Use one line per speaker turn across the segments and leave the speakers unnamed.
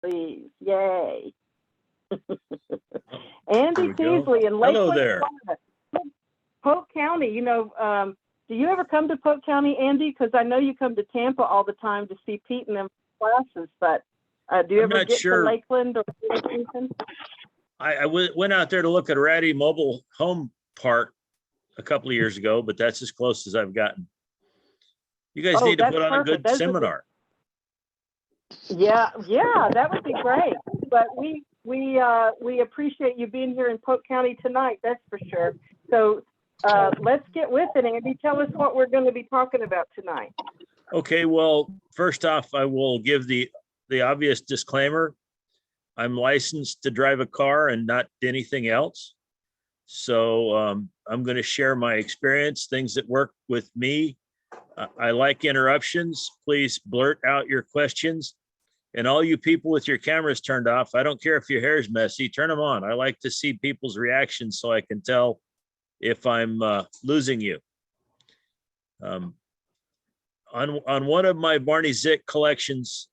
please. Yay. Andy
There we go.
Teasley in
Hello
Lakeland,
there.
Florida. Polk County, you know, do you ever come to Polk County, Andy? Because I know you come to Tampa all the time to see Pete and them classes, but do you
I'm
ever
not
get
sure.
to Lakeland or anything?
I went out there to look at Ratty Mobile Home Park a couple of years ago, but that's as close as I've gotten. You guys need to
that's
put on a
perfect.
good
Those are
seminar.
Yeah, that would be great. But we appreciate you being here in Polk County tonight. That's for sure. So let's get with it, Andy. Tell us what we're going to be talking about tonight.
Okay, well, first off, I will give the obvious disclaimer. I'm licensed to drive a car and not anything else. So I'm going to share my experience, things that work with me. I like interruptions. Please blurt out your questions. And all you people with your cameras turned off, I don't care if your hair is messy, turn them on. I like to see people's reactions so I can tell if I'm losing you. On one of my Barney Zick collections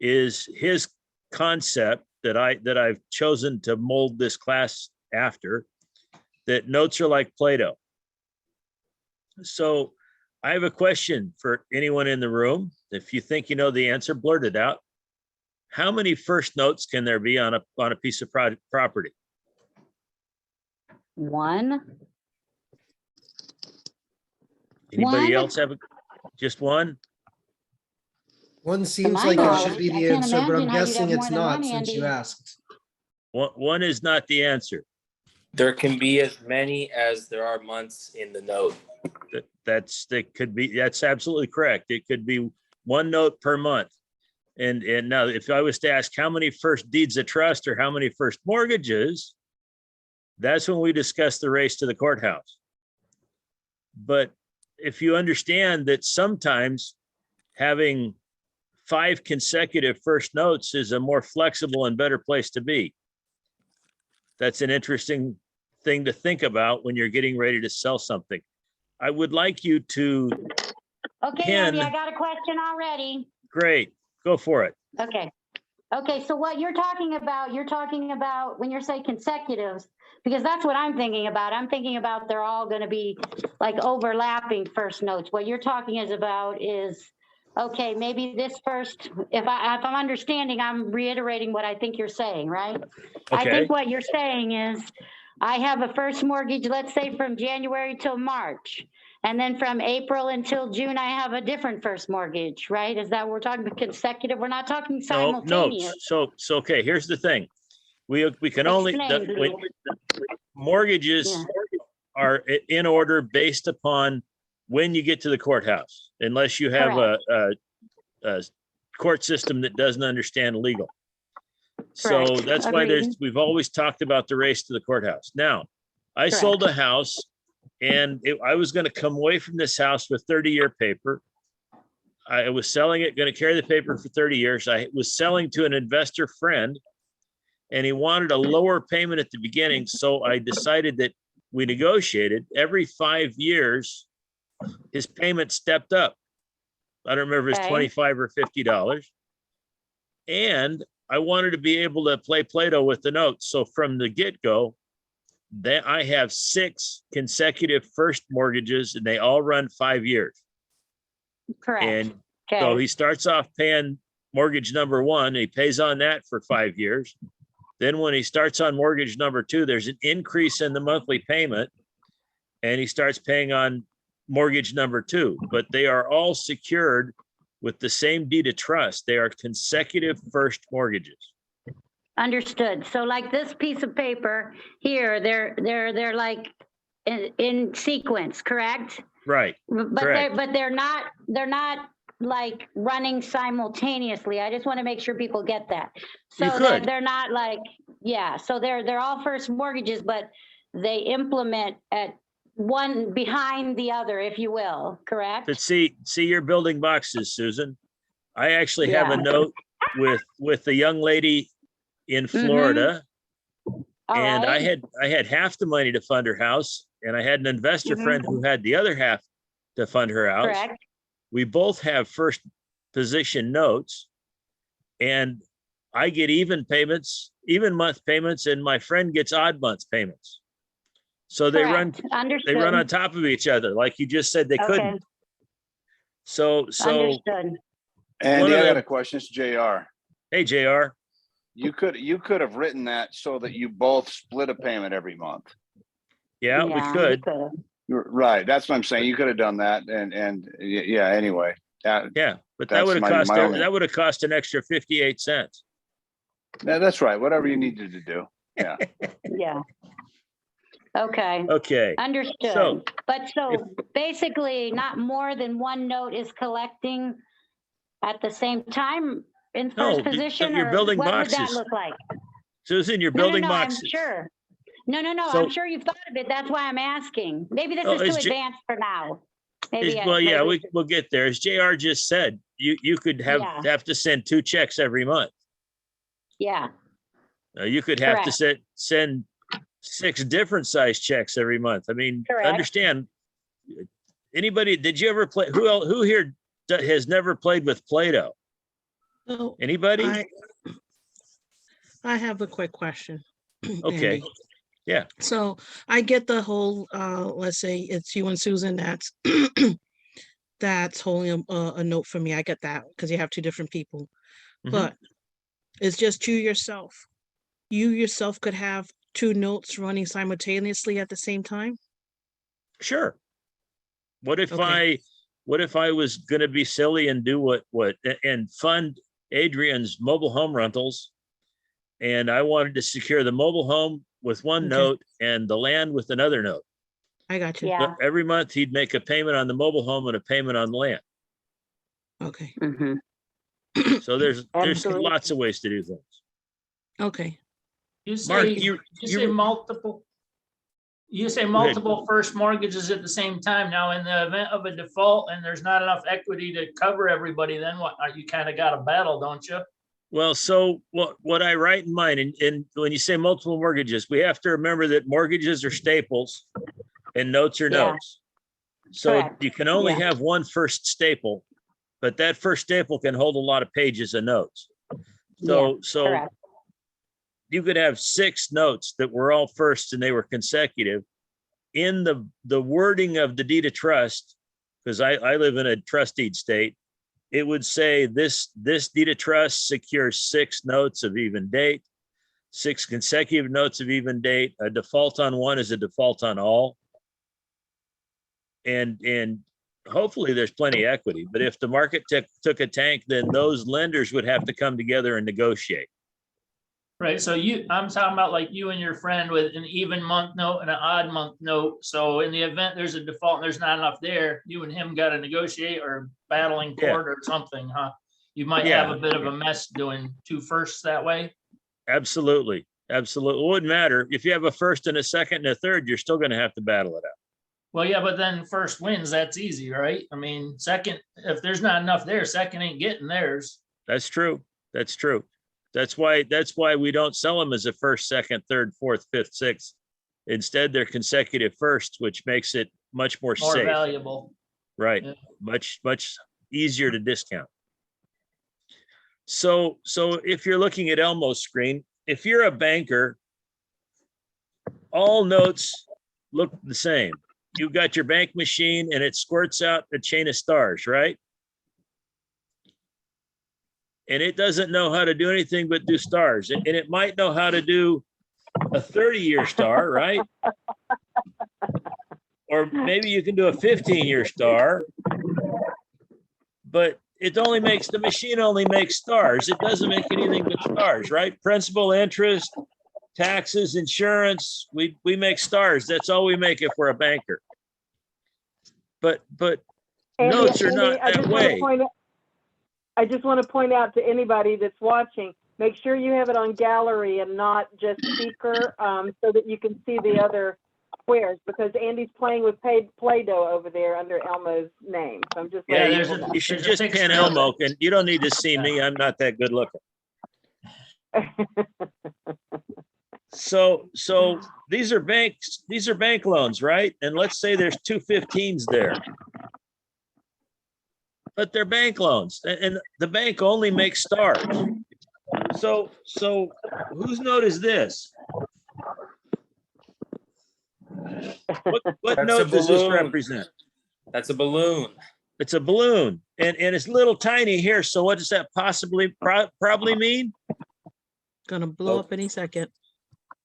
is his concept that I've chosen to mold this class after, that notes are like Play-doh. So I have a question for anyone in the room. If you think you know the answer, blurt it out. How many first notes can there be on a piece of property?
One.
Anybody else have just one?
One seems
my
like it
knowledge,
should be
I
the
can't
answer, but I'm
imagine how you'd
guessing
have
it's
more than
not
one,
since you
Andy.
asked.
One is not the answer.
There can be as many as there are months in the note.
That's absolutely correct. It could be one note per month. And now if I was to ask how many first deeds of trust or how many first mortgages, that's when we discuss the race to the courthouse. But if you understand that sometimes having 5 consecutive first notes is a more flexible and better place to be. That's an interesting thing to think about when you're getting ready to sell something. I would like you to
Okay, Andy, I got a question already.
Great, go for it.
Okay. So what you're talking about when you're saying consecutives, because that's what I'm thinking about. I'm thinking about they're all going to be like overlapping first notes. What you're talking about is, okay, maybe this first, if I'm understanding, I'm reiterating what I think you're saying, right?
Okay.
I think what you're saying is, I have a first mortgage, let's say from January till March. And then from April until June, I have a different first mortgage, right? Is that what we're talking about consecutive? We're not talking simultaneous.
No. So okay, here's the thing. We can only, mortgages are in order based upon when you get to the courthouse, unless you have a court system that doesn't understand legal. So that's why we've always talked about the race to the courthouse. Now, I sold a house and I was going to come away from this house with 30-year paper. I was selling it, going to carry the paper for 30 years. I was selling to an investor friend and he wanted a lower payment at the beginning. So I decided that we negotiated every 5 years, his payment stepped up. I don't remember if it was $25 or $50. And I wanted to be able to play Play-Doh with the notes. So from the get-go, that I have 6 consecutive first mortgages and they all run 5 years.
Correct.
And so he starts off paying mortgage number 1, he pays on that for 5 years. Then when he starts on mortgage number 2, there's an increase in the monthly payment and he starts paying on mortgage number 2, but they are all secured with the same deed of trust. They are consecutive first mortgages.
Understood. So like this piece of paper here, they're like in sequence, correct?
Right.
But they're not like running simultaneously. I just want to make sure people get that. So that they're not like, so they're all first mortgages, but they implement at one behind the other, if you will, correct?
But see your building boxes, Susan. I actually have a note with a young lady in Florida, and I had half the money to fund her house, and I had an investor friend who had the other half to fund her house. Correct. We both have first position notes, and I get even payments, even month payments, and my friend gets odd month payments. So they run
Correct. Understood.
they run on top of each other, like you just said they
Okay.
couldn't. So
Understood.
Andy,
of
I got
the-
a question. It's JR.
hey, JR.
You could have written that so that you both split a payment every month.
Yeah, we could.
Right. That's what I'm saying. You could have done that. And yeah, anyway.
Yeah, but that
That's
would have
my-
cost
my only-
that would have cost an extra 58 cents.
That's right. Whatever you needed to do. Yeah.
Yeah. Okay.
Okay.
Understood.
So,
But so basically not more than one note is collecting at the same time in
No,
first position?
you're
or
building
what would that
boxes.
look like?
Susan, you're
No,
building
I'm
boxes.
sure. No,
So-
I'm sure you've thought of it. That's why I'm asking. Maybe this
Oh,
is
it's
too
ju-
advanced for now. Maybe.
Well, yeah,
maybe-
we'll get there. As JR just said, you could
Yeah.
have to send 2 checks every month.
Yeah,
You could have to
Correct.
send 6 different size checks every month. I mean,
Correct.
understand. Anybody, did you ever play? Who here has never played with play-doh?
So
Anybody?
I have a quick question.
Okay.
Andy.
Yeah.
So I get the whole, let's say it's you and Susan that's that's holding a note for me. I get that because you have 2 different people.
Mhm.
But it's just you yourself. You yourself could have 2 notes running simultaneously at the same time.
Sure. What if
Okay.
I was gonna be silly and do and fund Adrian's mobile home rentals? And I wanted to secure the mobile home with one
Okay.
note and the land with another note.
I got you.
yeah.
Every month he'd make a payment on the mobile home and a payment on the land.
Okay.
Mhm.
So there's
Absolutely.
lots of ways to do things.
Okay.
You
Mark,
say, you say multiple, you say multiple first mortgages at the same time. Now, in the event of a default and there's not enough equity to cover everybody, then what, you kind of got a battle, don't you?
Well, so what I write in mine, and when you say multiple mortgages, we have to remember that mortgages are staples and notes are
Yeah.
notes. So
Correct.
you can only
Yeah.
have one first staple, but that first staple can hold a lot of pages of notes. So
Correct.
you could have 6 notes that were all first and they were consecutive. In the wording of the deed of trust, because I live in a trust deed state, it would say this deed of trust secures 6 notes of even date, 6 consecutive notes of even date. A default on one is a default on all. And hopefully there's plenty of equity, but if the market took a tank, then those lenders would have to come together and negotiate.
Right, so I'm talking about like you and your friend with an even month note and an odd month note. So in the event there's a default and there's not enough there, you and him got to negotiate or battle in
Yeah.
court or something, huh? You might
Yeah.
have a bit of a mess doing 2 firsts that way.
Absolutely. Absolutely. It wouldn't matter. If you have a first and a second and a third, you're still going to have to battle it out.
Well, yeah, but then first wins, that's easy, right? I mean, second, if there's not enough there, second ain't getting theirs.
That's true. That's true. That's why we don't sell them as a first, second, third, fourth, fifth, sixth. Instead, they're consecutive firsts, which makes it much more
More
safe.
valuable.
Right.
Yeah.
Much easier to discount. So if you're looking at Elmo's screen, if you're a banker, all notes look the same. You've got your bank machine and it squirts out a chain of stars, right? And it doesn't know how to do anything but do stars. And it might know how to do a 30-year star, right? Or maybe you can do a 15-year star. But the machine only makes stars. It doesn't make anything but stars, right? Principal, interest, taxes, insurance, we make stars. That's all we make if we're a banker. But
Andy,
notes are not
I
that
just want to
way.
point out, I just want to point out to anybody that's watching, make sure you have it on gallery and not just speaker, so that you can see the other squares, because Andy's playing with Play-Doh over there under Elmo's name. So I'm just
Yeah,
letting
there's
you
a-
know.
You should
There's a
just
picture
pin
of
Elmo, and you don't need to see me. I'm not that good looking. So these are bank loans, right? And let's say there's 2 15s there. But they're bank loans, and the bank only makes stars. So whose note is this? What
That's a
note does this
balloon.
represent?
That's a balloon.
It's a balloon, and it's little tiny here. So what does that possibly probably mean?
Gonna blow up any second.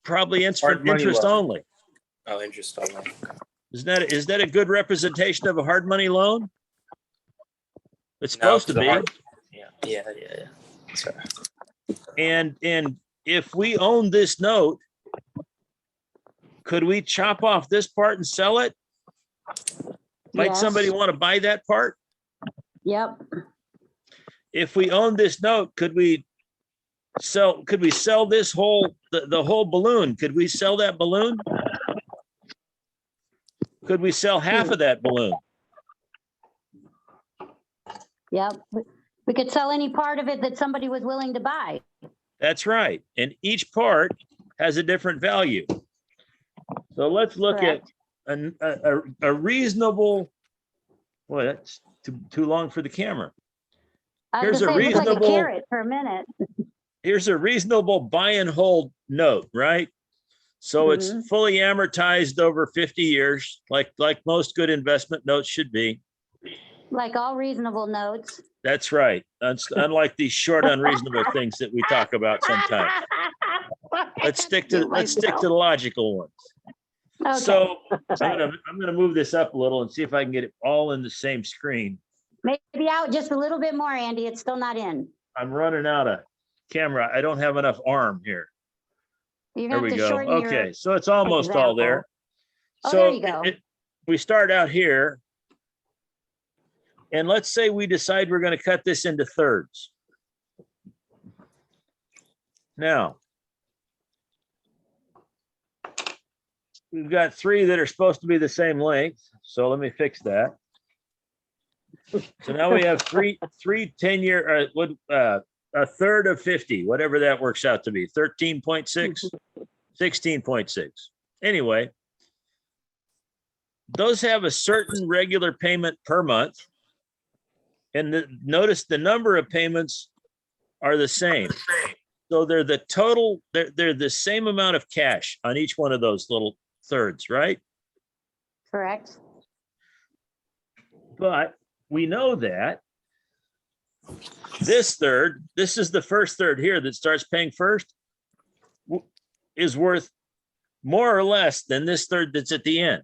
Probably
Hard money
interest
loan.
only.
Oh, interest only.
Is that a good representation of a hard money loan? It's
No,
supposed to
'cause the
be.
hard- Yeah. Sorry.
And if we own this note, could we chop off this part and sell it? Might
Yes.
somebody want to buy that part?
Yep.
If we own this note, could we sell this whole, the whole balloon? Could we sell that balloon? Could we sell half of that balloon?
Yep. We could sell any part of it that somebody was willing to buy.
That's right. And each part has a different value. So let's look at a reasonable, well, that's too long for the camera.
I was
Here's
gonna
a
say, it looked like a
reasonable-
carrot for a minute.
Here's a reasonable buy and hold note, right? So it's fully amortized over 50 years, like most good investment notes should be.
Like all reasonable notes.
That's right. Unlike these short, unreasonable things that we talk about sometimes. Let's stick to the logical ones.
Okay.
So
Right.
I'm gonna move this up a little and see if I can get it all in the same screen.
Maybe out just a little bit more, Andy. It's still not in.
I'm running out of camera. I don't have enough arm here.
You're
There
gonna
we
have to
go.
shorten your.
Okay, so it's almost all there.
Oh,
So
there you go.
we start out here. And let's say we decide we're going to cut this into thirds. Now, we've got 3 that are supposed to be the same length. So let me fix that. So now we have three 10-year, a third of 50, whatever that works out to be, 13.6, 16.6. Anyway, those have a certain regular payment per month. And notice the number of payments are the same. So they're the total, they're the same amount of cash on each one of those little thirds, right?
Correct.
But we know that this third, this is the first third here that starts paying first, is worth more or less than this third that's at the end.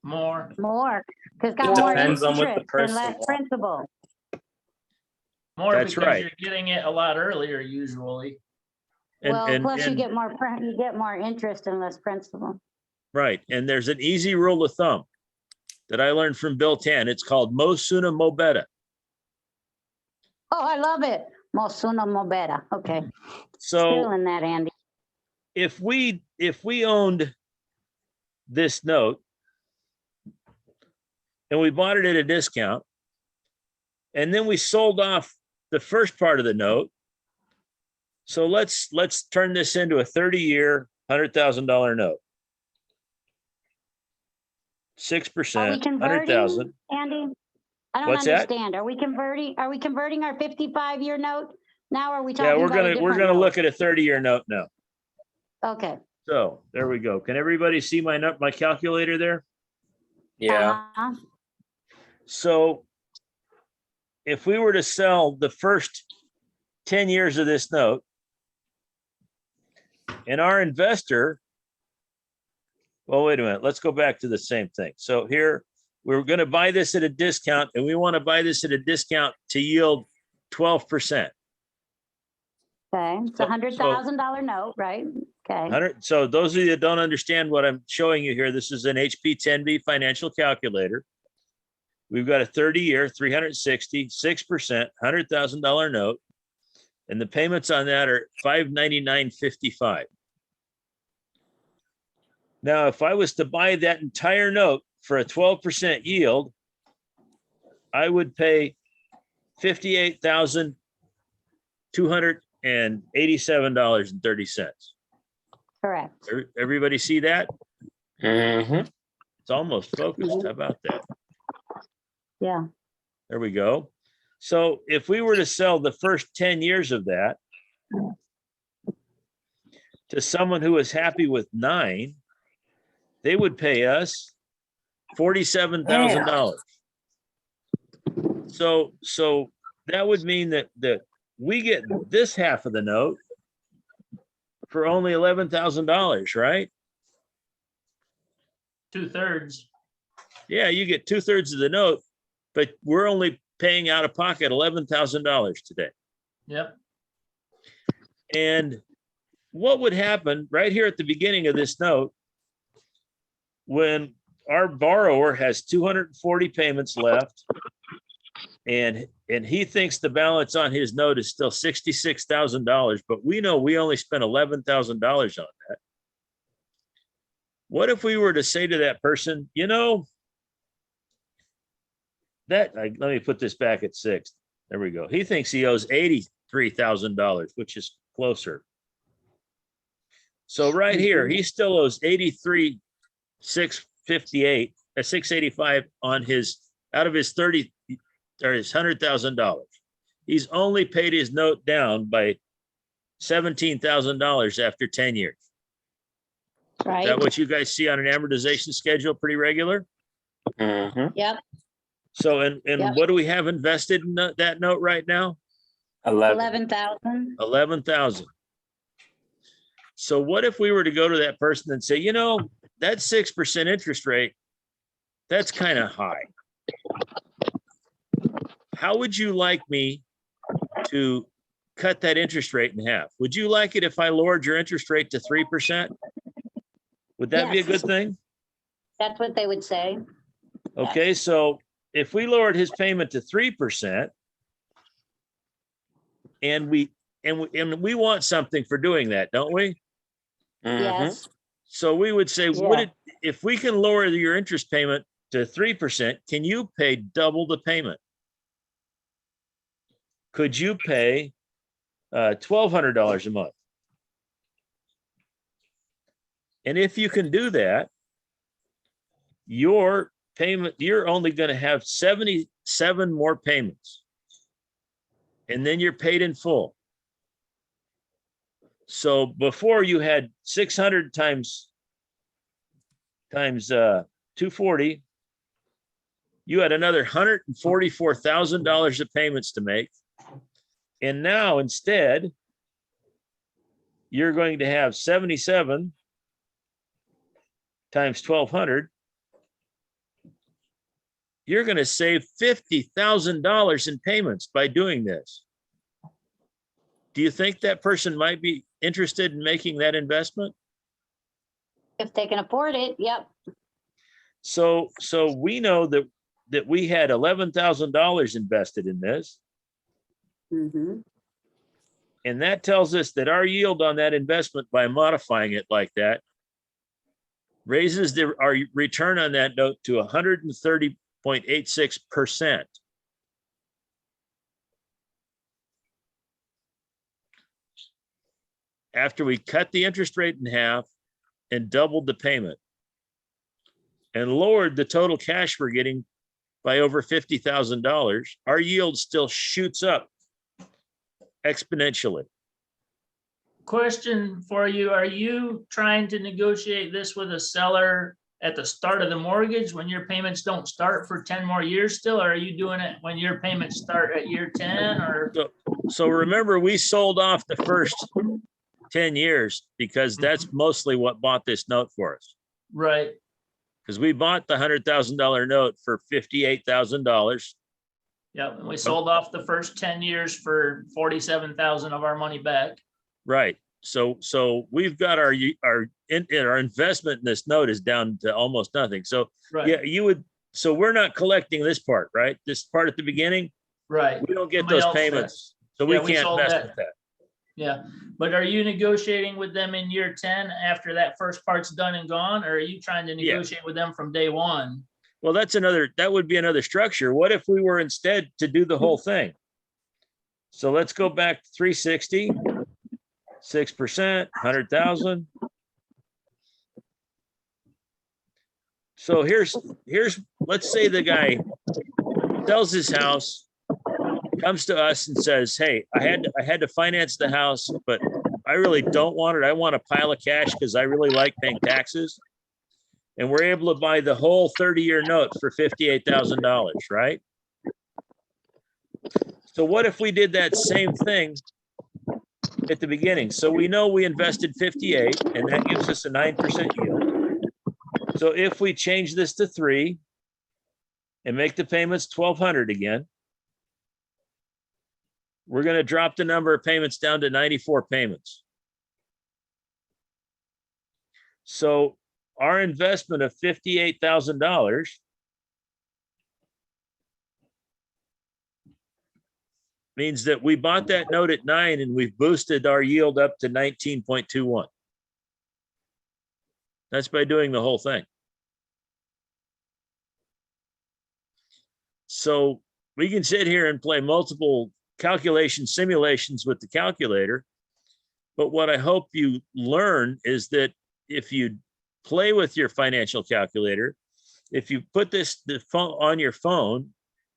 More.
Because
It
got more
depends on what the
interest and
person
less
wants.
principal.
More
That's
because
right.
you're getting it a lot earlier usually.
And,
Plus you
and
get more interest and less principal.
right. And there's an easy rule of thumb that I learned from Bill Tan. It's called mo sooner, mo better.
Oh, I love it. Mo sooner, mo better. Okay.
So
Still in that, Andy.
if we owned this note and we bought it at a discount, and then we sold off the first part of the note. So let's turn this into a 30-year, $100,000 note. 6%,
Are we
100,000.
converting, Andy? I don't
What's that?
understand. Are we converting our 55-year note? Now are we
Yeah,
talking
we're
about a
gonna
different
look at a 30-year note now.
note? Okay.
So there we go. Can everybody see my calculator there?
Yeah.
Uh-huh.
So if we were to sell the first 10 years of this note, and our investor, well, wait a minute, let's go back to the same thing. So here, we're going to buy this at a discount, and we want to buy this at a discount to yield 12%.
Okay. It's a $100,000 note, right? Okay.
So those of you that don't understand what I'm showing you here, this is an HP 10B financial calculator. We've got a 30-year, 360, 6%, $100,000 note. And the payments on that are $599.55. Now, if I was to buy that entire note for a 12% yield, I would pay $58,287.30.
Correct.
Everybody see that?
Mm-hmm.
It's almost focused. How about that?
Yeah.
There we go. So if we were to sell the first 10 years of that to someone who was happy with 9, they would pay us $47,000. So that would mean that we get this half of the note for only $11,000, right?
2/3.
Yeah, you get 2/3 of the note, but we're only paying out of pocket $11,000 today.
Yep.
And what would happen right here at the beginning of this note when our borrower has 240 payments left and he thinks the balance on his note is still $66,000, but we know we only spent $11,000 on that. What if we were to say to that person, you know, let me put this back at 6. There we go. He thinks he owes $83,000, which is closer. So right here, he still owes $83,685 on his, out of his 30 or his $100,000. He's only paid his note down by $17,000 after 10 years. Is
Right?
that what you guys see on an amortization schedule pretty regular?
Mhm.
Yep,
So, and
Yep.
what do we have invested in that note right now?
11,000.
11,000. So what if we were to go to that person and say, you know, that 6% interest rate, that's kind of high. How would you like me to cut that interest rate in half? Would you like it if I lowered your interest rate to 3%? Would that be a good
Yes.
thing?
That's what they would say.
Okay, so if we lowered his payment to 3%, and we want something for doing that, don't we?
Mhm.
Yes,
So we would say,
Yeah.
if we can lower your interest payment to 3%, can you pay double the payment? Could you pay $1,200 a month? And if you can do that, your payment, you're only going to have 77 more payments. And then you're paid in full. So before you had 600 times 240, you had another $144,000 of payments to make. And now instead, you're going to have 77 times 1,200. You're going to save $50,000 in payments by doing this. Do you think that person might be interested in making that investment?
if they can afford it, yep.
So we know that we had $11,000 invested in this.
Mhm.
And that tells us that our yield on that investment by modifying it like that raises our return on that note to 130.86%. After we cut the interest rate in half and doubled the payment and lowered the total cash we're getting by over $50,000, our yield still shoots up exponentially.
Question for you. Are you trying to negotiate this with a seller at the start of the mortgage when your payments don't start for 10 more years still? Or are you doing it when your payments start at year 10 or?
So remember, we sold off the first 10 years because that's mostly what bought this note for us.
Right.
Because we bought the $100,000 note for $58,000.
Yep. And we sold off the first 10 years for 47,000 of our money back.
Right. So we've got our investment in this note is down to almost nothing. So
Right.
yeah, so we're not collecting this part, right? This part at the beginning,
Right.
we don't get
Somebody
those
else did.
payments. So
Yeah,
we
we
can't
sold
mess
that.
with that.
Yeah. But are you negotiating with them in year 10 after that first part's done and gone? Or are you trying to
Yeah.
negotiate with them from day one?
Well, that would be another structure. What if we were instead to do the whole thing? So let's go back to 360, 6%, 100,000. So here's, let's say the guy sells his house comes to us and says, hey, I had to finance the house, but I really don't want it. I want a pile of cash because I really like paying taxes. And we're able to buy the whole 30-year note for $58,000, right? So what if we did that same thing at the beginning? So we know we invested 58 and that gives us a 9% yield. So if we change this to 3 and make the payments 1,200 again, we're going to drop the number of payments down to 94 payments. So our investment of $58,000 means that we bought that note at 9 and we've boosted our yield up to 19.21. That's by doing the whole thing. So we can sit here and play multiple calculation simulations with the calculator. But what I hope you learn is that if you play with your financial calculator, if you put the phone on your phone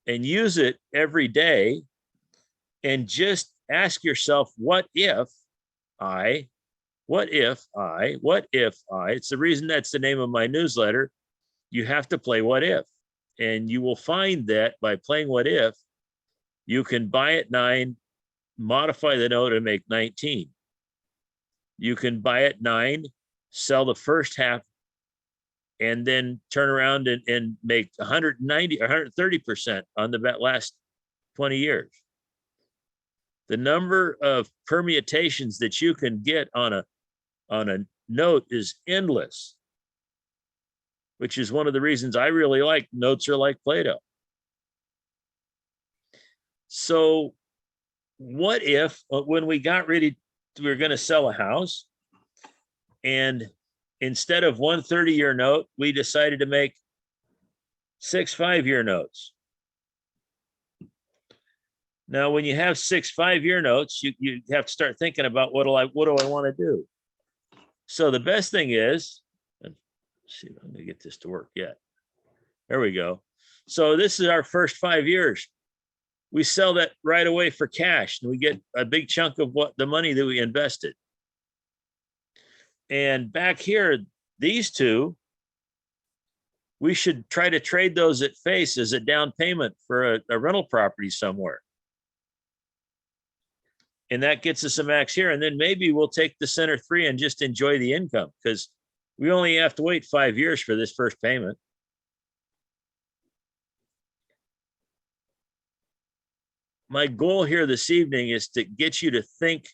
and use it every day and just ask yourself, what if I, it's the reason that's the name of my newsletter. You have to play what if, and you will find that by playing what if, you can buy at 9, modify the note and make 19. You can buy at 9, sell the first half, and then turn around and make 190 or 130% on the last 20 years. The number of permutations that you can get on a note is endless, which is one of the reasons I really like notes are like Play-Doh. So what if when we got ready, we were going to sell a house, and instead of 1 30-year note, we decided to make 6 5-year notes. Now, when you have 6 5-year notes, you have to start thinking about what do I want to do? So the best thing is, let's see if I'm going to get this to work yet. There we go. So this is our first 5 years. We sell that right away for cash, and we get a big chunk of what the money that we invested. And back here, these two, we should try to trade those at face as a down payment for a rental property somewhere. And that gets us a max here. And then maybe we'll take the center 3 and just enjoy the income, because we only have to wait 5 years for this first payment. My goal here this evening is to get you to think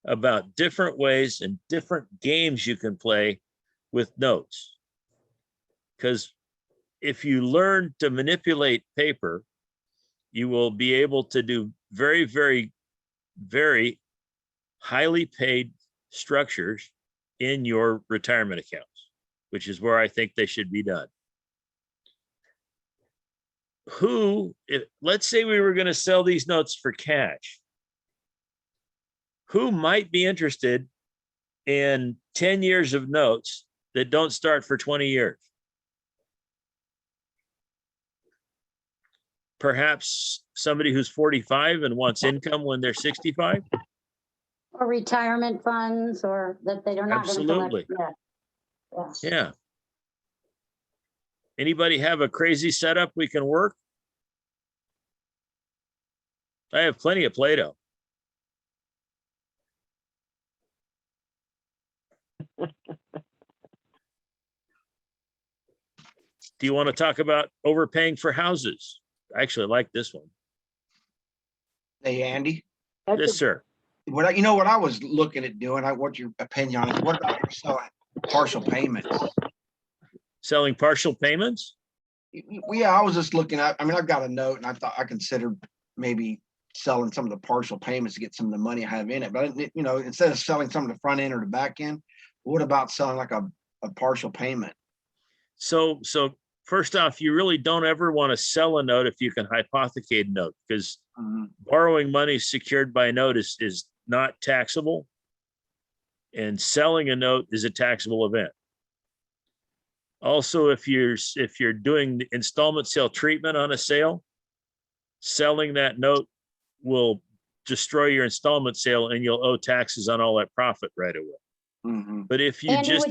about different ways and different games you can play with notes. Because if you learn to manipulate paper, you will be able to do very, very, very highly paid structures in your retirement accounts, which is where I think they should be done. Let's say we were going to sell these notes for cash. Who might be interested in 10 years of notes that don't start for 20 years? Perhaps somebody who's 45 and wants income when they're 65?
Or retirement funds, or that they're not going to collect.
Absolutely.
Yeah.
Yeah. Anybody have a crazy setup we can work? I have plenty of Play-Doh. Do you want to talk about overpaying for houses? I actually like this one.
Hey, Andy,
Yes, sir.
what I was looking at doing, I want your opinion on it. What about selling partial payments?
Selling partial payments?
Yeah, I was just looking at, I've got a note and I thought I considered maybe selling some of the partial payments to get some of the money I have in it. But, instead of selling some of the front end or the back end, what about selling like a partial payment?
So first off, you really don't ever want to sell a note if you can hypothecate a note, because borrowing money secured by a note is not taxable, and selling a note is a taxable event. Also, if you're doing the installment sale treatment on a sale, selling that note will destroy your installment sale and you'll owe taxes on all that profit right away.
Mhm.
But if you
Andy,
just,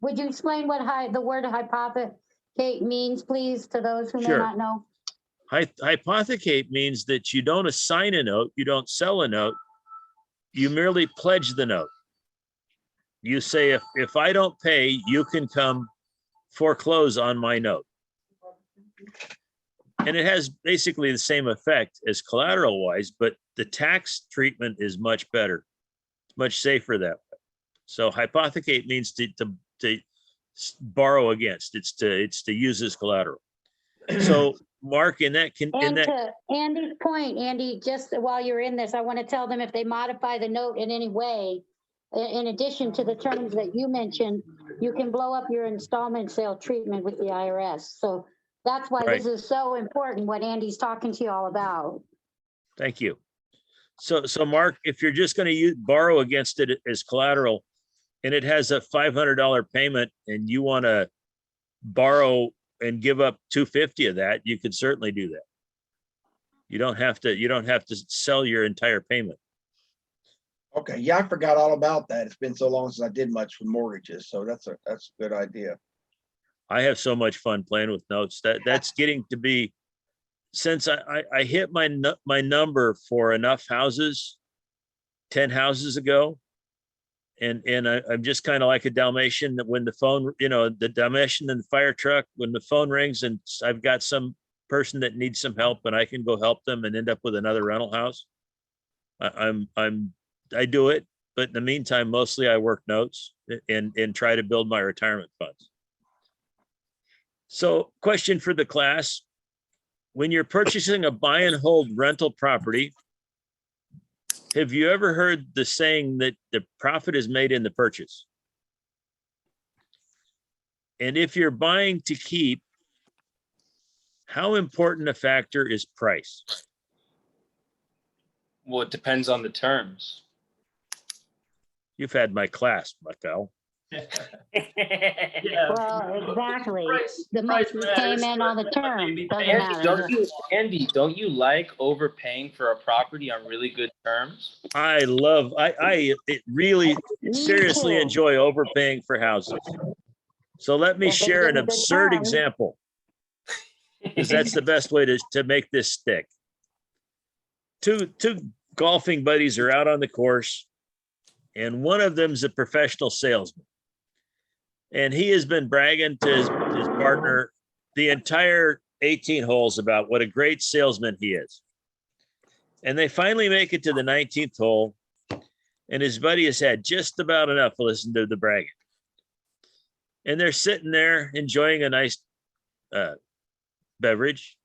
would you explain what the word hypothecate means, please, to those who may
Sure.
not know?
hypothecate means that you don't assign a note, you don't sell a note, you merely pledge the note. You say, if I don't pay, you can come foreclose on my note. And it has basically the same effect as collateral wise, but the tax treatment is much better, much safer that way. So hypothecate means to borrow against, it's to use as collateral. So Mark,
And to Andy's point, Andy, just while you're in this, I want to tell them if they modify the note in any way, in addition to the terms that you mentioned, you can blow up your installment sale treatment with the IRS. So that's why
Right.
this is so important, what Andy's talking to you all about.
Thank you. So Mark, if you're just going to borrow against it as collateral and it has a $500 payment and you want to borrow and give up $250 of that, you could certainly do that. You don't have to sell your entire payment.
Okay, yeah, I forgot all about that. It's been so long since I did much with mortgages, so that's a good idea.
I have so much fun playing with notes. That's getting to be, since I hit my number for enough houses 10 houses ago, and I'm just kind of like a Dalmatian that when the phone, the Dalmatian and the fire truck, when the phone rings and I've got some person that needs some help and I can go help them and end up with another rental house. I do it, but in the meantime, mostly I work notes and try to build my retirement funds. So question for the class, when you're purchasing a buy and hold rental property, have you ever heard the saying that the profit is made in the purchase? And if you're buying to keep, how important a factor is price?
Well, it depends on the terms.
You've had my class, Michael.
Yeah.
Well, exactly. The
Price
monthly
matters,
payment on the
but
term
maybe
doesn't
paying-
matter.
Andy, don't you like overpaying for a property on really good terms?
I really seriously
too.
enjoy overpaying for houses. So let me
If they
share
give
an
a good
absurd
term.
example, because that's the best way to make this stick. Two golfing buddies are out on the course, and one of them's a professional salesman. And he has been bragging to his partner the entire 18 holes about what a great salesman he is. And they finally make it to the 19th hole, and his buddy has had just about enough to listen to the bragging. And they're sitting there enjoying a nice beverage.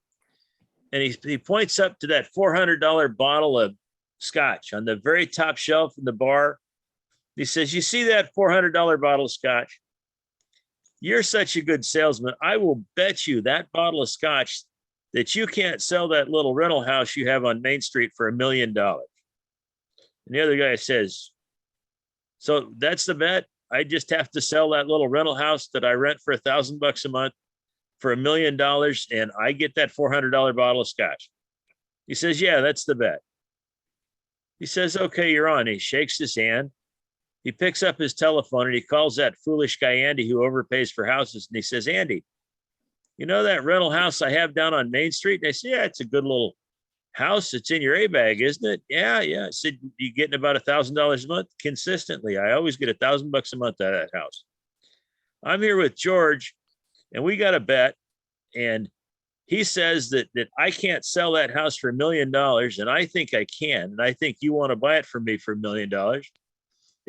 And he points up to that $400 bottle of scotch on the very top shelf in the bar. He says, "You see that $400 bottle of scotch? You're such a good salesman. I will bet you that bottle of scotch that you can't sell that little rental house you have on Main Street for $1 million." And the other guy says, "So that's the bet? I just have to sell that little rental house that I rent for $1,000 a month for $1 million, and I get that $400 bottle of scotch." He says, "Yeah, that's the bet." He says, "Okay, you're on." He shakes his hand. He picks up his telephone and he calls that foolish guy, Andy, who overpays for houses. And he says, "Andy, you know that rental house I have down on Main Street?" And I said, "Yeah, it's a good little house. It's in your A bag, isn't it?" Yeah. I said, "You getting about $1,000 a month consistently? I always get $1,000 a month out of that house. I'm here with George and we got a bet. And he says that I can't sell that house for $1 million. And I think I can. And I think you want to buy it from me for $1 million.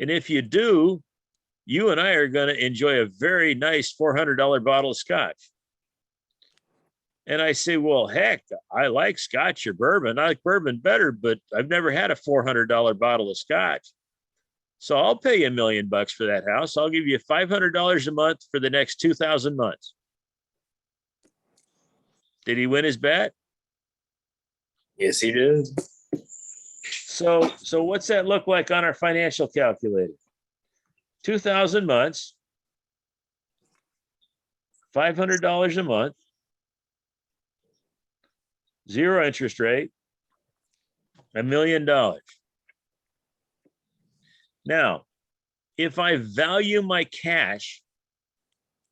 And if you do, you and I are going to enjoy a very nice $400 bottle of scotch." And I say, "Well, heck, I like scotch or bourbon. I like bourbon better, but I've never had a $400 bottle of scotch. So I'll pay you $1 million for that house. I'll give you $500 a month for the next 2,000 months." Did he win his bet?
Yes, he did.
So what's that look like on our financial calculator? 2,000 months, $500 a month, 0 interest rate, $1 million. Now, if I value my cash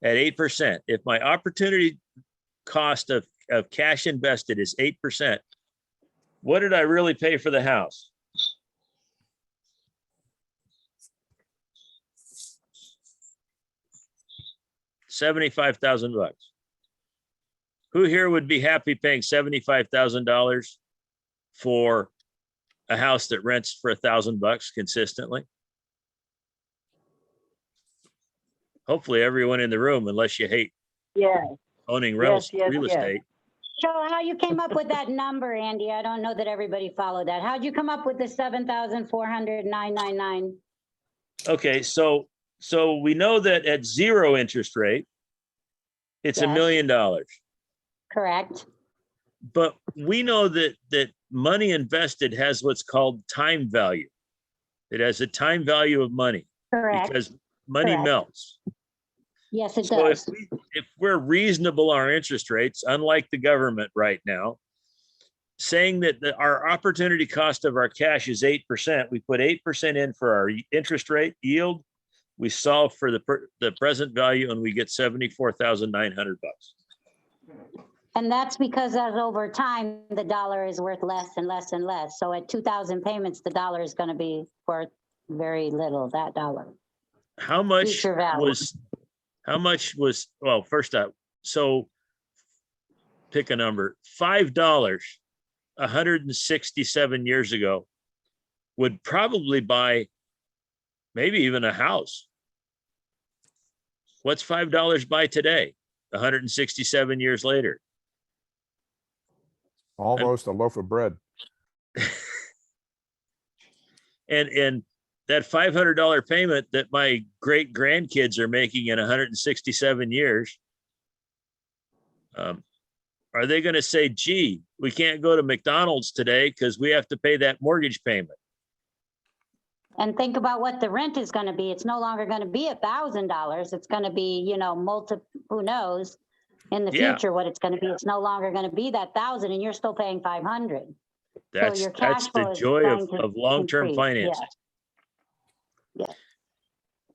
at 8%, if my opportunity cost of cash invested is 8%, what did I really pay for the house? $75,000. Who here would be happy paying $75,000 for a house that rents for $1,000 consistently? Hopefully everyone in the room, unless you hate
Yeah,
owning real
Yes, yes.
estate.
So how you came up with that number, Andy? I don't know that everybody followed that. How'd you come up with the 7,400,999?
Okay, so we know that at 0 interest rate, it's $1
Yes.
million.
Correct.
But we know that money invested has what's called time value. It has a time value of money
Correct.
because money
Correct.
melts.
Yes, it
So
does.
if we're reasonable on our interest rates, unlike the government right now, saying that our opportunity cost of our cash is 8%, we put 8% in for our interest rate yield, we solve for the present value, and we get $74,900.
And that's because as over time, the dollar is worth less and less and less. So at 2,000 payments, the dollar is going to be worth very little, that dollar.
How much
Future value.
was, well, first up, so pick a number, $5 167 years ago would probably buy maybe even a house. What's $5 buy today, 167 years later?
Almost a loaf of bread.
And that $500 payment that my great grandkids are making in 167 years, are they going to say, gee, we can't go to McDonald's today because we have to pay that mortgage payment?
And think about what the rent is going to be. It's no longer going to be $1,000. It's going to be, who knows in the
Yeah.
future what it's going to be. It's no longer going to be that 1,000 and you're still paying 500.
That's
your cash
the
flow is
joy
going to
of long-term
increase.
finance.
Yeah.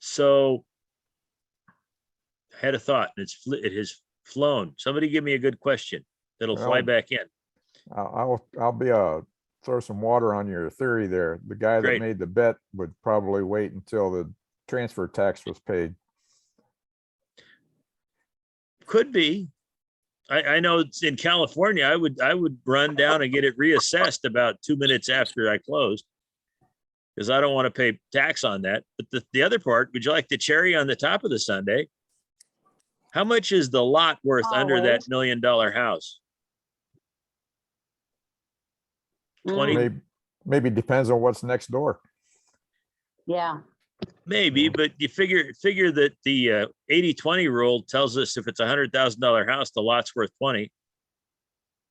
So I had a thought, and it has flown. Somebody give me a good question that'll fly
Well,
back in.
I'll throw some water on your theory there. The guy
Great.
that made the bet would probably wait until the transfer tax was paid.
Could be. I know it's in California, I would run down and get it reassessed about 2 minutes after I closed, because I don't want to pay tax on that. But the other part, would you like the cherry on the top of the sundae? How much is the lot worth under that
Always.
$1 million house? 20,
Maybe depends on what's next door.
Yeah.
maybe, but you figure that the 80-20 rule tells us if it's $100,000 house, the lot's worth 20.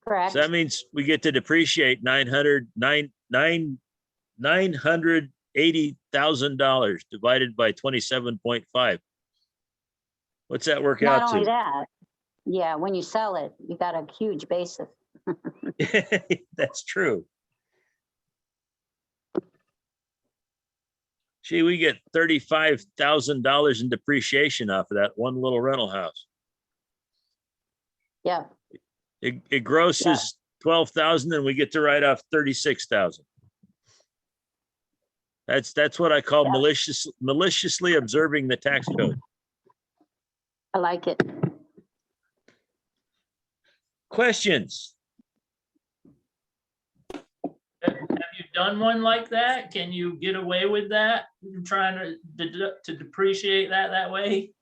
Correct.
So that means we get to depreciate $980,000 divided by 27.5. What's that work
Not
out
only
to?
that, yeah, when you sell it, you got a huge basis.
That's true. Gee, we get $35,000 in depreciation off of that one little rental house.
Yeah.
It grosses 12,000 and we get to write off 36,000. That's what I call maliciously observing the tax code.
I like it.
Questions?
Have you done one like that? Can you get away with that? You're trying to depreciate that way?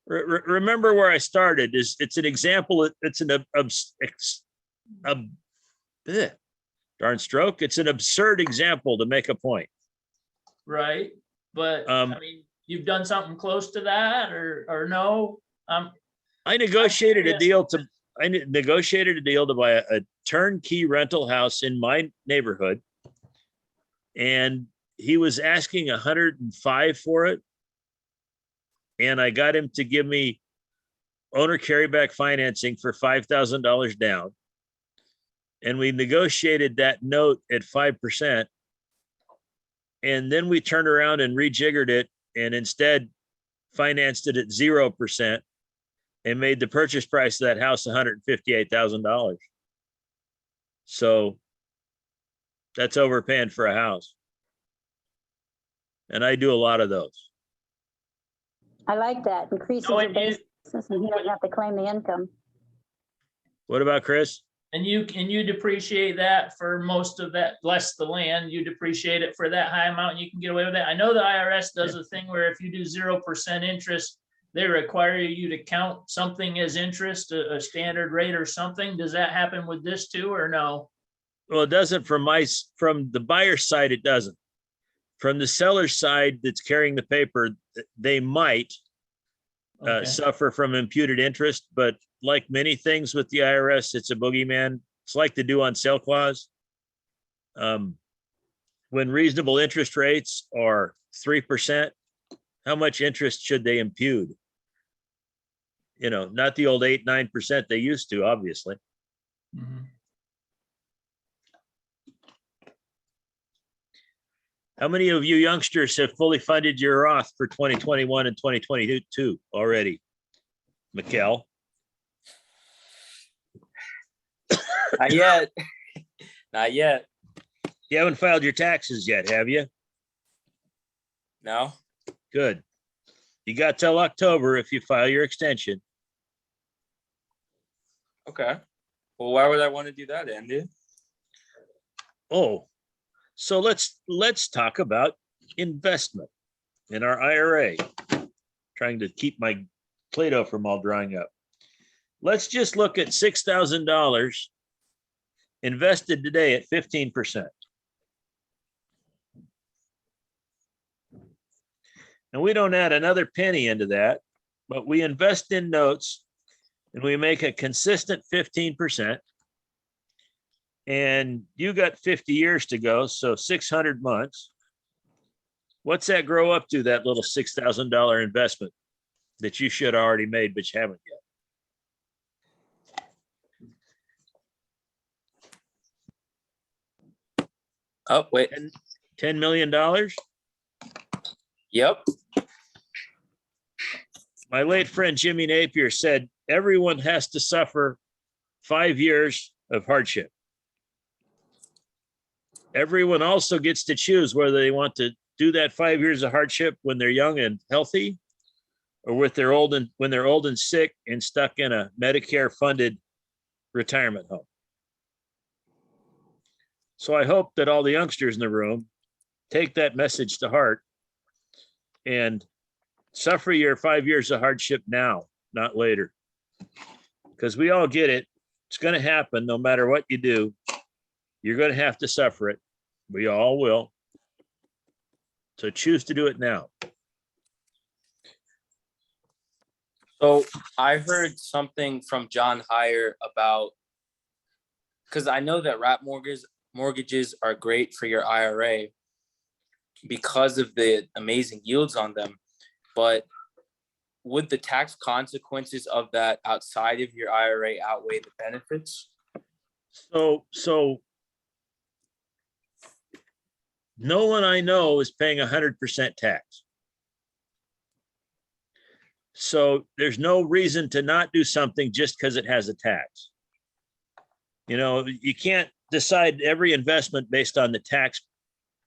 Remember where I started. It's an example. It's an darn stroke. It's an absurd example to make a point.
Right. But I mean, you've done something close to that or no?
I negotiated a deal to buy a turnkey rental house in my neighborhood. And he was asking 105 for it. And I got him to give me owner carryback financing for $5,000 down. and we negotiated that note at 5%. And then we turned around and rejiggered it and instead financed it at 0% and made the purchase price of that house $158,000. So that's overpaying for a house. And I do a lot of those.
I like that. Increases
No,
your
and you-
basis and you don't have to claim the income.
What about Chris?
And you depreciate that for most of that, less the land, you depreciate it for that high amount, and you can get away with that. I know the IRS does a thing where if you do 0% interest, they require you to count something as interest, a standard rate or something. Does that happen with this too, or no?
Well, it doesn't from the buyer's side, it doesn't. From the seller's side that's carrying the paper, they might
Okay.
suffer from imputed interest, but like many things with the IRS, it's a boogeyman. It's like the due on sale clause. When reasonable interest rates are 3%, how much interest should they impute? You know, not the old 8, 9% they used to, obviously.
Mhm.
How many of you youngsters have fully funded your Roth for 2021 and 2022 already? Mikkel?
Not yet. Not yet.
You haven't filed your taxes yet, have you?
No.
Good. You got till October if you file your extension.
Okay. Well, why would I want to do that, Andy?
Oh, so let's talk about investment in our IRA. Trying to keep my Play-Doh from all drying up. Let's just look at $6,000 invested today at 15%. And we don't add another penny into that, but we invest in notes and we make a consistent 15%. And you got 50 years to go, so 600 months. What's that grow up to, that little $6,000 investment that you should have already made, but you haven't yet?
Oh, wait.
$10 million?
Yep.
My late friend Jimmy Napier said, everyone has to suffer 5 years of hardship. Everyone also gets to choose whether they want to do that 5 years of hardship when they're young and healthy, or when they're old and sick and stuck in a Medicare funded retirement home. So I hope that all the youngsters in the room take that message to heart and suffer your 5 years of hardship now, not later. Because we all get it. It's going to happen no matter what you do. You're going to have to suffer it. We all will. So choose to do it now.
So I heard something from John Heyer about, because I know that wrap mortgages are great for your IRA because of the amazing yields on them, but would the tax consequences of that outside of your IRA outweigh the benefits?
So no one I know is paying 100% tax. So there's no reason to not do something just because it has a tax. You know, you can't decide every investment based on the tax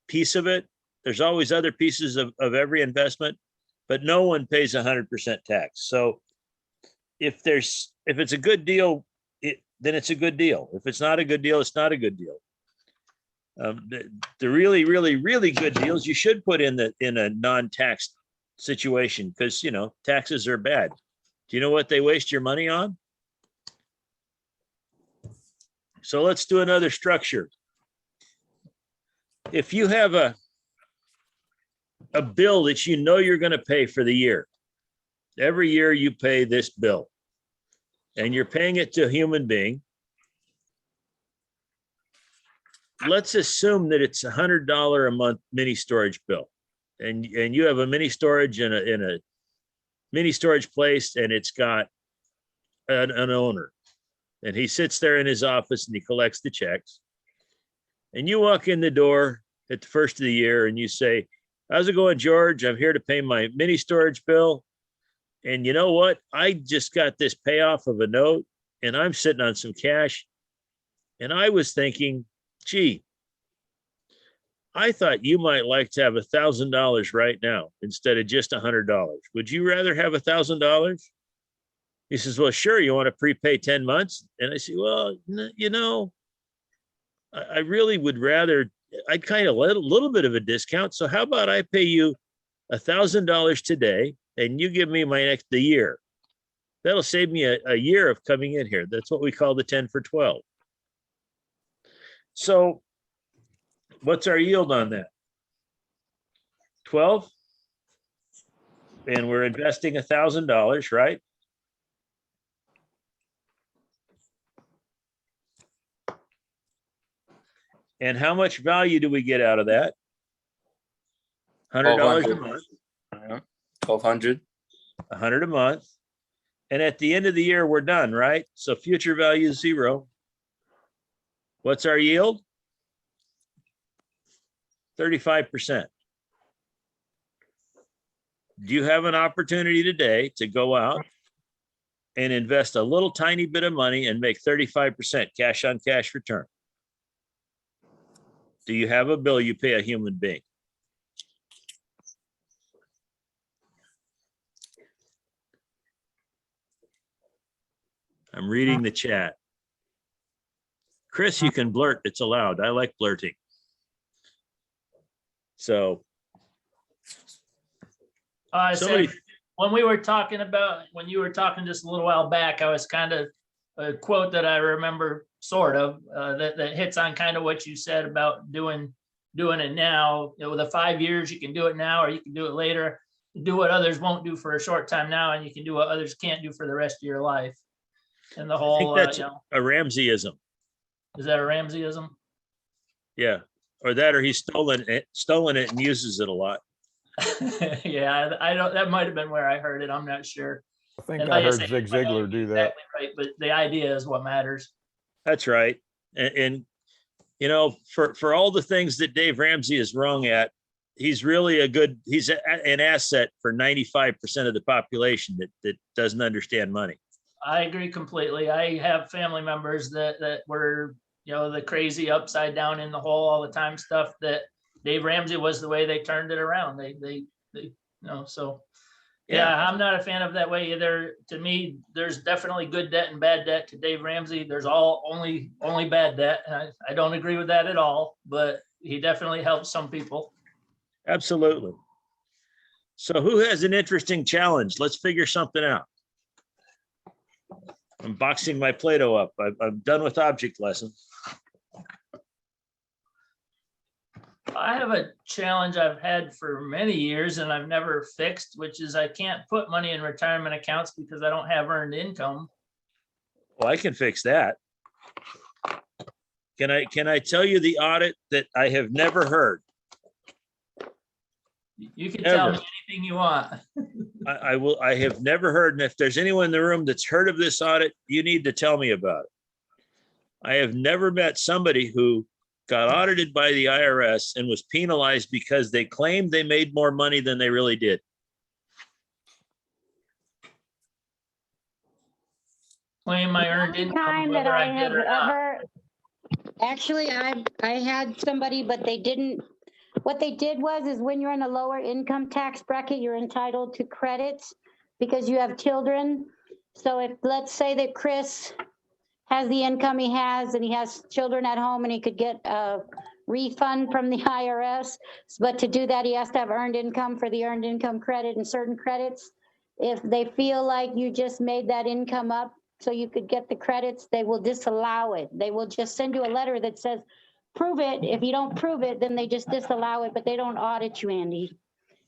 piece of it. There's always other pieces of every investment, but no one pays 100% tax. So if it's a good deal, then it's a good deal. If it's not a good deal, it's not a good deal. The really, really, really good deals you should put in a non-tax situation, because you know taxes are bad. Do you know what they waste your money on? So let's do another structure. If you have a bill that you know you're going to pay for the year, every year you pay this bill, and you're paying it to a human being. Let's assume that it's $100 a month mini storage bill, and you have a mini storage in a mini storage place, and it's got an owner. and he sits there in his office and he collects the checks. And you walk in the door at the first of the year and you say, how's it going, George? I'm here to pay my mini storage bill. And you know what? I just got this payoff of a note and I'm sitting on some cash. And I was thinking, gee, I thought you might like to have $1,000 right now instead of just $100. Would you rather have $1,000? He says, well, sure. You want to prepay 10 months? And I say, well, you know, I really would rather, I'd kind of let a little bit of a discount. So how about I pay you $1,000 today and you give me the year? That'll save me a year of coming in here. That's what we call the 10 for 12. So what's our yield on that? 12. And we're investing $1,000, right? And how much value do we get out of that? $100 a month.
1,200.
$100 a month. And at the end of the year, we're done, right? So future value is 0. What's our yield? 35%. Do you have an opportunity today to go out and invest a little tiny bit of money and make 35% cash on cash return? Do you have a bill you pay a human being? I'm reading the chat. Chris, you can blurt. It's allowed. I like blurting. So.
I
Somebody-
said, when we were talking about, when you were talking just a little while back, I was kind of a quote that I remember sort of that hits on kind of what you said about doing it now. You know, with the 5 years, you can do it now or you can do it later. Do what others won't do for a short time now, and you can do what others can't do for the rest of your life. And the
I think
whole,
that's a Ramseyism.
is that a Ramseyism?
Yeah, or that, or he's stolen it and uses it a lot.
Yeah, I don't, that might have been where I heard it. I'm not sure.
I think
And
I
like
heard
say,
Zig
it might not
Ziglar
be
do that.
exactly right, but the idea is what matters.
That's right. And you know, for all the things that Dave Ramsey is wrong at, he's really he's an asset for 95% of the population that doesn't understand money.
I agree completely. I have family members that were, you know, the crazy upside down in the hole all the time stuff that Dave Ramsey was the way they turned it around. They you know, so yeah, I'm not a fan of that way either. To me, there's definitely good debt and bad debt. To Dave Ramsey, there's only bad debt. And I don't agree with that at all, but he definitely helps some people.
Absolutely. So who has an interesting challenge? Let's figure something out. I'm boxing my Play-Doh up. I'm done with object lessons.
I have a challenge I've had for many years and I've never fixed, which is I can't put money in retirement accounts because I don't have earned income.
Well, I can fix that. Can I tell you the audit that I have never heard?
You can tell
Ever.
me anything you want.
I will. I have never heard, and if there's anyone in the room that's heard of this audit, you need to tell me about it. I have never met somebody who got audited by the IRS and was penalized because they claimed they made more money than they really did.
Claim my earned
Only
income,
time that
whether
I
I
have
did or not.
ever, actually, I had somebody, but they didn't, what they did is when you're in a lower income tax bracket, you're entitled to credits because you have children. So if, let's say that Chris has the income he has and he has children at home and he could get a refund from the IRS, but to do that, he has to have earned income for the earned income credit and certain credits. If they feel like you just made that income up so you could get the credits, they will disallow it. They will just send you a letter that says, prove it. If you don't prove it, then they just disallow it, but they don't audit you, Andy,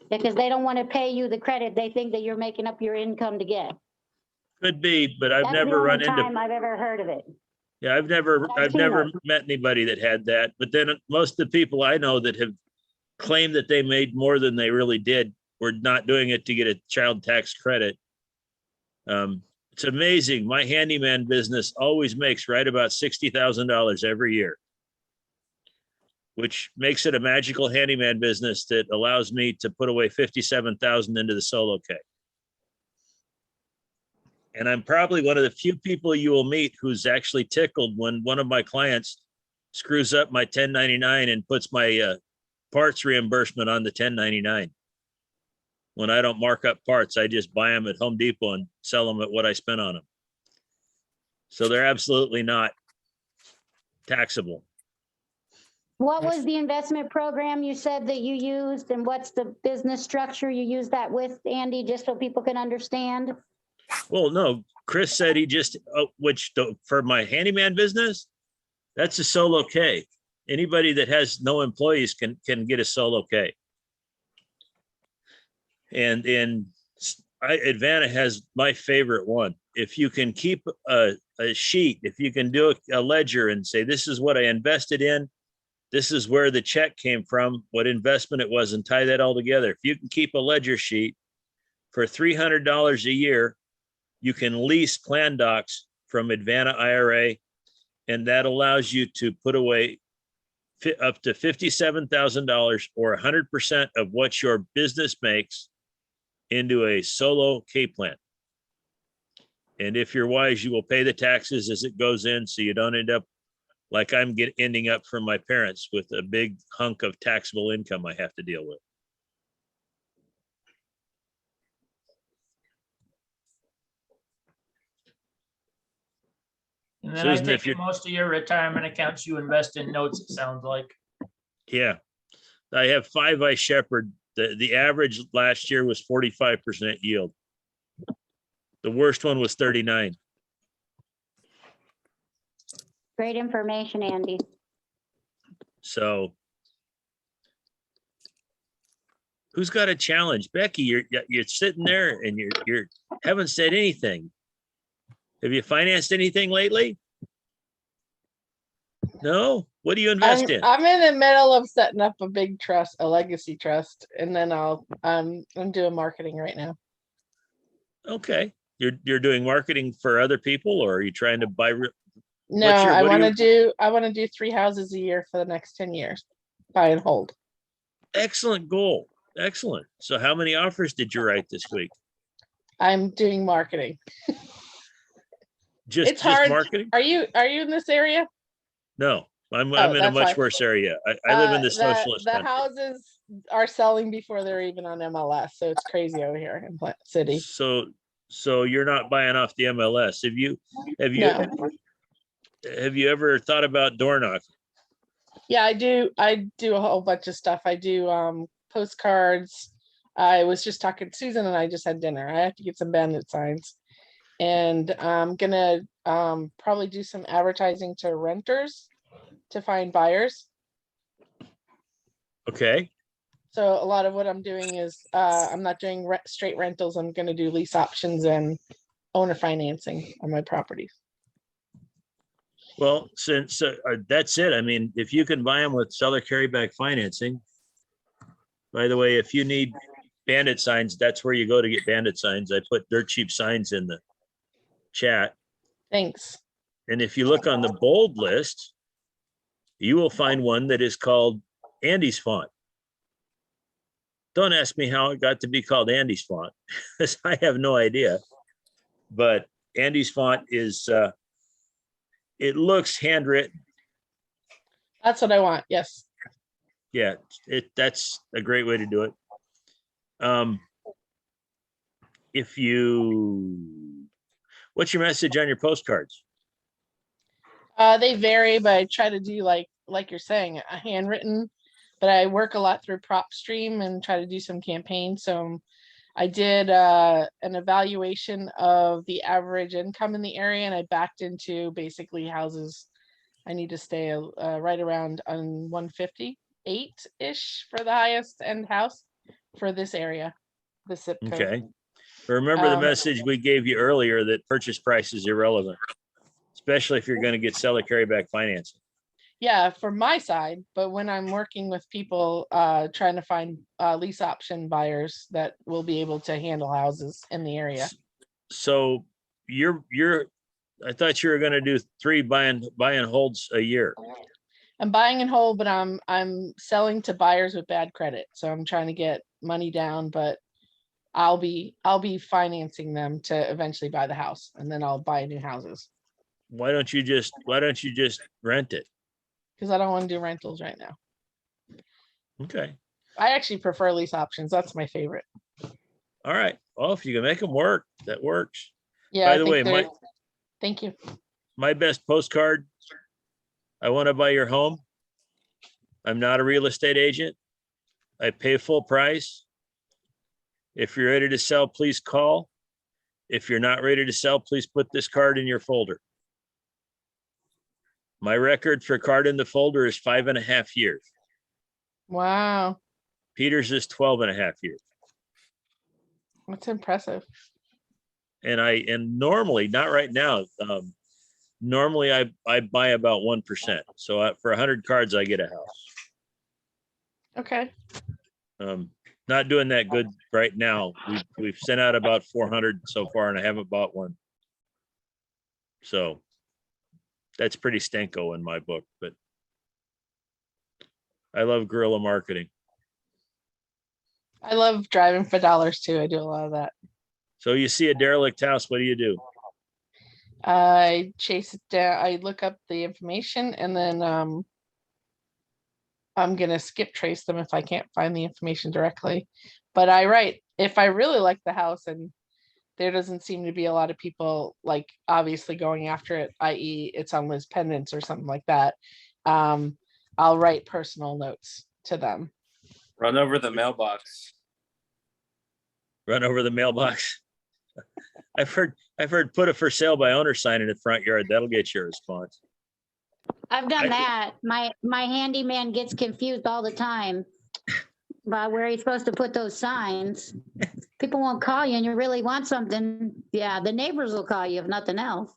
because they don't want to pay you the credit. They think that you're making up your income to get.
Could be, but I've
That's
never
the
run
only
into.
time I've ever heard of it.
Yeah, I've never met anybody that had that. But then most of the people I know that have claimed that they made more than they really did were not doing it to get a child tax credit. It's amazing. My handyman business always makes right about $60,000 every year, which makes it a magical handyman business that allows me to put away 57,000 into the solo K. And I'm probably one of the few people you will meet who's actually tickled when one of my clients screws up my 1099 and puts my parts reimbursement on the 1099. When I don't mark up parts, I just buy them at Home Depot and sell them at what I spent on them. So they're absolutely not taxable.
What was the investment program you said that you used, and what's the business structure you use that with, Andy, just so people can understand?
Well, no, Chris said he just, for my handyman business, that's a solo K. Anybody that has no employees can get a solo K. And Advanta has my favorite one. If you can keep a sheet, if you can do a ledger and say, this is what I invested in, this is where the check came from, what investment it was, and tie that all together. If you can keep a ledger sheet for $300 a year, you can lease plan docs from Advanta IRA, and that allows you to put away up to $57,000 or 100% of what your business makes into a solo K plan. And if you're wise, you will pay the taxes as it goes in, so you don't end up like I'm ending up from my parents with a big hunk of taxable income I have to deal with.
And then
Susan,
I
if
take
you're-
most of your retirement accounts, you invest in notes, it sounds like.
Yeah, I have 5 I shepherd. The average last year was 45% yield. The worst one was 39.
Great information, Andy.
So who's got a challenge? Becky, you're sitting there and you're haven't said anything. Have you financed anything lately? No? What do you invest in?
I'm in the middle of setting up a big trust, a legacy trust, and then I'm doing marketing right now.
Okay. You're doing marketing for other people, or are you trying to buy?
No, I want to do 3 houses a year for the next 10 years. Buy and hold.
Excellent goal. Excellent. So how many offers did you write this week?
I'm doing marketing.
Just
It's hard.
marketing?
Are you in this area?
No, I'm in a
that's
much
why.
worse area. I live in the socialist
The
country.
houses are selling before they're even on MLS, so it's crazy over here in Plant City.
So you're not buying off the MLS.
No.
Have you ever thought about door knocking?
Yeah, I do a whole bunch of stuff. I do postcards. I was just talking to Susan and I just had dinner. I have to get some bandit signs. And I'm gonna probably do some advertising to renters to find buyers.
Okay.
So a lot of what I'm doing is I'm not doing straight rentals. I'm gonna do lease options and owner financing on my properties.
Well, since that's it. I mean, if you can buy them with seller carryback financing. By the way, if you need bandit signs, that's where you go to get bandit signs. I put dirt cheap signs in the chat.
Thanks.
And if you look on the bold list, you will find one that is called Andy's font. Don't ask me how it got to be called Andy's font, because I have no idea. But Andy's font is, it looks handwritten.
That's what I want. Yes.
Yeah, that's a great way to do it. What's your message on your postcards?
They vary, but I try to do like you're saying, a handwritten, but I work a lot through PropStream and try to do some campaigns. So I did an evaluation of the average income in the area, and I backed into basically houses. I need to stay right around on 158-ish for the highest end house for this area, the zip code.
Okay. Remember the message we gave you earlier that purchase price is irrelevant, especially if you're going to get seller carryback financing.
Yeah, for my side, but when I'm working with people trying to find lease option buyers that will be able to handle houses in the area.
So I thought you were gonna do 3 buy and holds a year.
I'm buying and hold, but I'm selling to buyers with bad credit. So I'm trying to get money down, but I'll be financing them to eventually buy the house, and then I'll buy new houses
Why don't you just rent it?
because I don't want to do rentals right now.
Okay,
I actually prefer lease options. That's my favorite.
all right. Well, if you can make them work, that works.
Yeah.
By
I
the
think
way,
they're- Thank you.
my best postcard, I want to buy your home. I'm not a real estate agent. I pay full price. If you're ready to sell, please call. If you're not ready to sell, please put this card in your folder. My record for card in the folder is 5.5 years.
Wow,
Peter's is 12.5 years.
that's impressive.
And normally, not right now, normally I buy about 1%. So for 100 cards, I get a house.
Okay.
Not doing that good right now. We've sent out about 400 so far and I haven't bought one. So that's pretty stinko in my book, but I love guerrilla marketing.
I love driving for dollars too. I do a lot of that.
So you see a derelict house, what do?
I chase it down. I look up the information and then I'm gonna skip trace them if I can't find the information directly. But I write if I really like the house and there doesn't seem to be a lot of people like obviously going after it, i.e. it's on Liz Pendants or something like that. I'll write personal notes to them.
Run over the mailbox.
Run over the mailbox. I've heard put a for sale by owner sign in the front yard. That'll get your response.
I've done that. My handyman gets confused all the time about where he's supposed to put those signs. People won't call you and you really want something. Yeah, the neighbors will call you if nothing else.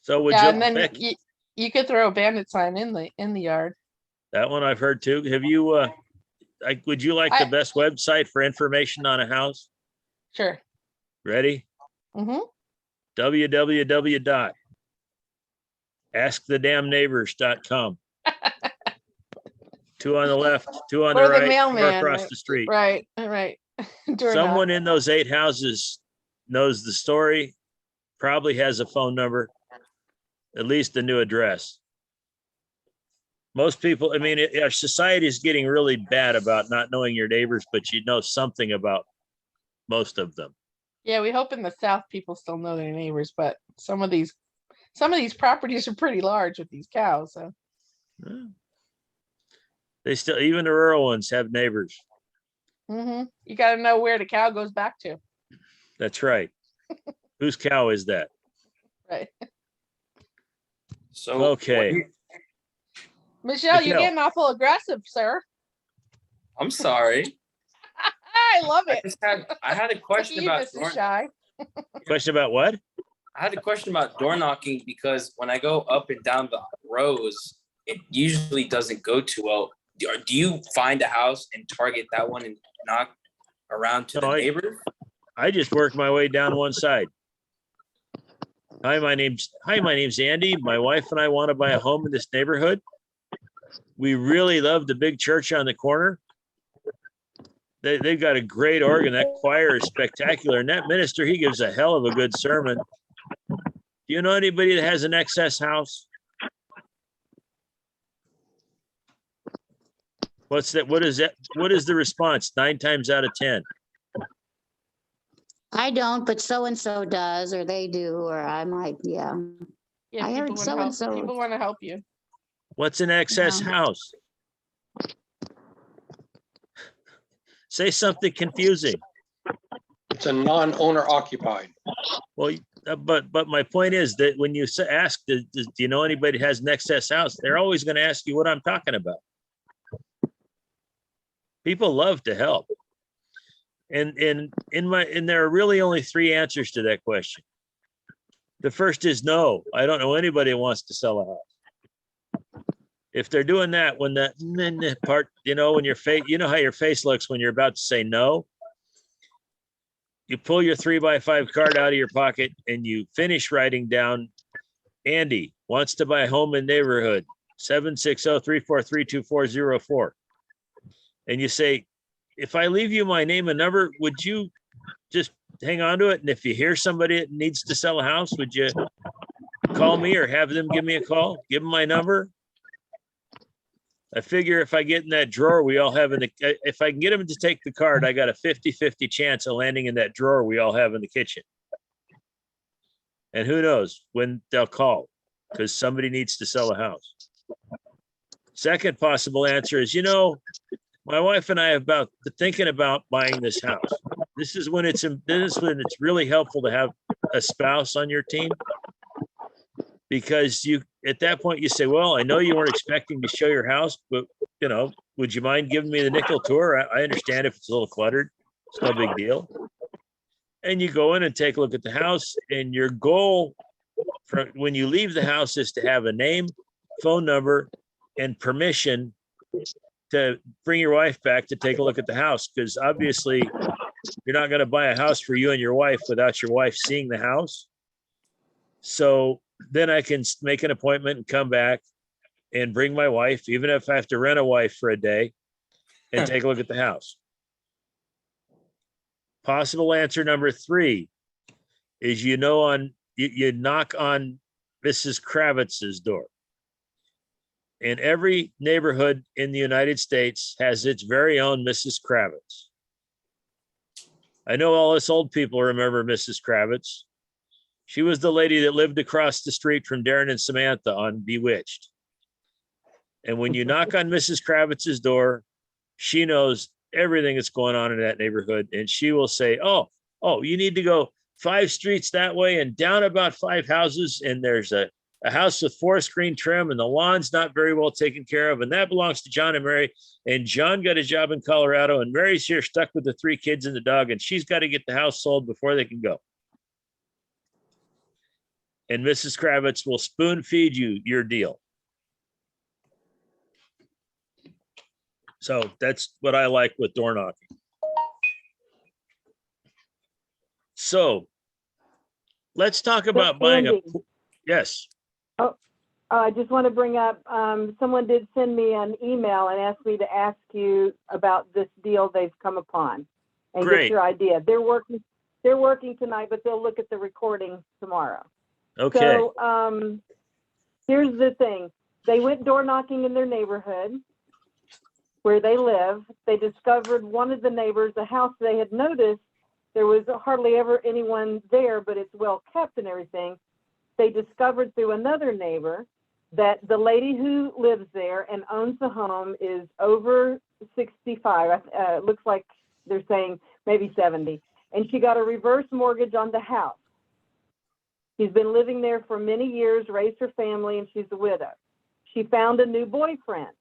So would
Yeah,
you,
and then
Becky,
you could throw a bandit sign in the yard.
that one I've heard too. Have you, would you like the
I-
best website for information on a house?
Sure.
Ready?
Mm-hmm.
www.askthedamnneighbors.com. 2 on the left, 2 on
Or
the
the
right, 4
mailman,
across
right?
the street.
Right. Doorknob.
Someone in those 8 houses knows the story, probably has a phone number, at least the new address. Most people, I mean, our society is getting really bad about not knowing your neighbors, but you know something about most of them.
Yeah, we hope in the South people still know their neighbors, but some of these properties are pretty large with these cows. So
They still, even the rural ones have neighbors.
you got to know where the cow goes back to.
That's right. Whose cow is that?
Right.
So
Okay.
Michelle, you're
Michelle.
getting awful aggressive, sir.
I'm sorry.
I love it.
I had a question
You,
about
Mrs. Shy.
Question about what?
I had a question about door knocking because when I go up and down the rows, it usually doesn't go too well. Do you find a house and target that one and knock around to
No,
the neighbor?
I just worked my way down one side. Hi, my name's Andy. My wife and I want to buy a home in this neighborhood. We really love the big church on the corner. They've got a great organ. That choir is spectacular. And that minister, he gives a hell of a good sermon. Do you know anybody that has an excess house? What's that? What is that? What is the response? 9 times out of 10.
I don't, but so-and-so does, or they do, or I might, yeah.
Yeah,
I heard
people wanna help-
so-and-so.
People want to help you.
What's an excess
Yeah.
house? Say something confusing.
It's a non-owner occupied.
Well, but my point is that when you ask, do you know anybody that has an excess house? They're always going to ask you what I'm talking about. People love to help. And there are really only 3 answers to that question. The first is no. I don't know anybody who wants to sell a house. If they're doing that, when that part, you know, when your face, you know how your face looks when you're about to say no. you pull your 3x5 card out of your pocket and you finish writing down, Andy wants to buy a home in neighborhood 760-343-2404. And you say, if I leave you my name and number, would you just hang on to it? And if you hear somebody that needs to sell a house, would you call me or have them give me a call? Give them my number. I figure if I get in that drawer we all have in the, if I can get them to take the card, I got a 50-50 chance of landing in that drawer we all have in the kitchen. And who knows when they'll call because somebody needs to sell a house. Second possible answer is, my wife and I have about thinking about buying this house. This is when it's really helpful to have a spouse on your team, because at that point you say, well, I know you weren't expecting to show your house, but would you mind giving me the nickel tour? I understand if it's a little cluttered, it's no big deal. And you go in and take a look at the house, and your goal when you leave the house is to have a name, phone number, and permission to bring your wife back to take a look at the house. Because obviously you're not going to buy a house for you and your wife without your wife seeing the house. So then I can make an appointment and come back and bring my wife, even if I have to rent a wife for a day, and take a look at the house. Possible answer number 3 is, you knock on Mrs. Kravitz's door. And every neighborhood in the United States has its very own Mrs. Kravitz. I know all us old people remember Mrs. Kravitz. She was the lady that lived across the street from Darren and Samantha on Bewitched. And when you knock on Mrs. Kravitz's door, she knows everything that's going on in that neighborhood. And she will say, oh, you need to go 5 streets that way and down about 5 houses. And there's a house with forest green trim and the lawn's not very well taken care of. And that belongs to John and Mary. And John got a job in Colorado and Mary's here stuck with the 3 kids and the dog. And she's got to get the house sold before they can go. And Mrs. Kravitz will spoon feed you your deal. So that's what I like with door knocking. So let's talk about buying
Andy.
Yes.
I just want to bring up, someone did send me an email and asked me to ask you about this deal they've come upon and
Great.
get your idea. They're working tonight, but they'll look at the recording tomorrow.
Okay.
So here's the thing. They went door knocking in their neighborhood where they live. They discovered one of the neighbors, a house they had noticed there was hardly ever anyone there, but it's well kept and everything. They discovered through another neighbor that the lady who lives there and owns the home is over 65. Looks like they're saying maybe 70. And she got a reverse mortgage on the house. She's been living there for many years, raised her family, and she's a widow. She found a new boyfriend.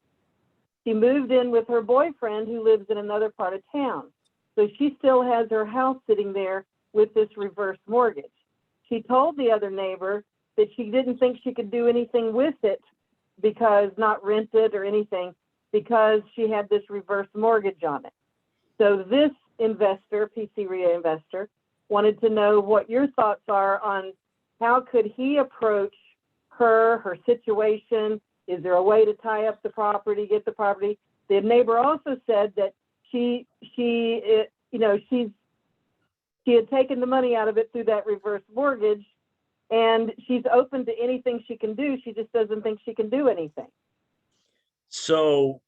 She moved in with her boyfriend who lives in another part of town. So she still has her house sitting there with this reverse mortgage. She told the other neighbor that she didn't think she could do anything with it because not rent it or anything, because she had this reverse mortgage on it. So this investor, PCREIA investor, wanted to know what your thoughts are on how could he approach her situation. Is there a way to tie up the property, get the property? The neighbor also said that she had taken the money out of it through that reverse mortgage, and she's open to anything she can do. She just doesn't think she can do anything.
So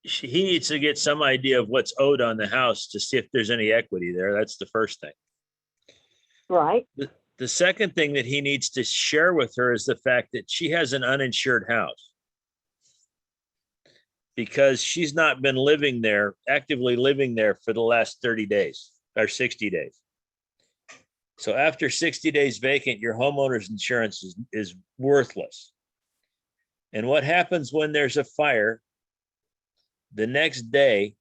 he needs to get some idea of what's owed on the house to see if there's any equity there. That's the first thing.
Right.
The second thing that he needs to share with her is the fact that she has an uninsured house, because she's not been actively living there for the last 30 days or 60 days. So after 60 days vacant, your homeowner's insurance is worthless. And what happens when there's a fire? The next day,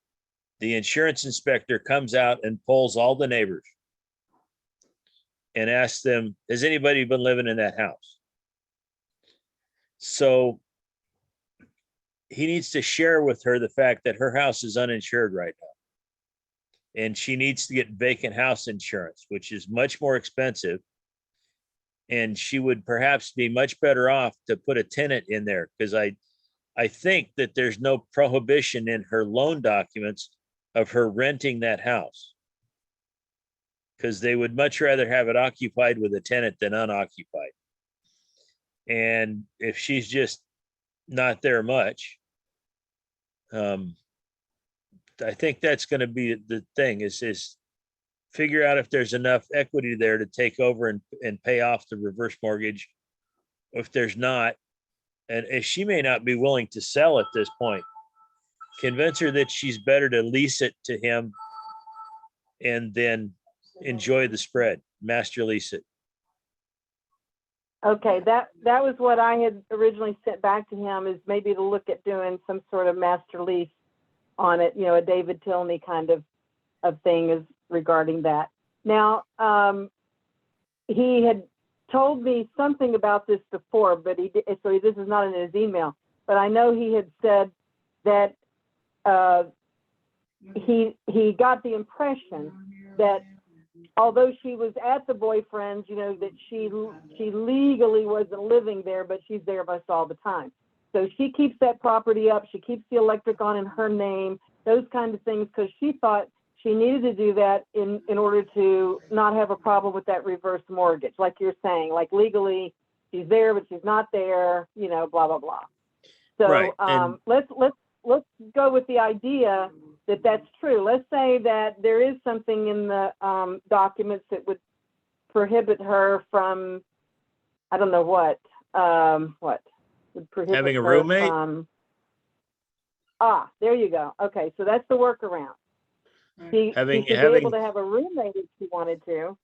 the insurance inspector comes out and polls all the neighbors and asks them, has anybody been living in that house? So he needs to share with her the fact that her house is uninsured right now. and she needs to get vacant house insurance, which is much more expensive. And she would perhaps be much better off to put a tenant in there, because I think that there's no prohibition in her loan documents of her renting that house. Because they would much rather have it occupied with a tenant than unoccupied. And if she's just not there much, I think that's going to be the thing is figure out if there's enough equity there to take over and pay off the reverse mortgage. If there's not, and if she may not be willing to sell at this point, convince her that she's better to lease it to him and then enjoy the spread, master lease it.
Okay, that was what I had originally sent back to him, is maybe to look at doing some sort of master lease on it, a David Tilney kind of thing is regarding that. Now, he had told me something about this before, but so this is not in his email, but I know he had said that he got the impression that although she was at the boyfriend's, that she legally wasn't living there, but she's there most all the time. So she keeps that property up. She keeps the electric on in her name, those kind of things, because she thought she needed to do that in order to not have a problem with that reverse mortgage. Like you're saying, like legally she's there, but she's not there, blah, blah, blah. So
Right.
let's go with the idea that that's true. Let's say that there is something in the documents that would prohibit her from, I don't know what would prohibit
Having a
her
roommate?
from, there you go. Okay, so that's the workaround. She should be able to have a roommate if she wanted to.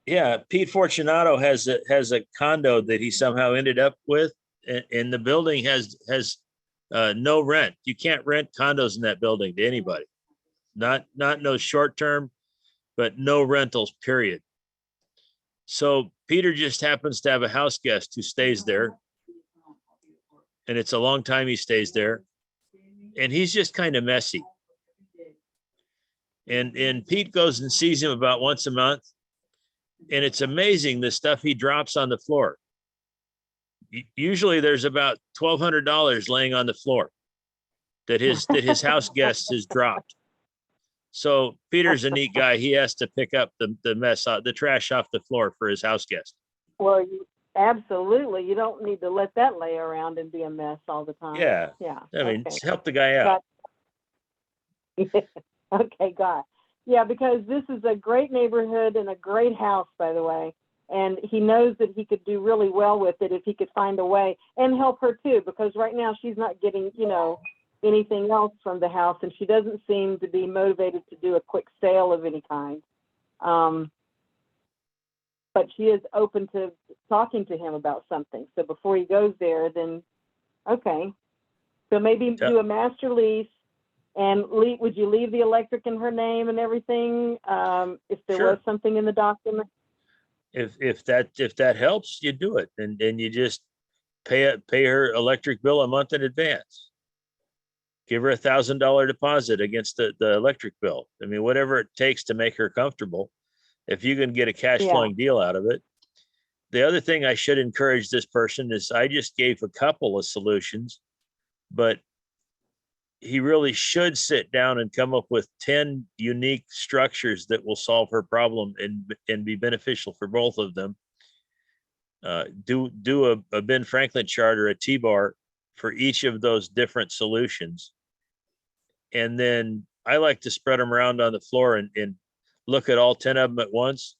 Yeah, Pete Fortunato has a condo that he somehow ended up with, and the building has no rent. You can't rent condos in that building to anybody. Not no short term, but no rentals, period. So Peter just happens to have a house guest who stays there. And it's a long time he stays there. And he's just kind of messy. And Pete goes and sees him about once a month. And it's amazing the stuff he drops on the floor. Usually there's about $1,200 laying on the floor that his house guest has dropped. So Peter's a neat guy. He has to pick up the mess out, the trash off the floor for his house guest.
Well, absolutely. You don't need to let that lay around and be a mess all the time.
Yeah.
Yeah.
I mean,
okay.
help the guy out.
Okay, got it. Yeah, because this is a great neighborhood and a great house, by the way. And he knows that he could do really well with it if he could find a way, and help her too, because right now she's not getting, anything else from the house, and she doesn't seem to be motivated to do a quick sale of any kind. But she is open to talking to him about something. So before he goes there, then, okay. So maybe do a master lease, and would you leave the electric in her name and everything? If there was something in the document?
If that helps, you do it, and you just pay her electric bill a month in advance. Give her $1,000 deposit against the electric bill. I mean, whatever it takes to make her comfortable. If you can get a cash flowing deal out of it. The other thing I should encourage this person is, I just gave a couple of solutions, but he really should sit down and come up with 10 unique structures that will solve her problem and be beneficial for both of them. Do a Ben Franklin chart or a T-bar for each of those different solutions. And then I like to spread them around on the floor and look at all 10 of them at once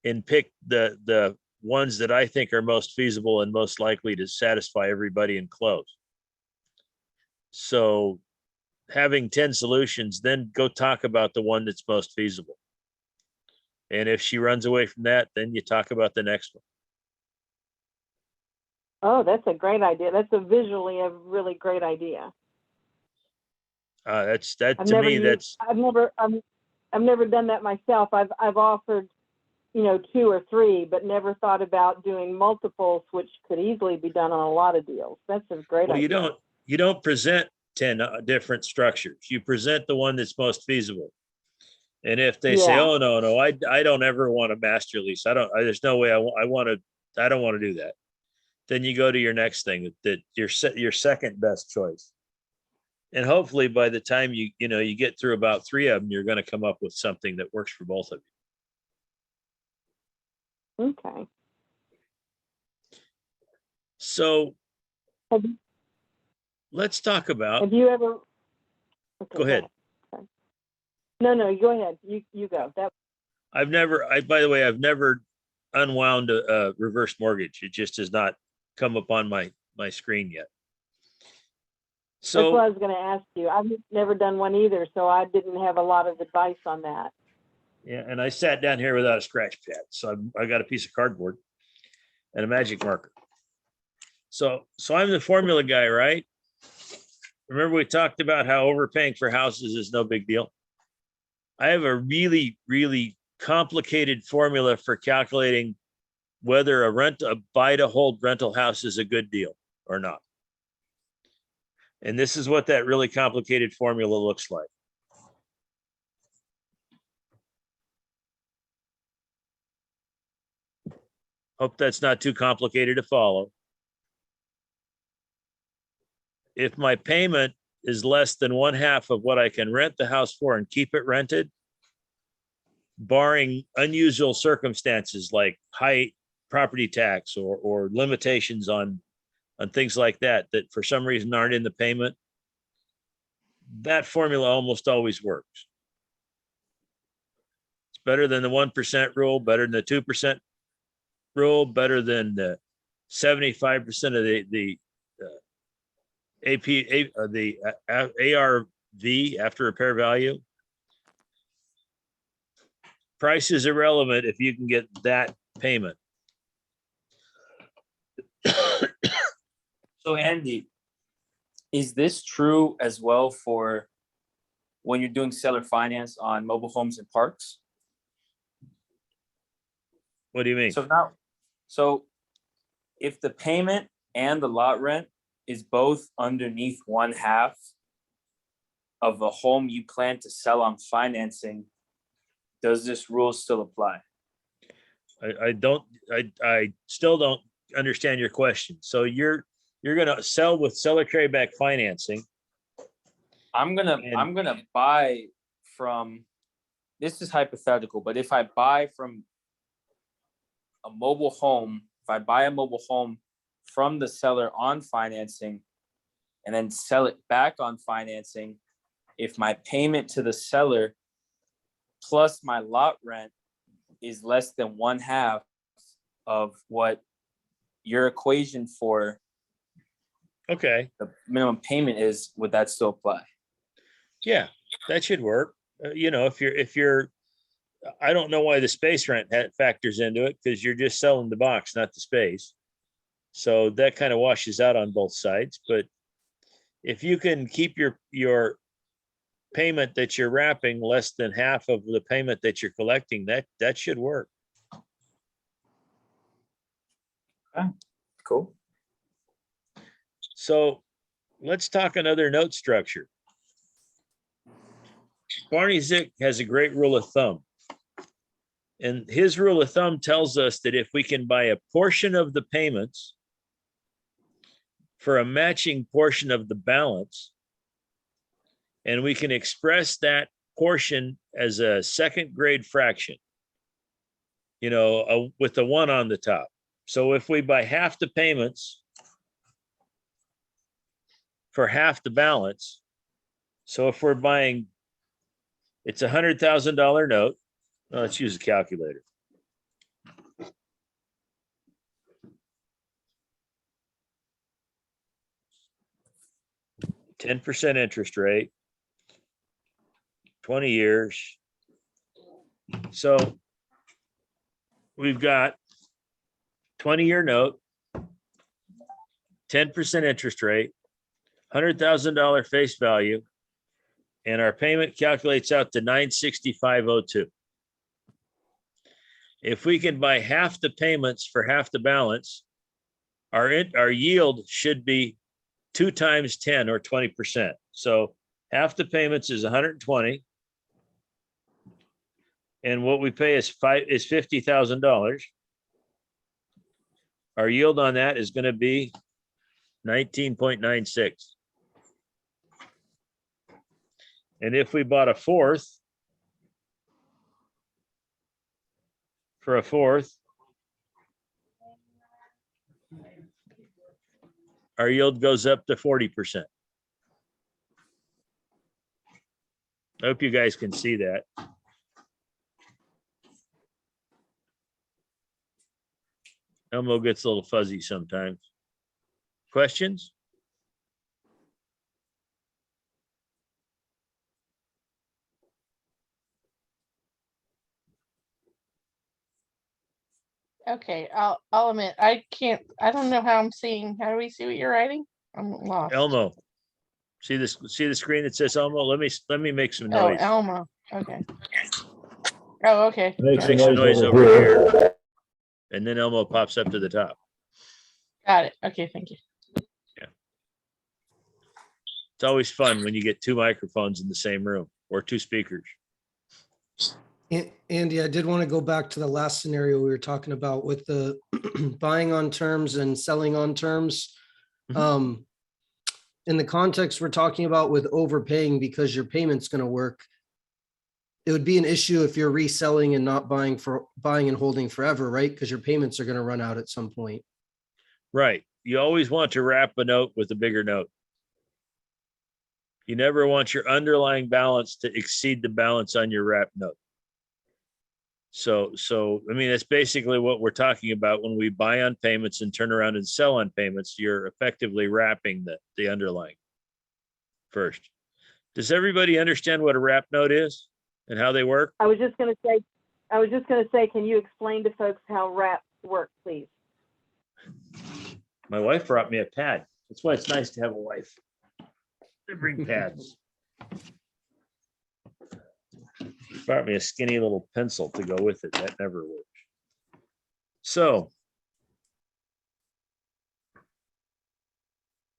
and pick the ones that I think are most feasible and most likely to satisfy everybody and close. So having 10 solutions, then go talk about the one that's most feasible. And if she runs away from that, then you talk about the next one.
Oh, that's a great idea. That's visually a really great idea.
I've
never done that myself. I've offered, 2 or 3, but never thought about doing multiples, which could easily be done on a lot of deals. That's a great idea.
You don't present 10 different structures. You present the one that's most feasible. And if they say,
Yeah.
oh, no, I don't ever want a master lease. There's no way I don't want to do that. Then you go to your next thing that your second best choice. And hopefully by the time you get through about 3 of them, you're going to come up with something that works for both of you.
Okay.
So
Have you,
let's talk about,
have you ever? Okay,
go ahead.
Sorry. No, go ahead. You go.
By the way, I've never unwound a reverse mortgage. It just has not come up on my screen yet.
That's what I
So,
was going to ask you. I've never done one either, so I didn't have a lot of advice on that.
yeah, and I sat down here without a scratch pad. So I got a piece of cardboard and a magic marker. So I'm the formula guy, right? Remember we talked about how overpaying for houses is no big deal. I have a really, really complicated formula for calculating whether a buy to hold rental house is a good deal or not. And this is what that really complicated formula looks like. Hope that's not too complicated to follow. If my payment is less than 1/2 of what I can rent the house for and keep it rented, barring unusual circumstances like height, property tax, or limitations on things like that for some reason aren't in the payment, that formula almost always works. It's better than the 1% rule, better than the 2% rule, better than the 75% of the ARV, after repair value. Price is irrelevant if you can get that payment.
So Andy, is this true as well for when you're doing seller finance on mobile homes and parks?
What do you mean?
So if the payment and the lot rent is both underneath 1/2 of a home you plan to sell on financing, does this rule still apply?
I still don't understand your question. So you're gonna sell with seller carryback financing.
I'm gonna buy from, this is hypothetical, but if I buy from a mobile home, if I buy a mobile home from the seller on financing and then sell it back on financing, if my payment to the seller plus my lot rent is less than 1/2 of what your equation for
Okay.
the minimum payment is, would that still apply?
Yeah, that should work. If you're, I don't know why the space rent factors into it, because you're just selling the box, not the space. So that kind of washes out on both sides. But if you can keep your payment that you're wrapping less than 1/2 of the payment that you're collecting, that should work.
Okay, cool.
So let's talk another note structure. Barney Zick has a great rule of thumb. And his rule of thumb tells us that if we can buy a portion of the payments for a matching portion of the balance, and we can express that portion as a second grade fraction, with the 1 on the top. So if we buy half the payments for half the balance, so if we're buying, it's $100,000 note. Let's use a calculator. %10 interest rate, 20 years. So we've got 20-year note, 10% interest rate, $100,000 face value, and our payment calculates out to $965.02. If we can buy half the payments for half the balance, our yield should be 2 times 10 or 20%. So half the payments is 120. And what we pay is $50,000. Our yield on that is going to be 19.96. And if we bought a fourth for a fourth, our yield goes up to 40%. I hope you guys can see that. Elmo gets a little fuzzy sometimes. Questions?
Okay, I'll admit, I don't know how I'm seeing. How do we see what you're writing? I'm lost.
Elmo. See this? See the screen that says Elmo? Let me make some
Oh,
noise.
Elmo. Okay. Oh, okay.
Make some noise over here. And then Elmo pops up to the top.
Got it. Okay, thank you.
It's always fun when you get two microphones in the same room or two speakers.
Andy, I did want to go back to the last scenario we were talking about with the buying on terms and selling on terms. In the context we're talking about with overpaying because your payment's going to work, it would be an issue if you're reselling and not buying and holding forever, right? Because your payments are going to run out at some point.
Right. You always want to wrap a note with a bigger note. You never want your underlying balance to exceed the balance on your wrap note. So I mean, that's basically what we're talking about when we buy on payments and turn around and sell on payments. You're effectively wrapping the underlying first. Does everybody understand what a wrap note is and how they work?
I was just going to say, can you explain to folks how wrap work, please?
My wife brought me a pad. That's why it's nice to have a wife. They bring pads. Brought me a skinny little pencil to go with it. That never works. So,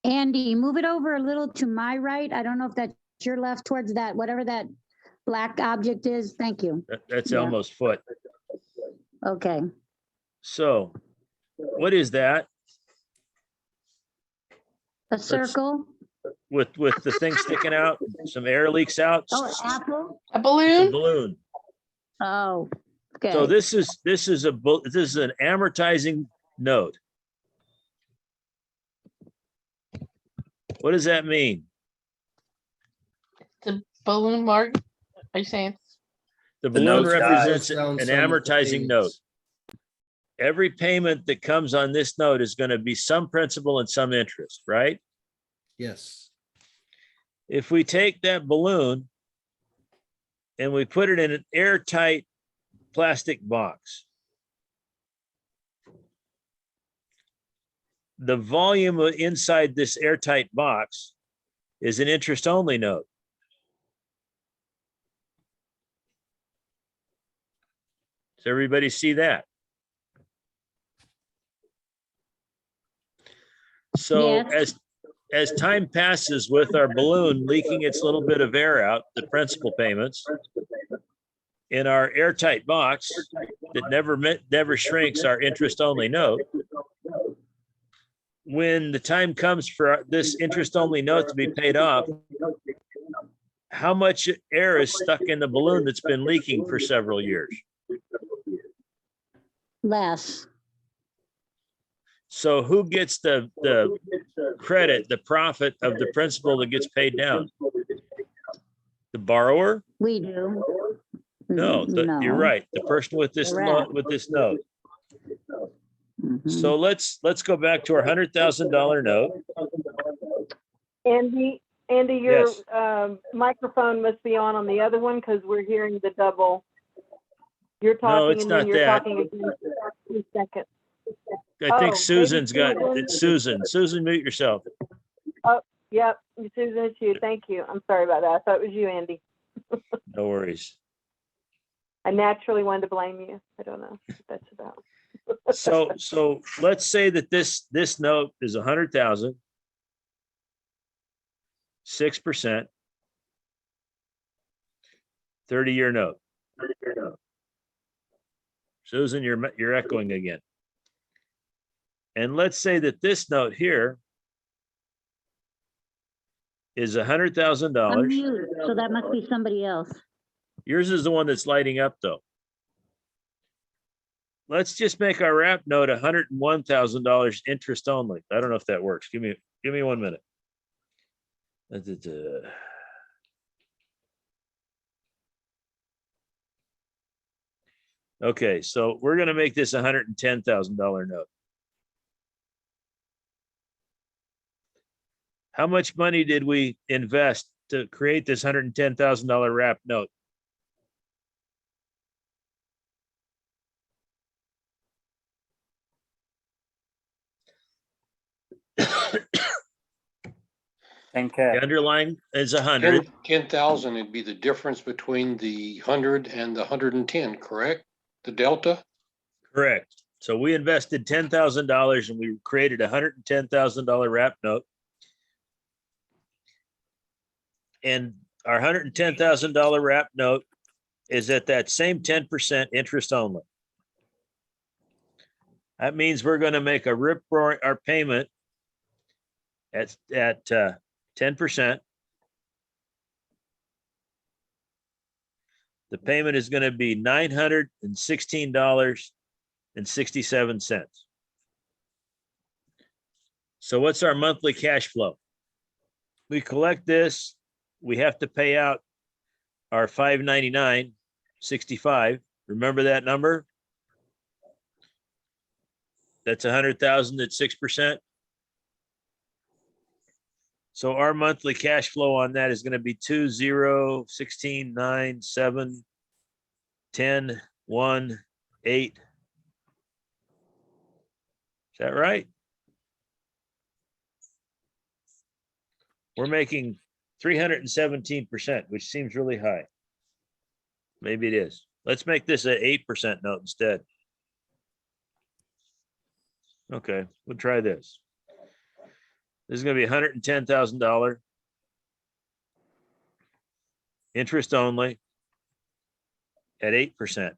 Andy, move it over a little to my right. I don't know if that's your left towards that, whatever that black object is. Thank you.
that's
Yeah.
Elmo's foot.
Okay.
So, what is that?
A circle.
With the thing sticking out, some air leaks out.
Oh, apple.
A
It's a
balloon?
balloon.
Oh, okay.
So this is an amortizing note. What does that mean?
The balloon mark? Are you saying?
The
The
balloon
note
represents
dies down
an
some with the
amortizing note.
payments.
Every payment that comes on this note is going to be some principal and some interest, right?
Yes.
If we take that balloon and we put it in an airtight plastic box, the volume inside this airtight box is an interest-only note. Does everybody see that? So
Yes.
as time passes with our balloon leaking its little bit of air out, the principal payments in our airtight box that never shrinks, our interest-only note, when the time comes for this interest-only note to be paid off, how much air is stuck in the balloon that's been leaking for several years?
Less.
So who gets the credit, the profit of the principal that gets paid down? The borrower?
We do.
No, you're right. The person with this note,
Mhm.
So let's go back to our $100,000 note.
Andy, your
Yes.
microphone must be on the other one because we're hearing the double. You're
No,
talking
it's
and then
not
you're
that.
talking again for 2 seconds.
I think
Oh,
Susan's
maybe
got it. Susan, mute yourself.
Yep, Susan, it's you. Thank you. I'm sorry about that. I thought it was you, Andy.
No worries.
I naturally wanted to blame you. I don't know what that's about.
So let's say that this note is 100,000, 6%, 30-year note. Susan, you're echoing again. And let's say that this note here is $100,000.
I'm muted, so that must be somebody else.
Yours is the one that's lighting up though. Let's just make our wrap note $101,000 interest only. I don't know if that works. Give me 1 minute. Okay, so we're gonna make this $110,000 note. How much money did we invest to create this $110,000 wrap note? The underlying is 100.
10,000 would be the difference between the 100 and the 110, correct? The delta?
Correct. So we invested $10,000 and we created a $110,000 wrap note. And our $110,000 wrap note is at that same 10% interest only. That means we're going to make a rip roaring our payment at 10%. The payment is going to be $916.67. So what's our monthly cash flow? We collect this, we have to pay out our $599.65. Remember that number? That's 100,000 at 6%. So our monthly cash flow on that is going to be 2, 0, 16, 9, 7, 10, 1, 8. Is that right? We're making 317%, which seems really high. Maybe it is. Let's make this an 8% note instead. Okay, we'll try this. This is going to be $110,000. Interest only at 8%.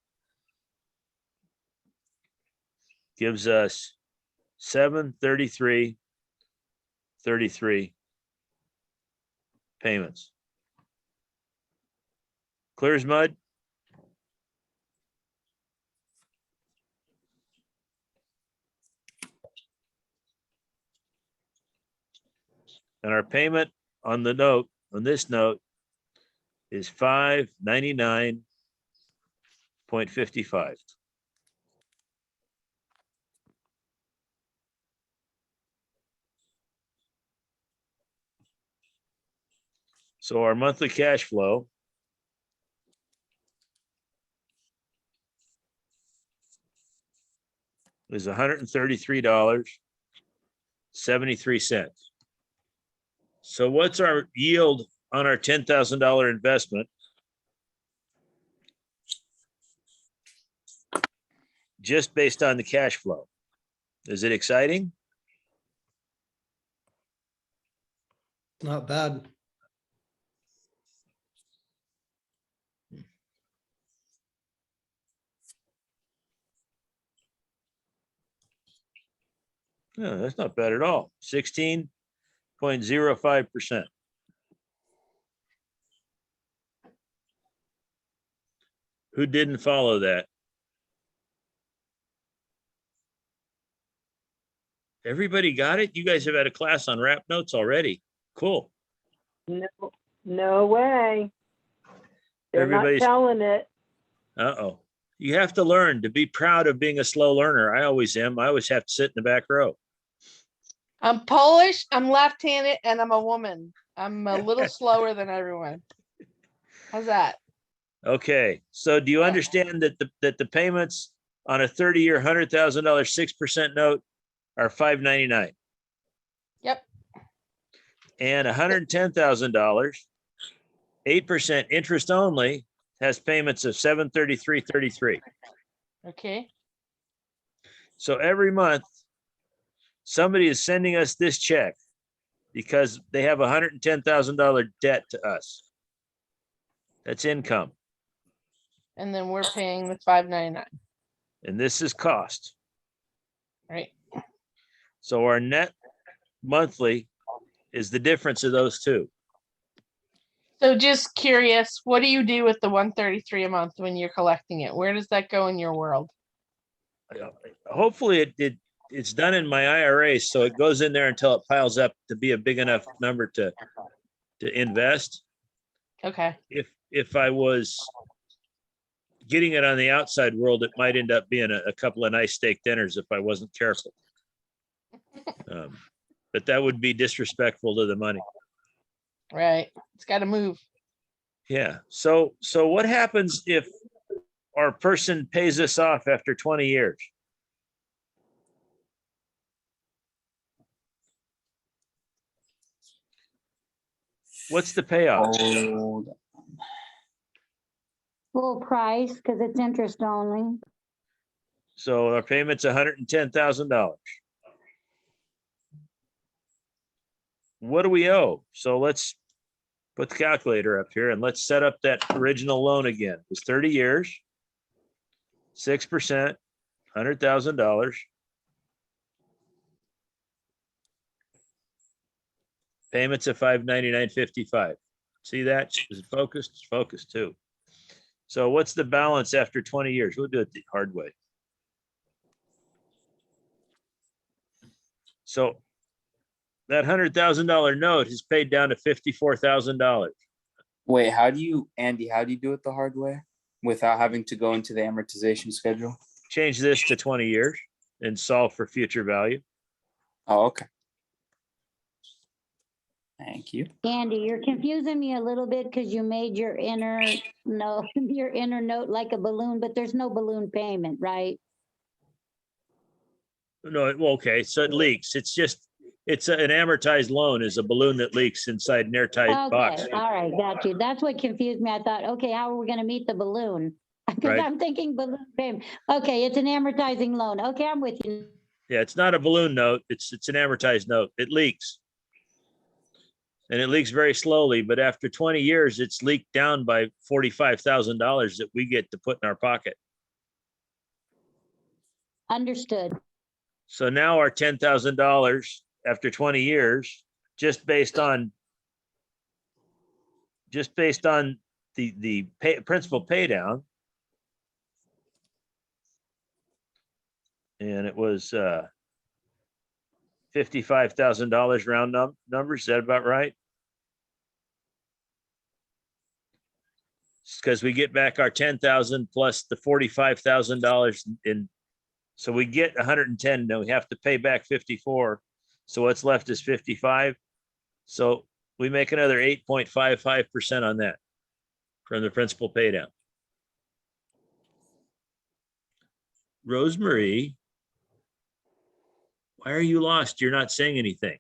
Gives us 733.33 payments. Clear as mud? And our payment on the note, on this note, is $599.55. So our monthly cash flow is $133.73. So what's our yield on our $10,000 investment? Just based on the cash flow. Is it exciting?
Not bad.
No, that's not bad at all. 16.05%. Who didn't follow that? Everybody got it? You guys have had a class on wrap notes already. Cool.
No way. They're not telling it.
Uh-oh. You have to learn to be proud of being a slow learner. I always am. I always have to sit in the back row.
I'm Polish, I'm left-handed, and I'm a woman. I'm a little slower than everyone. How's that?
Okay. So do you understand that the payments on a 30-year, $100,000, 6% note are $599?
Yep.
And $110,000, 8% interest only, has payments of $733.33.
Okay.
So every month, somebody is sending us this check because they have a $110,000 debt to us. That's income.
And then we're paying the $599.
And this is cost.
Right.
So our net monthly is the difference of those two.
So just curious, what do you do with the 133 a month when you're collecting it? Where does that go in your world?
Hopefully it's done in my IRA, so it goes in there until it piles up to be a big enough number to invest.
Okay.
If I was getting it on the outside world, it might end up being a couple of nice steak dinners if I wasn't careful. But that would be disrespectful to the money.
Right. It's got to move.
Yeah. So what happens if our person pays us off after 20 years? What's the payoff?
Full price, because it's interest only.
So our payment's $110,000. What do we owe? So let's put the calculator up here and let's set up that original loan again. It's 30 years, 6%, $100,000. Payments of $599.55. See that? Is it focused? It's focused too. So what's the balance after 20 years? We'll do it the hard way. So that $100,000 note is paid down to $54,000.
Wait, Andy, how do you do it the hard way without having to go into the amortization schedule?
Change this to 20 years and solve for future value.
Oh, okay. Thank you.
Andy, you're confusing me a little bit because you made your inner note like a balloon, but there's no balloon payment, right?
No, well, okay, so it leaks. It's an amortized loan is a balloon that leaks inside an airtight box.
Okay, all right, got you. That's what confused me. I thought, okay, how are we gonna meet the balloon? Because
Right.
I'm thinking balloon payment. Okay, it's an amortizing loan. Okay, I'm with you.
Yeah, it's not a balloon note. It's an amortized note. It leaks. And it leaks very slowly, but after 20 years, it's leaked down by $45,000 that we get to put in our pocket.
Understood.
So now our $10,000 after 20 years, just based on the principal pay down. And it was $55,000 round numbers. Is that about right? Because we get back our 10,000 plus the $45,000 in, so we get 110. Now we have to pay back 54. So what's left is 55. So we make another 8.55% on that from the principal pay down. Rosemary, why are you lost? You're not saying anything.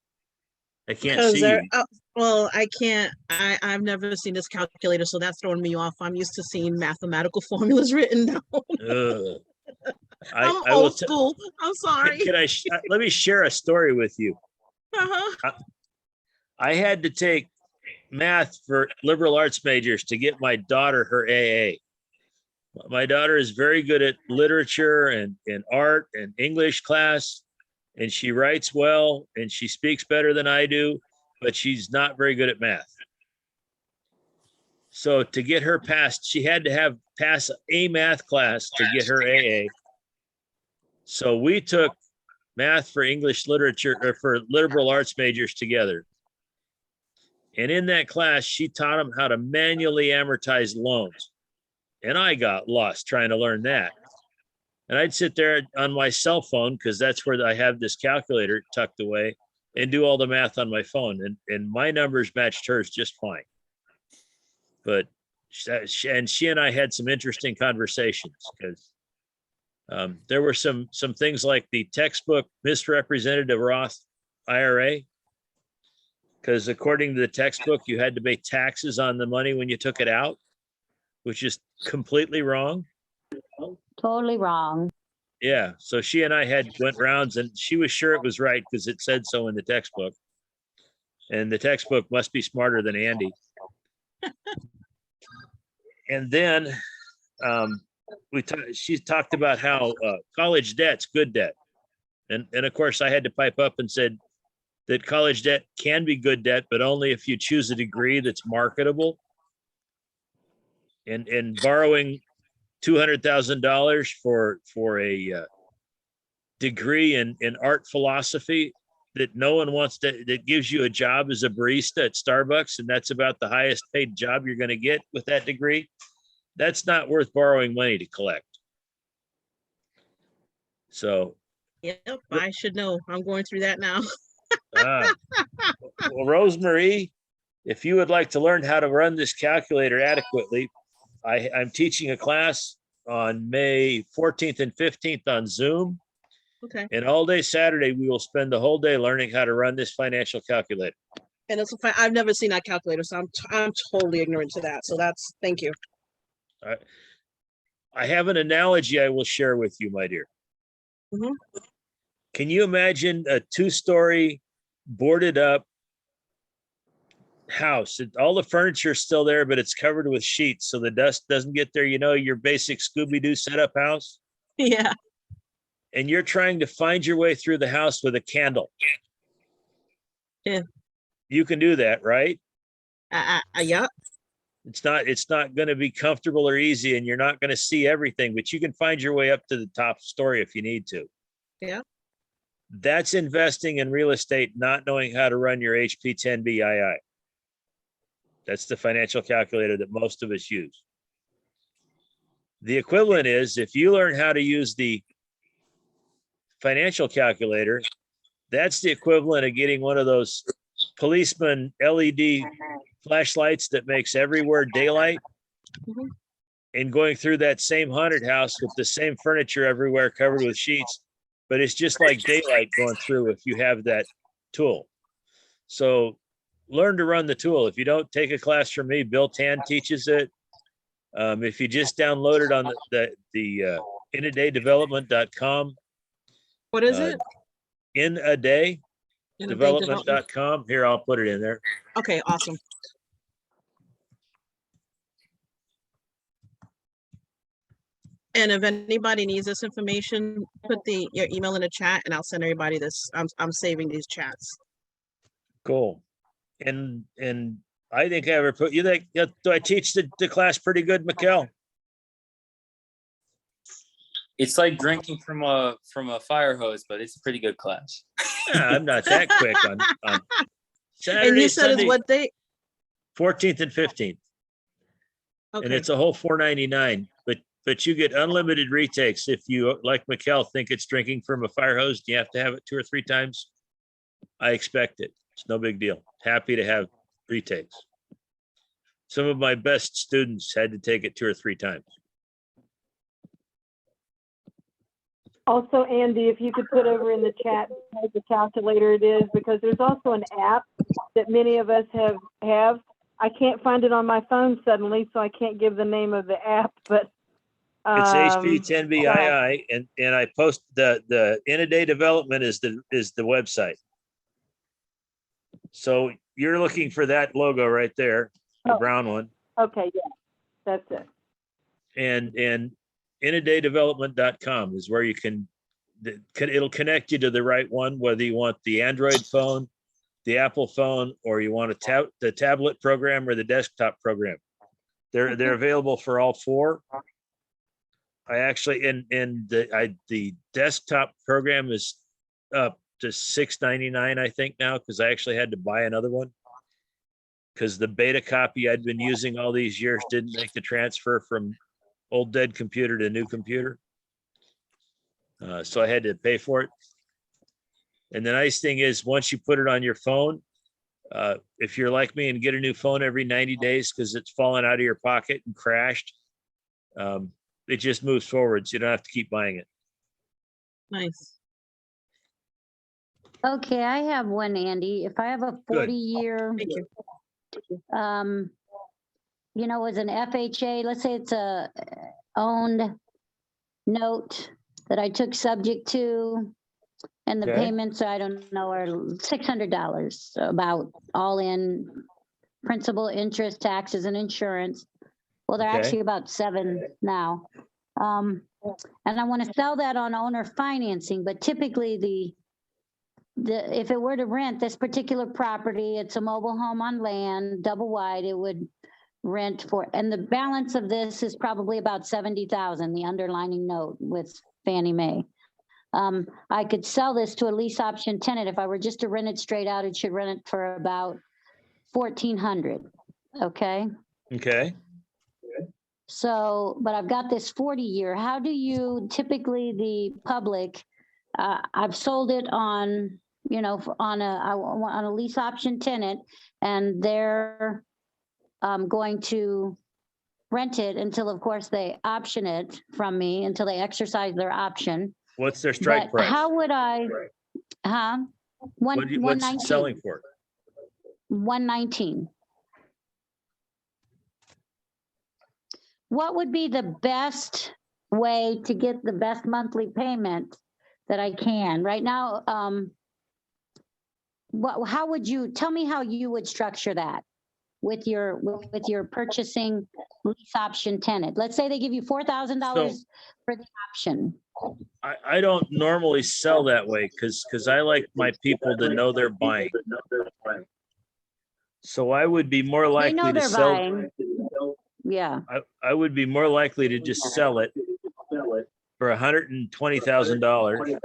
I can't see you.
Well, I can't, I've never seen this calculator, so that's throwing me off. I'm used to seeing mathematical formulas written down. I'm old school. I'm sorry.
Let me share a story with you. I had to take math for liberal arts majors to get my daughter her AA. My daughter is very good at literature and art and English class, and she writes well and she speaks better than I do, but she's not very good at math. So to get her passed, she had to pass a math class to get her AA. So we took math for English literature or for liberal arts majors together. And in that class, she taught them how to manually amortize loans. And I got lost trying to learn that. And I'd sit there on my cell phone, because that's where I have this calculator tucked away, and do all the math on my phone. And my numbers matched hers just fine. But she and I had some interesting conversations, because there were some things like the textbook misrepresented a Roth IRA, because according to the textbook, you had to pay taxes on the money when you took it out, which is completely wrong.
Totally wrong.
Yeah, so she and I went rounds, and she was sure it was right because it said so in the textbook. And the textbook must be smarter than Andy. And then she talked about how college debt's good debt. And of course I had to pipe up and said that college debt can be good debt, but only if you choose a degree that's marketable. And borrowing $200,000 for a degree in art philosophy that no one wants that gives you a job as a barista at Starbucks, and that's about the highest paid job you're going to get with that degree. That's not worth borrowing money to collect. So,
Yep, I should know. I'm going through that now.
well, Rosemary, if you would like to learn how to run this calculator adequately, I'm teaching a class on May 14th and 15th on Zoom.
Okay.
And all day Saturday, we will spend the whole day learning how to run this financial calculator.
And it's fine. I've never seen that calculator, so I'm totally ignorant to that. So thank you.
I have an analogy I will share with you, my dear.
Mhm.
Can you imagine a 2-story boarded up house? All the furniture is still there, but it's covered with sheets so the dust doesn't get there. You know, your basic Scooby-Doo setup house.
Yeah.
And you're trying to find your way through the house with a candle.
Yeah.
You can do that, right?
Yeah.
It's not going to be comfortable or easy, and you're not going to see everything, but you can find your way up to the top story if you need to.
Yeah.
That's investing in real estate, not knowing how to run your HP 10BII. That's the financial calculator that most of us use. The equivalent is if you learn how to use the financial calculator, that's the equivalent of getting one of those policeman LED flashlights that makes every word daylight,
Mhm.
and going through that same haunted house with the same furniture everywhere covered with sheets, but it's just like daylight going through if you have that tool. So learn to run the tool. If you don't take a class from me, Bill Tan teaches it. If you just download it on the inadaydevelopment.com.
What is it?
In a day development.com. Here, I'll put it in there.
Okay, awesome. And if anybody needs this information, put your email in the chat and I'll send everybody this. I'm saving these chats.
Cool. And I think I ever put you think, do I teach the class pretty good, Mikkel?
It's like drinking from a fire hose, but it's a pretty good class.
I'm not that quick on Saturday,
And you said
Sunday,
it's what date?
14th and 15th.
Okay.
And it's a whole $4.99, but you get unlimited retakes. If you, like Mikkel, think it's drinking from a fire hose, you have to have it 2 or 3 times. I expect it. It's no big deal. Happy to have retakes. Some of my best students had to take it 2 or 3 times.
Also, Andy, if you could put over in the chat what the calculator it is, because there's also an app that many of us have. I can't find it on my phone suddenly, so I can't give the name of the app, but
It's HP 10BII, and I post the in a day development is the website. So you're looking for that logo right there, the brown one.
Okay, yeah, that's it.
And inadaydevelopment.com is where you it'll connect you to the right one, whether you want the Android phone, the Apple phone, or you want the tablet program or the desktop program. They're available for all 4. I actually the desktop program is up to $6.99, I think now, because I actually had to buy another one because the beta copy I'd been using all these years didn't make the transfer from old dead computer to new computer. So I had to pay for it. And the nice thing is once you put it on your phone, if you're like me and get a new phone every 90 days because it's fallen out of your pocket and crashed, it just moves forward. So you don't have to keep buying it.
Nice.
Okay, I have one, Andy. If I have a 40-year,
Thank you.
as an FHA, let's say it's a owned note that I took subject to, and the
Okay.
payments, I don't know, are $600, about all in principal, interest, taxes, and insurance. Well, they're
Okay.
actually about 7 now. And I want to sell that on owner financing, but typically if it were to rent this particular property, it's a mobile home on land, double wide, it would rent for, and the balance of this is probably about 70,000, the underlining note with Fannie Mae. I could sell this to a lease option tenant. If I were just to rent it straight out, it should rent it for about 1,400. Okay.
Okay.
So, but I've got this 40-year. How do you typically the public? I've sold it on, you know, on a lease option tenant, and they're going to rent it until, of course, they option it from me until they exercise their option.
What's their strike
But
price?
how would I?
What's it
119.
selling for?
119. What would be the best way to get the best monthly payment that I can right now? How would you tell me how you would structure that with your purchasing lease option tenant? Let's say they give you $4,000 for the option.
I don't normally sell that way because I like my people to know they're buying. So I would be more
They
likely
know
to
they're
sell.
buying. Yeah.
I would be more likely to just sell it for $120,000,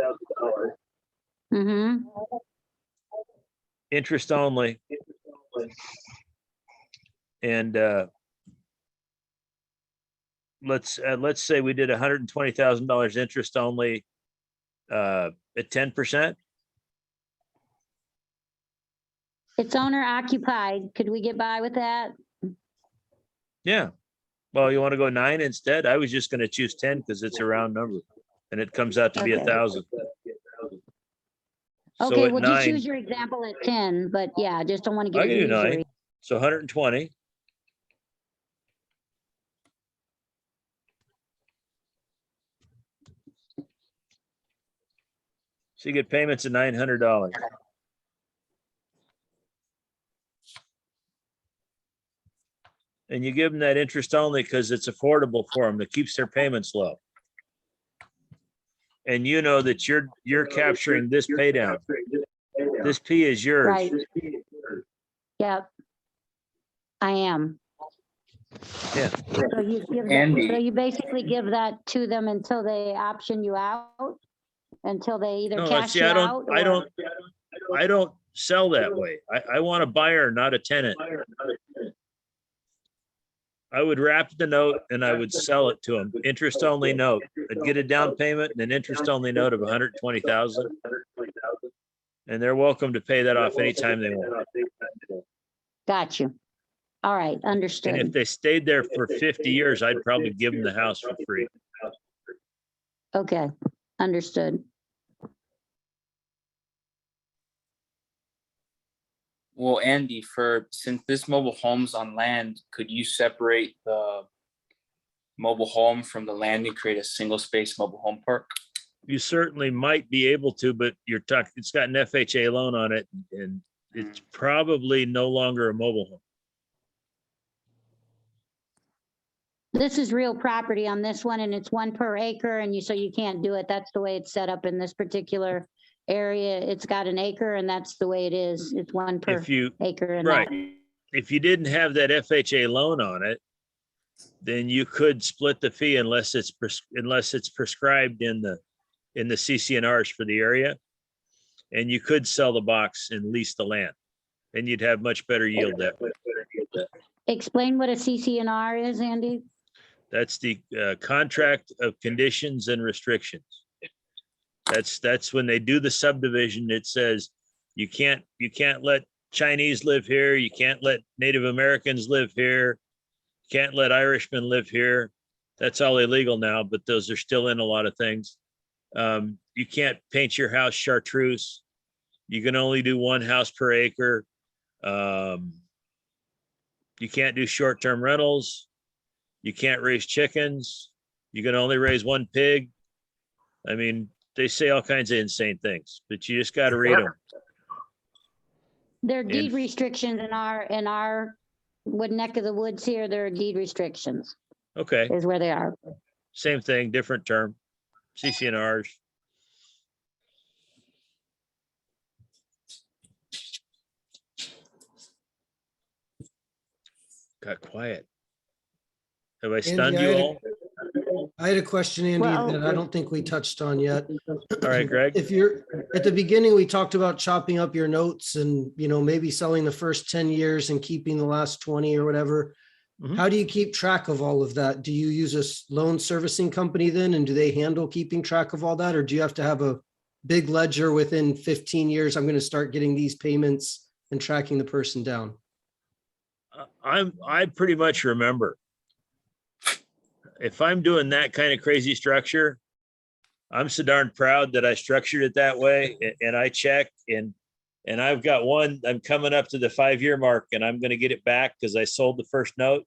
Mm-hmm.
interest only. And let's say we did $120,000 interest only at 10%.
It's owner occupied. Could we get by with that?
Yeah. Well, you want to go 9 instead? I was just going to choose 10 because it's a round number and it comes out to be
Okay.
1,000. So
Okay,
at
well, just
9,
use your example at 10, but yeah, I just don't want to
I
get
can do 9.
illusory.
So 120. So you get payments of $900. And you give them that interest only because it's affordable for them. It keeps their payments low. And you know that you're capturing this pay down. This P is yours.
Right. Yep. I am.
Yeah.
So you give
Andy.
so you basically give that to them until they option you out, until they either
No,
cash
see,
you
I
out.
don't sell that way. I want a buyer, not a tenant. I would wrap the note and I would sell it to them. Interest only note. I'd get a down payment and an interest only note of 120,000. And they're welcome to pay that off anytime they want.
Got you. All right,
And if
understood.
they stayed there for 50 years, I'd probably give them the house for free.
Okay, understood.
Well, Andy, since this mobile home's on land, could you separate the mobile home from the land and create a single space mobile home park?
You certainly might be able to, but it's got an FHA loan on it and it's probably no longer a mobile home.
This is real property on this one, and it's 1 per acre, and so you can't do it. That's the way it's set up in this particular area. It's got an acre, and that's the way it is. It's 1 per acre. And
Right. If you didn't have that FHA loan on it, then you could split the fee unless it's prescribed in the CCNRs for the area. And you could sell the box and lease the land, and you'd have much better yield that way.
Explain what a CCNR is, Andy.
That's the contract of conditions and restrictions. That's when they do the subdivision. It says you can't let Chinese live here. You can't let Native Americans live here. You can't let Irishmen live here. That's all illegal now, but those are still in a lot of things. You can't paint your house chartreuse. You can only do 1 house per acre. You can't do short-term rentals. You can't raise chickens. You can only raise 1 pig. I mean, they say all kinds of insane things, but you just got to read them.
There are deed restrictions in our neck of the woods here. There are deed restrictions.
Okay.
Is where they are.
same thing, different term, CCNRs. Got quiet. Have I stunned
Andy,
you all?
I had a question, Andy,
Well-
that I don't think we touched on yet.
All right, Greg.
If you're, at the beginning, we talked about chopping up your notes and, maybe selling the first 10 years and keeping the last 20 or whatever.
Mhm.
How do you keep track of all of that? Do you use a loan servicing company then? And do they handle keeping track of all that? Or do you have to have a big ledger within 15 years? I'm going to start getting these payments and tracking the person down.
I pretty much remember. If I'm doing that kind of crazy structure, I'm so darn proud that I structured it that way, and I check, and I've got one, I'm coming up to the 5-year mark, and I'm gonna get it back because I sold the first note.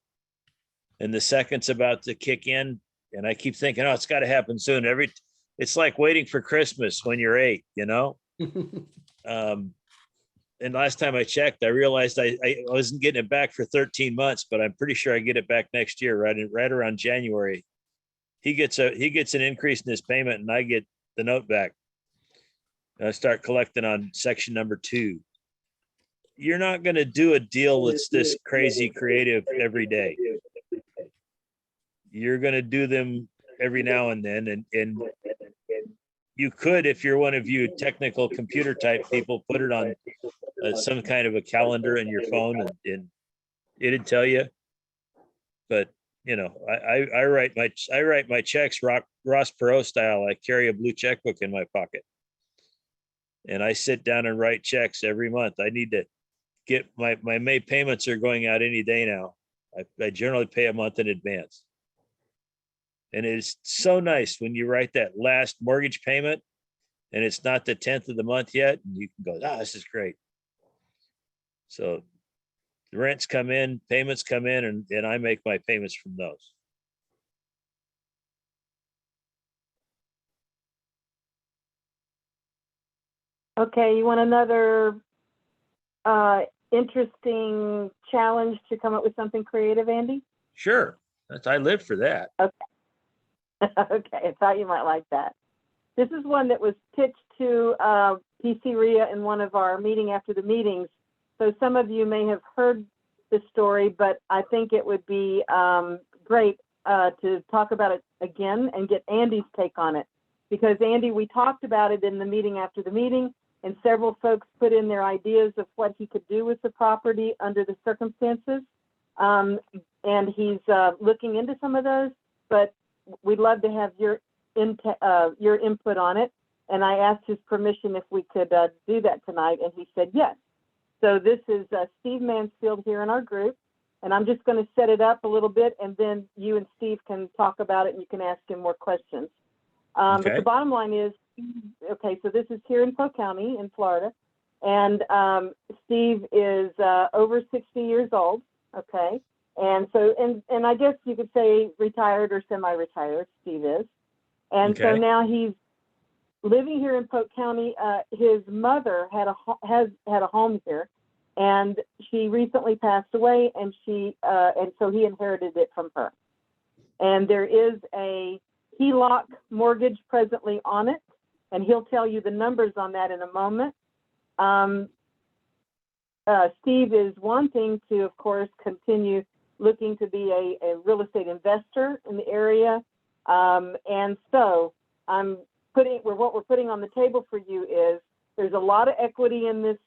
And the second's about to kick in, and I keep thinking, oh, it's gotta happen soon. It's like waiting for Christmas when you're 8, And last time I checked, I realized I wasn't getting it back for 13 months, but I'm pretty sure I get it back next year, right around January. He gets an increase in his payment, and I get the note back. And I start collecting on section number 2. You're not going to do a deal that's this crazy creative every day. You're going to do them every now and then, and you could, if you're one of you technical computer type people, put it on some kind of a calendar in your phone, and it'd tell you. But I write my checks Ross Perot style. I carry a blue checkbook in my pocket, and I sit down and write checks every month. I need to get my May payments are going out any day now. I generally pay a month in advance. And it's so nice when you write that last mortgage payment and it's not the 10th of the month yet, and you can go, this is great. So the rents come in, payments come in, and I make my payments from those.
Okay, you want another interesting challenge to come up with something creative, Andy?
Sure, I live for that.
Okay. Okay, I thought you might like that. This is one that was pitched to PCREIA in one of our meeting after the meetings. So some of you may have heard the story, but I think it would be great to talk about it again and get Andy's take on it. Because Andy, we talked about it in the meeting after the meeting, and several folks put in their ideas of what he could do with the property under the circumstances. And he's looking into some of those, but we'd love to have your input on it. And I asked his permission if we could do that tonight, and he said yes. So this is Steve Mansfield here in our group, and I'm just going to set it up a little bit, and then you and Steve can talk about it, and you can ask him more questions. But the bottom line is, okay, so this is here in Polk County in Florida, and Steve is over 60 years old, okay? And so, and I guess you could say retired or semi-retired, Steve is. And so now he's living here in Polk County. His mother has had a home here, and she recently passed away, and and so he inherited it from her. And there is a HELOC mortgage presently on it, and he'll tell you the numbers on that in a moment. Steve is wanting to, of course, continue looking to be a real estate investor in the area. And so what we're putting on the table for you is there's a lot of equity in this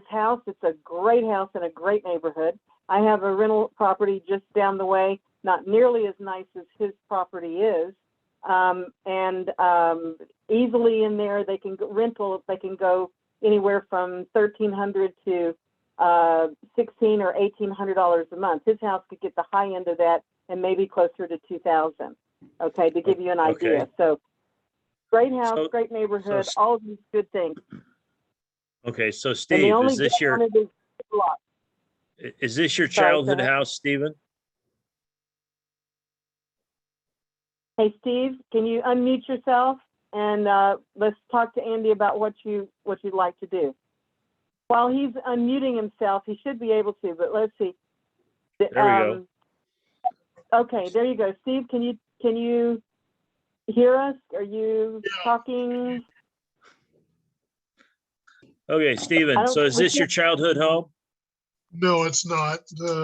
house. It's a great house in a great neighborhood. I have a rental property just down the way, not nearly as nice as his property is. And easily in there, they can go anywhere from $1,300 to $1,600 or $1,800 a month. His house could get the high end of that and maybe closer to $2,000. Okay, to give you an idea.
Okay.
So great house, great neighborhood, all of these good things.
Okay, so Steve, is this your childhood house, Stephen?
Hey, Steve, can you unmute yourself and let's talk to Andy about what you'd like to do. While he's unmuting himself, he should be able to, but let's see.
There we go.
Okay, there you go. Steve, can you hear us? Are you talking?
Okay,
I
Stephen,
don't-
so is
we
this your
can't-
childhood home?
No, it's not.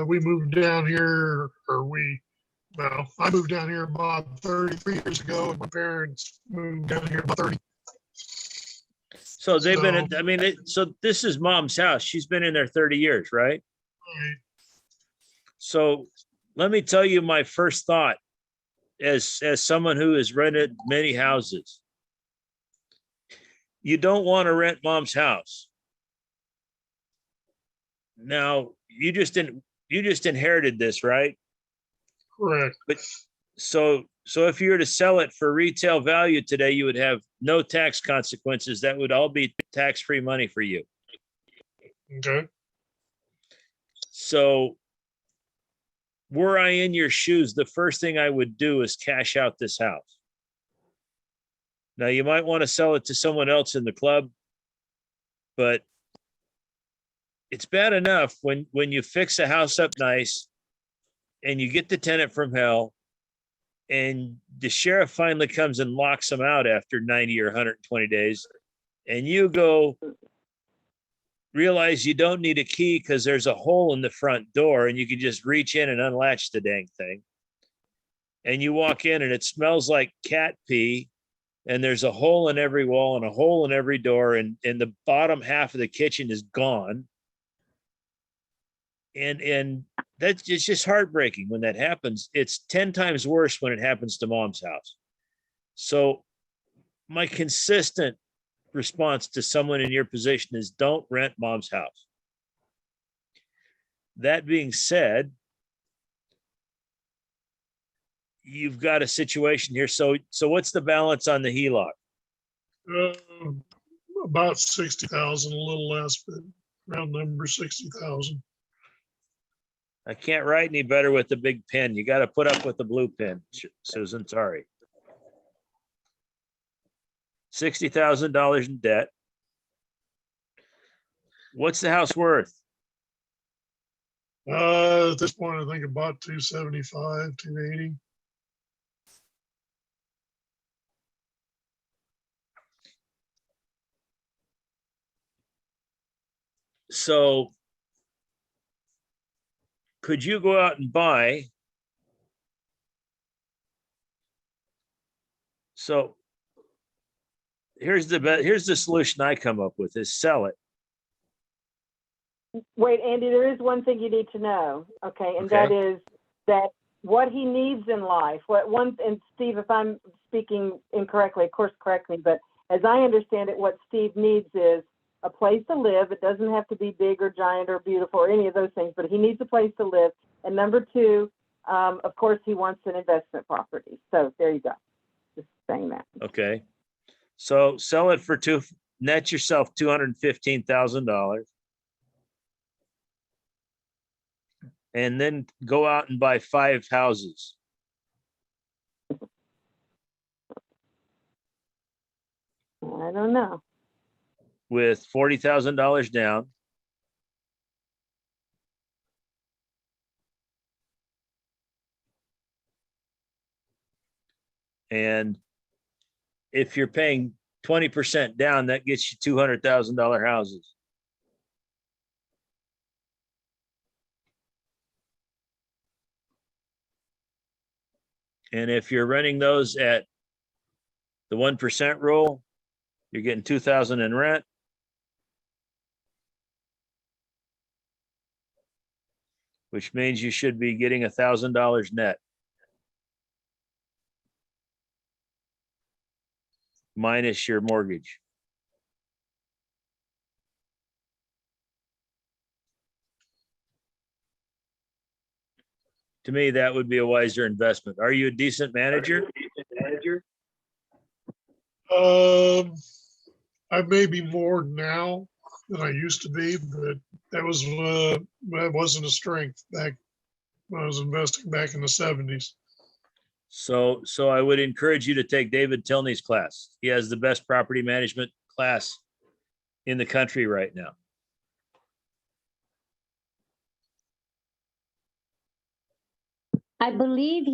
We moved down here, well, I moved down here about 33 years ago, and my parents moved down here about 30.
So they've been, in I mean, so this is mom's house. She's been in there 30 years, right?
Right.
So let me tell you my first thought as someone who has rented many houses. You don't want to rent mom's house. Now, you just inherited this, right?
Correct.
But so if you were to sell it for retail value today, you would have no tax consequences. That would all be tax-free money for you.
Okay.
So were I in your shoes, the first thing I would do is cash out this house. Now, you might want to sell it to someone else in the club, but it's bad enough when you fix a house up nice and you get the tenant from hell and the sheriff finally comes and locks them out after 90 or 120 days, and you go realize you don't need a key because there's a hole in the front door and you can just reach in and unlatch the dang thing. And you walk in and it smells like cat pee, and there's a hole in every wall and a hole in every door, and the bottom half of the kitchen is gone. And that's just heartbreaking when that happens. It's 10 times worse when it happens to mom's house. So my consistent response to someone in your position is don't rent mom's house. That being said, you've got a situation here. So what's the balance on the HELOC?
About 60,000, a little less, but round number 60,000.
I can't write any better with the big pen. You got to put up with the blue pen, Susan. Sorry. $60,000 in debt. What's the house worth?
At this point, I think about 275, 280.
So could you go out and buy? So here's the solution I come up with is sell it.
Wait, Andy, there is one thing you need to know, okay? And that is that what he needs in life, and Steve, if I'm speaking incorrectly, of course, correct me, but as I understand it, what Steve needs is a place to live. It doesn't have to be big or giant or beautiful or any of those things, but he needs a place to live. And number two, of course, he wants an investment property. So there you go. Just saying that.
Okay. So sell it for net yourself $215,000. And then go out and buy 5 houses.
I don't know.
With $40,000 down. And if you're paying 20% down, that gets you $200,000 houses. And if you're renting those at the 1% rule, you're getting $2,000 in rent. Which means you should be getting $1,000 net. Minus your mortgage. To me, that would be a wiser investment. Are you a decent manager?
I may be more now than I used to be, but that wasn't a strength back when I was investing back in the 70s.
So I would encourage you to take David Tilney's class. He has the best property management class in the country right now.
I believe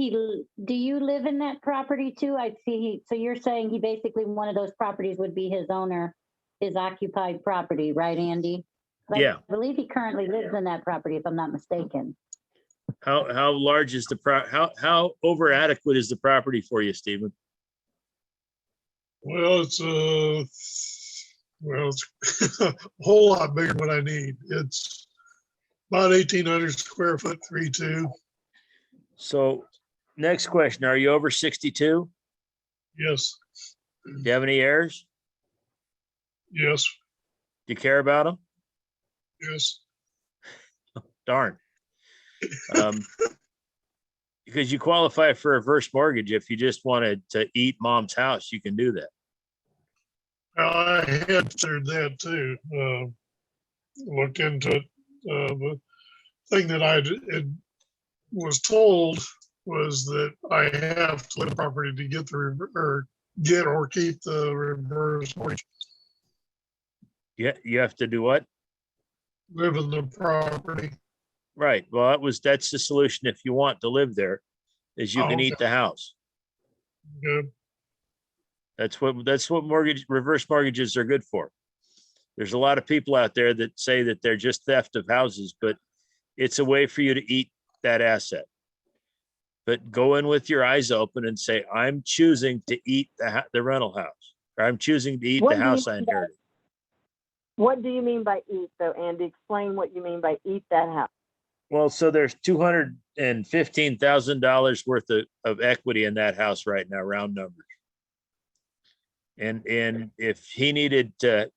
do you live in that property too? I see, so you're saying he basically, one of those properties would be his owner, his occupied property, right, Andy?
Yeah.
I believe he currently lives in that property, if I'm not mistaken.
How large is how over adequate is the property for you, Stephen?
Well, it's a whole lot bigger than what I need. It's about 1,800 square foot, 3.2.
So next question, are you over 62?
Yes,
Do you have any heirs?
yes,
Do you care about them?
yes.
Darn. Because you qualify for a reverse mortgage. If you just wanted to eat mom's house, you can do that.
I had considered that too. Looked into it. The thing that was told was that I have to live in the property to get or keep the reverse mortgage.
Yeah, you have to do what?
Live in the property.
Right. Well, that's the solution if you want to live there, is you can eat the house.
Good.
That's what reverse mortgages are good for. There's a lot of people out there that say that they're just theft of houses, but it's a way for you to eat that asset. But go in with your eyes open and say, I'm choosing to eat the rental house, or I'm choosing to eat the house I inherited.
What do you mean by eat though, Andy? Explain what you mean by eat that house.
Well, so there's $215,000 worth of equity in that house right now, round numbers. And if he needed to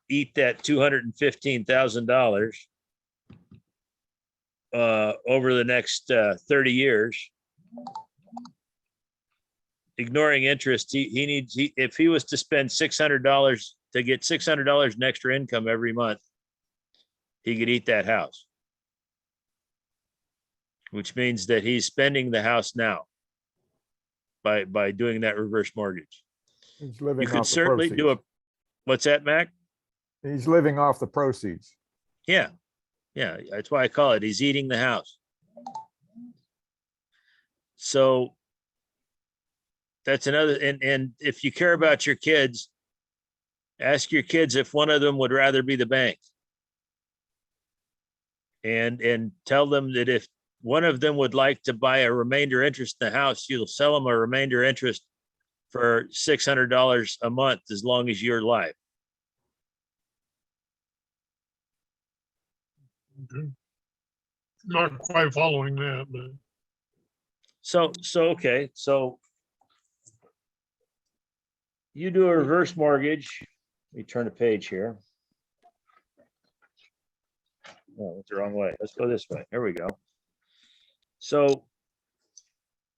eat that $215,000 over the next 30 years, ignoring interest, if he was to spend $600 to get $600 in extra income every month, he could eat that house, which means that he's spending the house now by doing that reverse mortgage.
He's living
You could
off the
certainly do
proceeds.
what's that, Mac?
He's living off the proceeds.
Yeah. Yeah, that's why I call it, he's eating the house. So that's another, and if you care about your kids, ask your kids if one of them would rather be the bank. And tell them that if one of them would like to buy a remainder interest in the house, you'll sell them a remainder interest for $600 a month as long as you're alive.
Okay. Not quite following that, but
Okay, so you do a reverse mortgage. Let me turn the page here. Oh, went the wrong way. Let's go this way. Here we go. So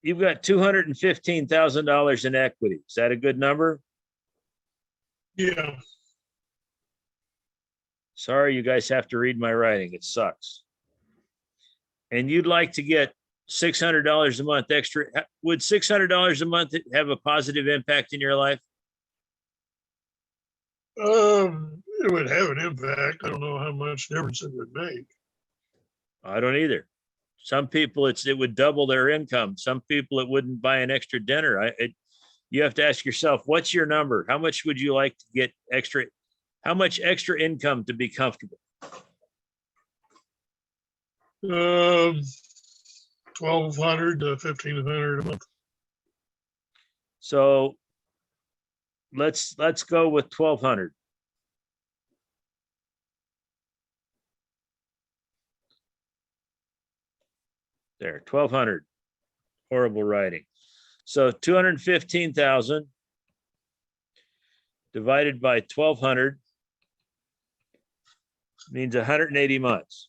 you've got $215,000 in equity. Is that a good number?
yeah,
Sorry, you guys have to read my writing. It sucks. And you'd like to get $600 a month extra. Would $600 a month have a positive impact in your life?
it would have an impact. I don't know how much difference it would make.
I don't either. Some people, it would double their income. Some people, it wouldn't buy an extra dinner. You have to ask yourself, what's your number? How much would you like to get extra? How much extra income to be comfortable?
1,200 to 1,500 a month.
So let's go with 1,200. There, 1,200. Horrible writing. So 215,000 divided by 1,200 means 180 months.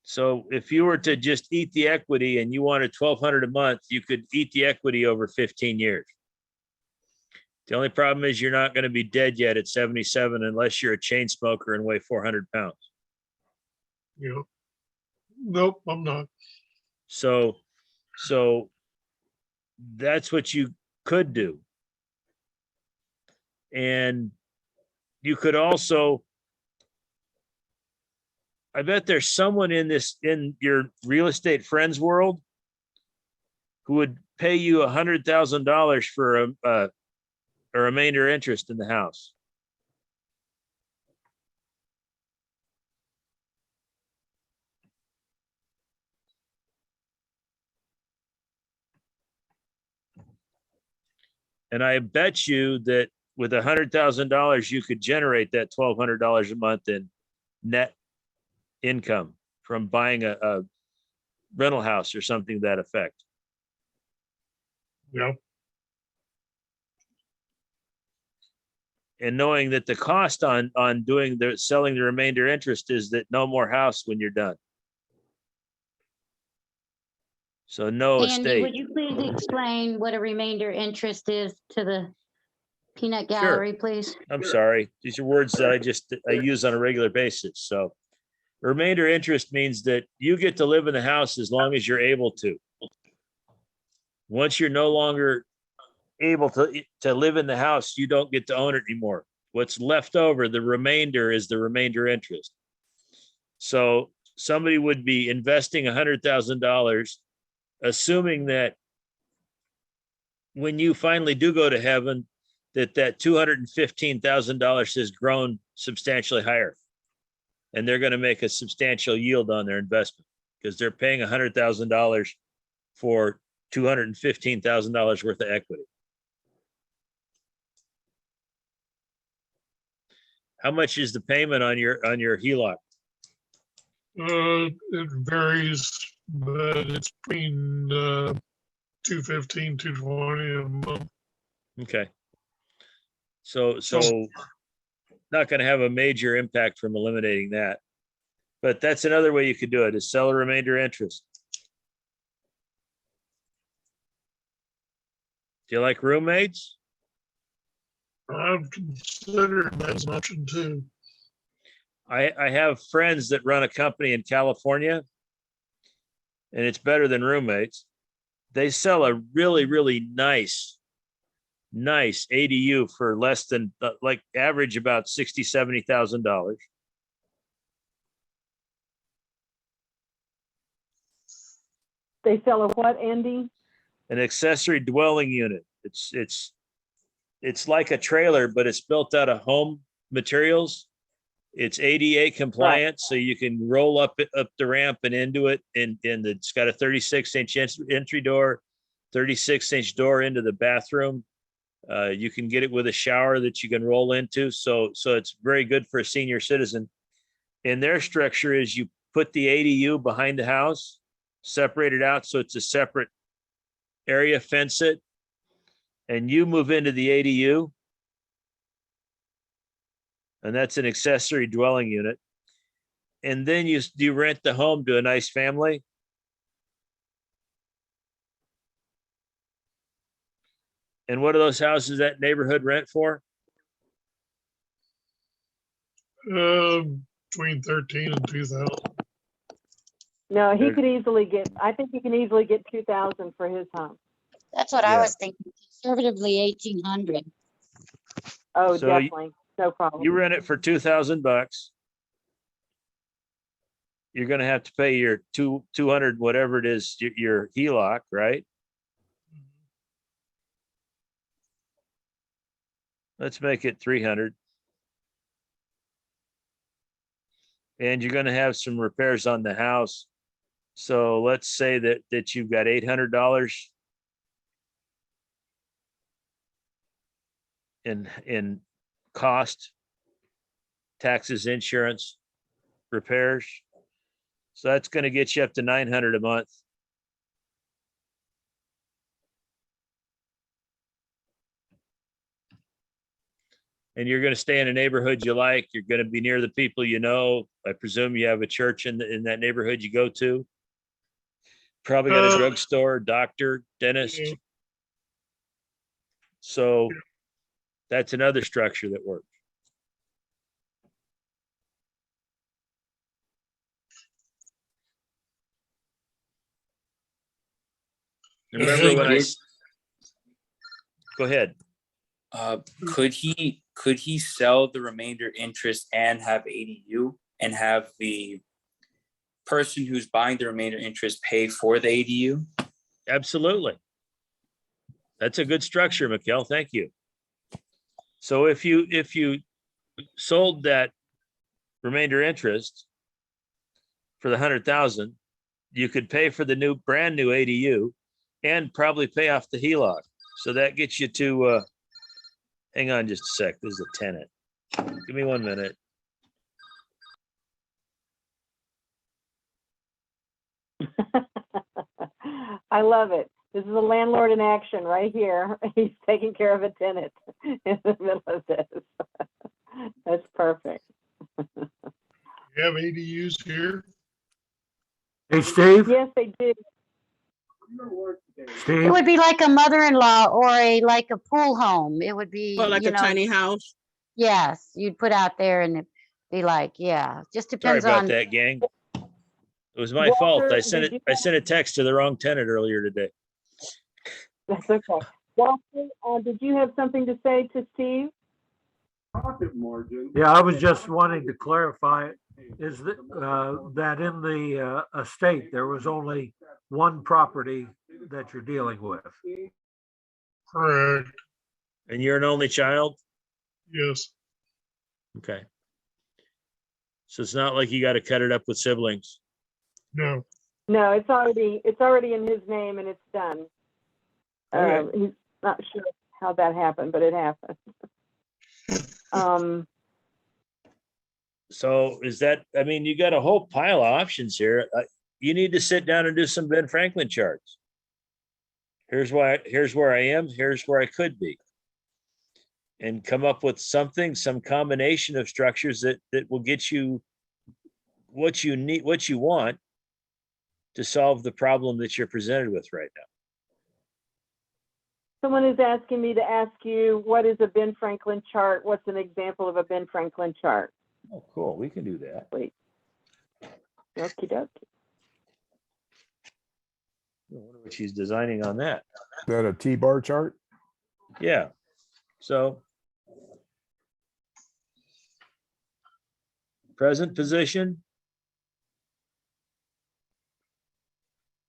So if you were to just eat the equity and you wanted 1,200 a month, you could eat the equity over 15 years. The only problem is you're not going to be dead yet at 77 unless you're a chain smoker and weigh 400 pounds.
Yeah. Nope, I'm not.
So that's what you could do. And you could also I bet there's someone in your real estate friends world who would pay you $100,000 for a remainder interest in the house. And I bet you that with $100,000, you could generate that $1,200 a month in net income from buying a rental house or something to that effect.
Yep.
And knowing that the cost on selling the remainder interest is that no more house when you're done. So no
Andy,
estate.
would you please explain what a remainder interest is to the peanut
Sure.
gallery, please?
I'm sorry. These are words that I use on a regular basis. So remainder interest means that you get to live in the house as long as you're able to. Once you're no longer able to live in the house, you don't get to own it anymore. What's left over, the remainder, is the remainder interest. So somebody would be investing $100,000, assuming that when you finally do go to heaven, that $215,000 has grown substantially higher. And they're going to make a substantial yield on their investment because they're paying $100,000 for $215,000 worth of equity. How much is the payment on your HELOC?
It varies, but it's between 215, 220 a month.
Okay. So not going to have a major impact from eliminating that. But that's another way you could do it, is sell a remainder interest. Do you like roommates?
I've considered that as an option too.
I have friends that run a company in California, and it's better than roommates. They sell a really, really nice ADU for less than like average about $60,000, $70,000.
They sell a what, Andy?
An accessory dwelling unit. It's like a trailer, but it's built out of home materials. It's ADA compliant, so you can roll up the ramp and into it. And it's got a 36-inch entry door, 36-inch door into the bathroom. You can get it with a shower that you can roll into. So it's very good for a senior citizen. And their structure is you put the ADU behind the house, separate it out so it's a separate area, fence it, and you move into the ADU. And that's an accessory dwelling unit. And then you rent the home to a nice family. And what are those houses that neighborhood rent for?
Between 13 and 2,000.
No, he could easily get, I think he can easily get 2,000 for his home.
That's what I was thinking, conservatively 1,800.
Oh,
So
definitely, no problem.
You rent it for $2,000. You're going to have to pay your 200, whatever it is, your HELOC, right? Let's make it 300. And you're going to have some repairs on the house. So let's say that you've got $800 in cost, taxes, insurance, repairs. So that's going to get you up to $900 a month. And you're going to stay in a neighborhood you like. You're going to be near the people you know. I presume you have a church in that neighborhood you go to. Probably got a drugstore, doctor, dentist.
Yeah.
So that's another structure that works. Remember when go ahead.
Could he sell the remainder interest and have ADU and have the person who's buying the remainder interest pay for the ADU?
Absolutely. That's a good structure, Mikkel. Thank you. So if you sold that remainder interest for the 100,000, you could pay for the brand new ADU and probably pay off the HELOC. So that gets you to, hang on just a sec. This is a tenant. Give me 1 minute.
I love it. This is a landlord in action right here. He's taking care of a tenant in the middle of this. That's perfect.
You have ADUs here?
Hey, Steve?
Yes, they do.
It
Steve?
would be like a mother-in-law or like a pool home. It would be,
Or like
you
a
know,
tiny house.
yes, you'd put out there and it'd be like, yeah, just
Sorry
depends
about
on.
that, gang. It was my fault.
Walter,
I sent
did
I sent a text to the wrong tenant earlier today.
That's okay. Walter, did you have something to say to Steve?
Yeah, I was just wanting to clarify, is that, that in the estate, there was only one property that you're dealing with?
Correct.
And you're an only child?
Yes.
Okay. So it's not like you got to cut it up with siblings.
No.
No, it's already in his name and it's done.
Okay.
He's not sure how that happened, but it happened.
So is that, I mean, you got a whole pile of options here. You need to sit down and do some Ben Franklin charts. Here's where I am, here's where I could be. And come up with something, some combination of structures that will get you what you need, what you want to solve the problem that you're presented with right now.
Someone is asking me to ask you, what is a Ben Franklin chart? What's an example of a Ben Franklin chart?
Oh, cool. We can do that.
Wait. Okie dokie.
I wonder what she's designing on that.
Is that a T-bar chart?
Yeah. So present position,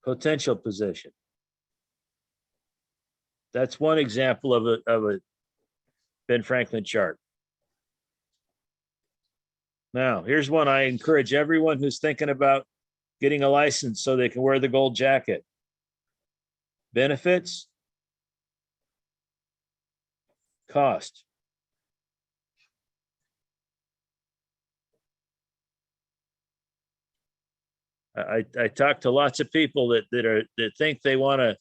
potential position. That's one example of a Ben Franklin chart. Now, here's one I encourage everyone who's thinking about getting a license so they can wear the gold jacket. Benefits, cost. I talk to lots of people that think they want to,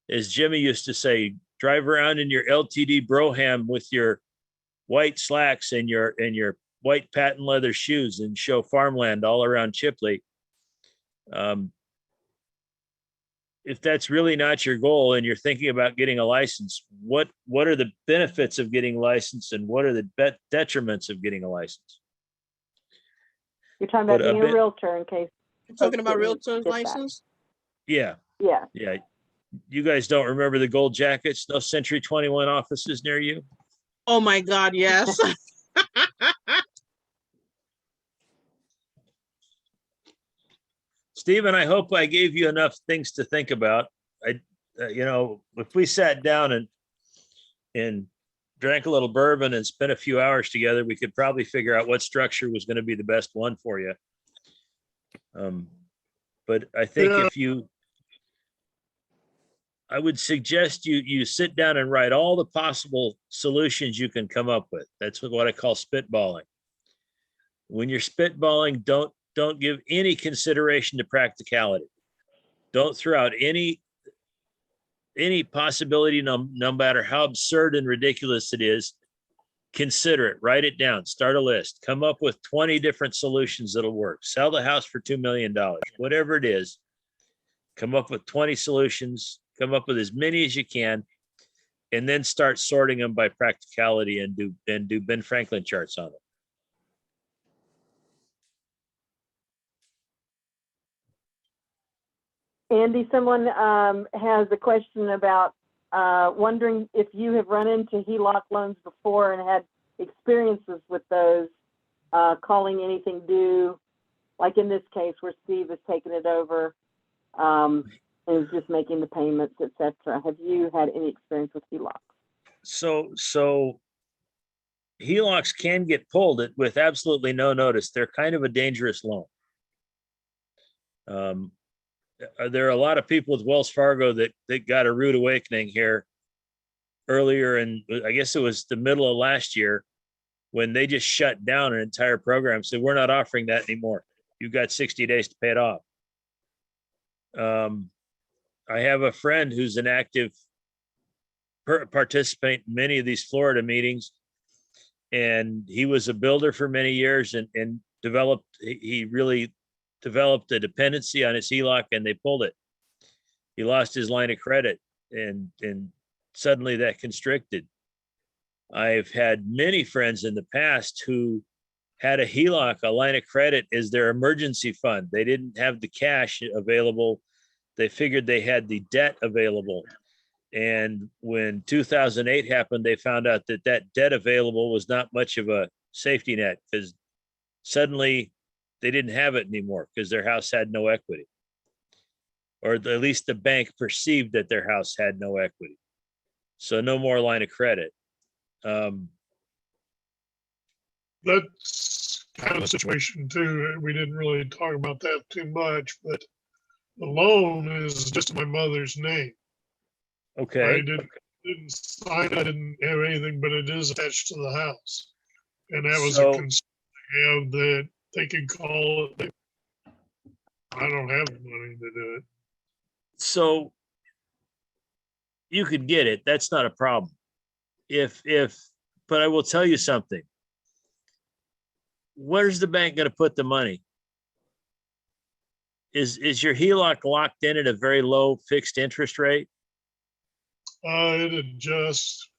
as Jimmy used to say, drive around in your LTD Broham with your white slacks and your white patent leather shoes and show farmland all around Chipley. If that's really not your goal and you're thinking about getting a license, what are the benefits of getting licensed and what are the detriments of getting a license?
You're talking about being a realtor in case.
You're talking about
folks
realtor's
didn't get that.
license?
Yeah.
Yeah.
Yeah. You guys don't remember the gold jackets? No Century 21 offices near you?
Oh my God, yes.
Stephen, I hope I gave you enough things to think about. If we sat down and drank a little bourbon and spent a few hours together, we could probably figure out what structure was going to be the best one for you. But I think I would suggest you sit down and write all the possible solutions you can come up with. That's what I call spitballing. When you're spitballing, don't give any consideration to practicality. Don't throw out any possibility, no matter how absurd and ridiculous it is. Consider it, write it down, start a list, come up with 20 different solutions that'll work. Sell the house for $2 million, whatever it is. Come up with 20 solutions, come up with as many as you can, and then start sorting them by practicality and do Ben Franklin charts on them.
Andy, someone has a question about wondering if you have run into HELOC loans before and had experiences with those, calling anything due like in this case where Steve has taken it over, and is just making the payments, et cetera. Have you had any experience with HELOCs?
So HELOCs can get pulled with absolutely no notice. They're kind of a dangerous loan. There are a lot of people with Wells Fargo that got a rude awakening here earlier, and I guess it was the middle of last year when they just shut down an entire program. So we're not offering that anymore. You've got 60 days to pay it off. I have a friend who's an active participant in many of these Florida meetings, and he was a builder for many years and he really developed a dependency on his HELOC, and they pulled it. He lost his line of credit, and suddenly that constricted. I've had many friends in the past who had a HELOC, a line of credit, as their emergency fund. They didn't have the cash available. They figured they had the debt available. And when 2008 happened, they found out that debt available was not much of a safety net, because suddenly they didn't have it anymore because their house had no equity. Or at least the bank perceived that their house had no equity. So no more line of credit.
That's kind of the situation too. We didn't really talk about that too much, but the loan is just my mother's name.
Okay.
I didn't sign, I didn't have anything, but it is attached to the house. And that was a concern they have, that they could call it. I don't have the money to do it.
So you could get it. That's not a problem. But I will tell you something. Where's the bank going to put the money? Is your HELOC locked in at a very low fixed interest rate?
It adjusts.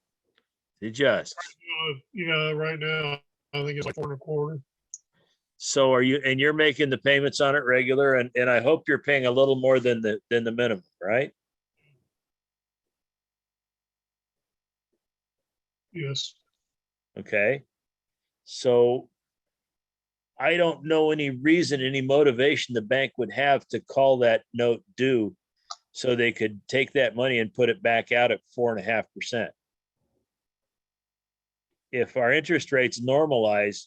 Right now, I think it's like 4.25.
So you're making the payments on it regular, and I hope you're paying a little more than the minimum, right?
Yes.
Okay. So I don't know any reason, any motivation the bank would have to call that note due so they could take that money and put it back out at 4.5%. If our interest rates normalize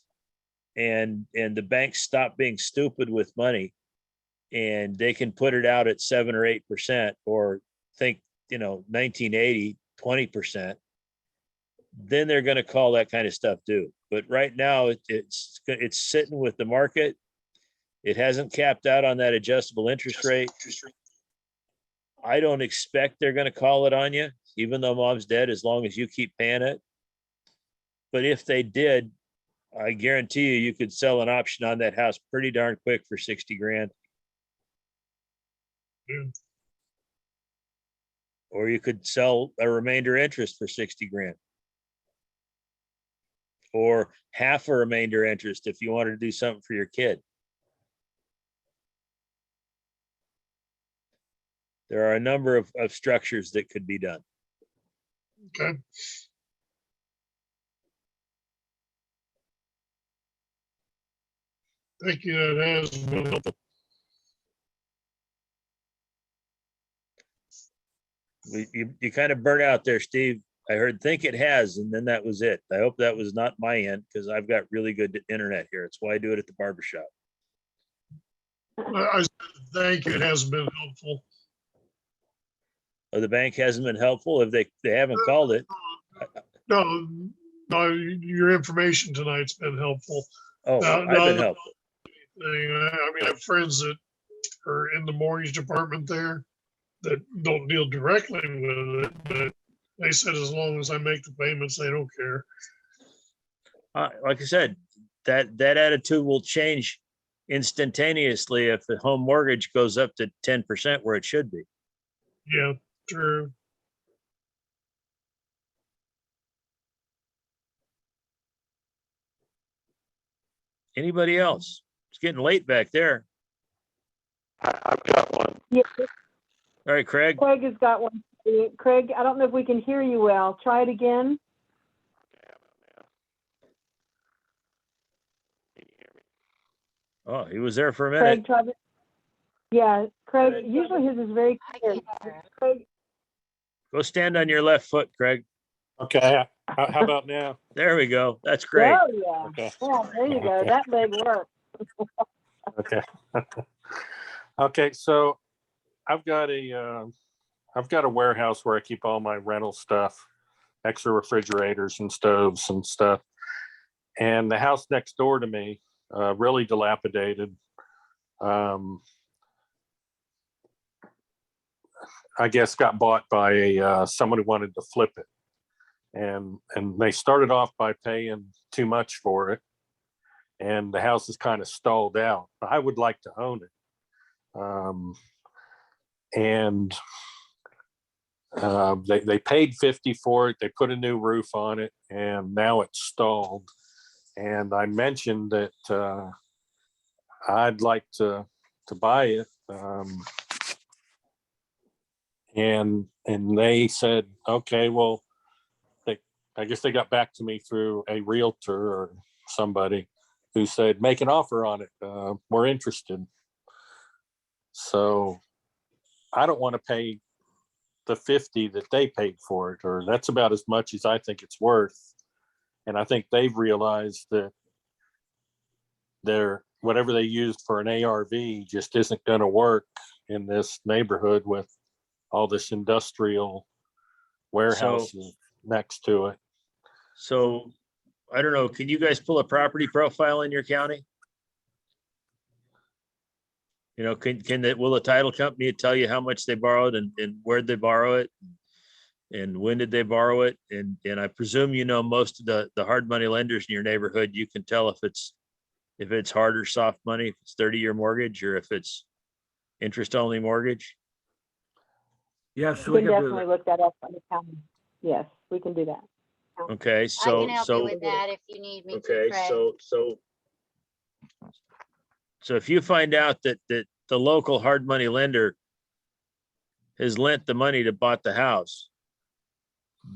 and the banks stop being stupid with money, and they can put it out at 7 or 8%, or think, 1980, 20%, then they're going to call that kind of stuff due. But right now it's sitting with the market. It hasn't capped out on that adjustable interest rate. I don't expect they're going to call it on you, even though mom's dead, as long as you keep paying it. But if they did, I guarantee you could sell an option on that house pretty darn quick for 60 grand.
Yeah.
Or you could sell a remainder interest for 60 grand. Or half a remainder interest if you wanted to do something for your kid. There are a number of structures that could be done.
Okay. Thank you. That has been helpful.
You kind of burnt out there, Steve. I think it has, and then that was it. I hope that was not my end, because I've got really good internet here. It's why I do it at the barbershop.
I think it has been helpful.
Oh, the bank hasn't been helpful? If they haven't called it.
No, your information tonight's been helpful.
Oh, I've been helpful.
I mean, I have friends that are in the mortgage department there that don't deal directly with it, but they said as long as I make the payments, they don't care.
Like I said, that attitude will change instantaneously if the home mortgage goes up to 10% where it should be.
Yeah, true.
Anybody else? It's getting late back there.
I've got one.
Yeah,
All right, Craig.
Craig has got one. Craig, I don't know if we can hear you well. Try it again.
Oh, he was there for a minute.
Craig, try to, yeah, Craig, usually his is very clear. Craig,
Go stand on your left foot, Craig.
Okay, how about now?
There we go. That's great.
oh, yeah.
Okay.
Yeah, there you go.
Okay.
That leg works.
Okay. Okay, so I've got a warehouse where I keep all my rental stuff, extra refrigerators and stoves and stuff. And the house next door to me, really dilapidated. I guess got bought by someone who wanted to flip it. And they started off by paying too much for it. And the house is kind of stalled out. I would like to own it. And they paid 50 for it. They put a new roof on it, and now it's stalled. And I mentioned that I'd like to buy it. And they said, okay, well, I guess they got back to me through a realtor or somebody who said, make an offer on it. We're interested. So I don't want to pay the 50 that they paid for it, or that's about as much as I think it's worth. And I think they've realized that whatever they used for an ARV just isn't going to work in this neighborhood with all this industrial warehouses next to it.
So I don't know, can you guys pull a property profile in your county? You know, will the title company tell you how much they borrowed and where'd they borrow it? And when did they borrow it? And I presume, you know, most of the hard money lenders in your neighborhood, you can tell if it's hard or soft money, if it's 30-year mortgage or if it's interest only mortgage.
Yes,
We
we
can
can do
definitely
that.
look that up on the county. Yes, we can do that.
Okay,
I
so
can help you with that if you need me to,
okay,
Craig.
so if you find out that the local hard money lender has lent the money to bought the house,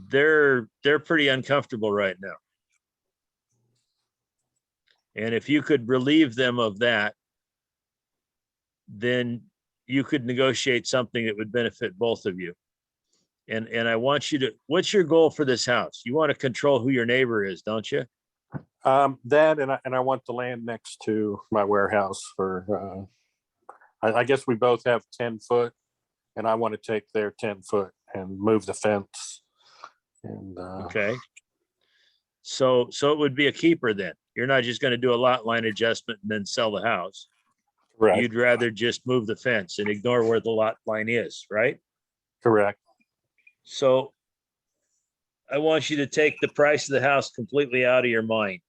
they're pretty uncomfortable right now. And if you could relieve them of that, then you could negotiate something that would benefit both of you. And I want you to, what's your goal for this house? You want to control who your neighbor is, don't you?
That and I want the land next to my warehouse for, I guess we both have 10 foot and I want to take their 10 foot and move the fence. And
okay. So it would be a keeper then. You're not just going to do a lot line adjustment and then sell the house.
Right.
You'd rather just move the fence and ignore where the lot line is, right?
Correct.
So I want you to take the price of the house completely out of your mind.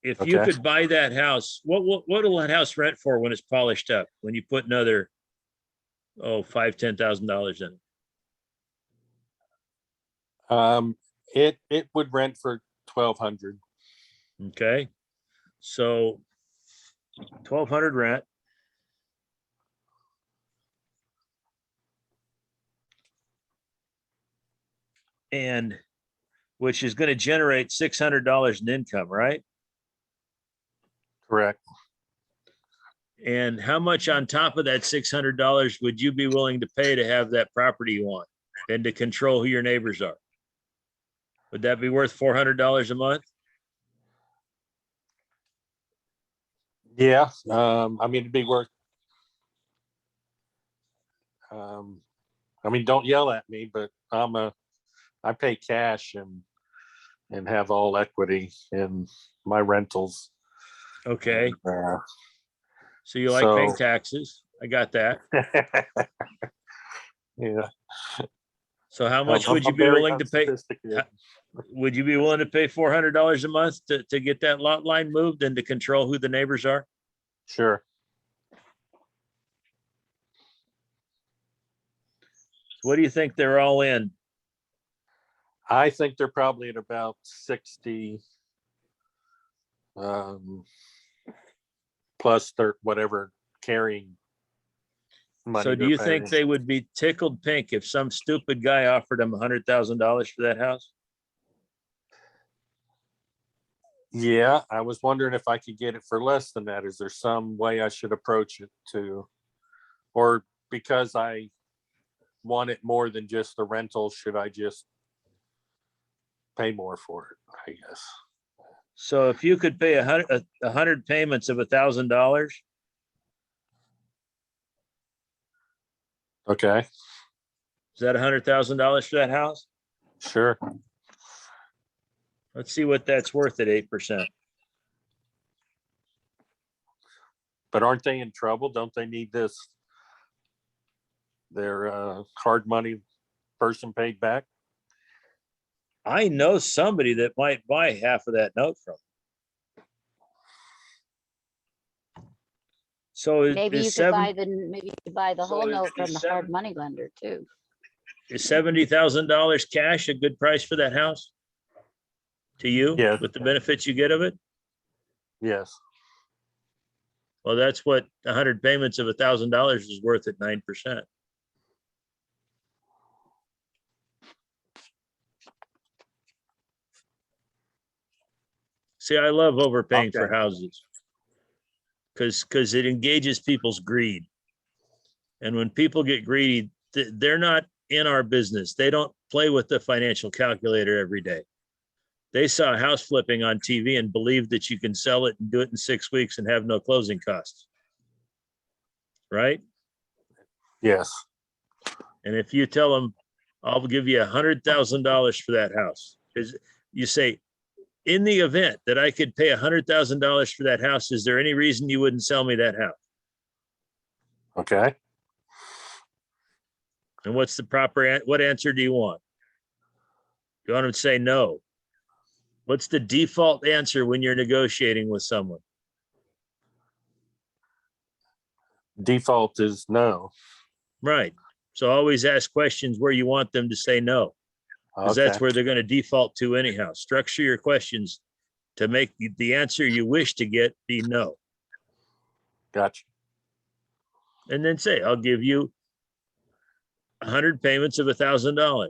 If you
Okay.
could buy that house, what will that house rent for when it's polished up? When you put another, $5,000-$10,000 in it?
It would rent for $1,200.
Okay. So $1,200 rent. And which is going to generate $600 in income, right?
Correct.
And how much on top of that $600 would you be willing to pay to have that property you want and to control who your neighbors are? Would that be worth $400 a month?
Yeah. I mean, it'd be worth, I mean, don't yell at me, but I pay cash and have all equity in my rentals.
Okay. So you like paying taxes. I got that.
Yeah.
So how much would you be willing to pay? Would you be willing to pay $400 a month to get that lot line moved and to control who the neighbors are?
Sure.
What do you think they're all in?
I think they're probably at about 60 plus their whatever carrying money.
So do you think they would be tickled pink if some stupid guy offered them $100,000 for that house?
Yeah, I was wondering if I could get it for less than that. Is there some way I should approach it to, or because I want it more than just the rental, should I just pay more for it, I guess?
So if you could pay a hundred payments of $1,000,
Okay,
is that $100,000 for that house?
sure.
Let's see what that's worth at 8%.
But aren't they in trouble? Don't they need this? Their hard money person paid back?
I know somebody that might buy half of that note from. So
Maybe you
is
could buy maybe you could buy the whole
So
note from
is
the hard money lender too.
$70,000 cash a good price for that house? To you?
Yes.
With the benefits you get of it?
Yes.
Well, that's what 100 payments of $1,000 is worth at 9%. See, I love overpaying for
Okay.
houses because it engages people's greed. And when people get greedy, they're not in our business. They don't play with the financial calculator every day. They saw house flipping on TV and believed that you can sell it and do it in 6 weeks and have no closing costs. Right?
Yes.
And if you tell them, I'll give you $100,000 for that house, because you say, in the event that I could pay $100,000 for that house, is there any reason you wouldn't sell me that house?
Okay.
And what's the proper, what answer do you want? You want them to say no. What's the default answer when you're negotiating with someone?
Default is no.
Right. So always ask questions where you want them to say no, because
Okay.
that's where they're going to default to anyhow. Structure your questions to make the answer you wish to get be no.
Gotcha.
And then say, I'll give you 100 payments of $1,000.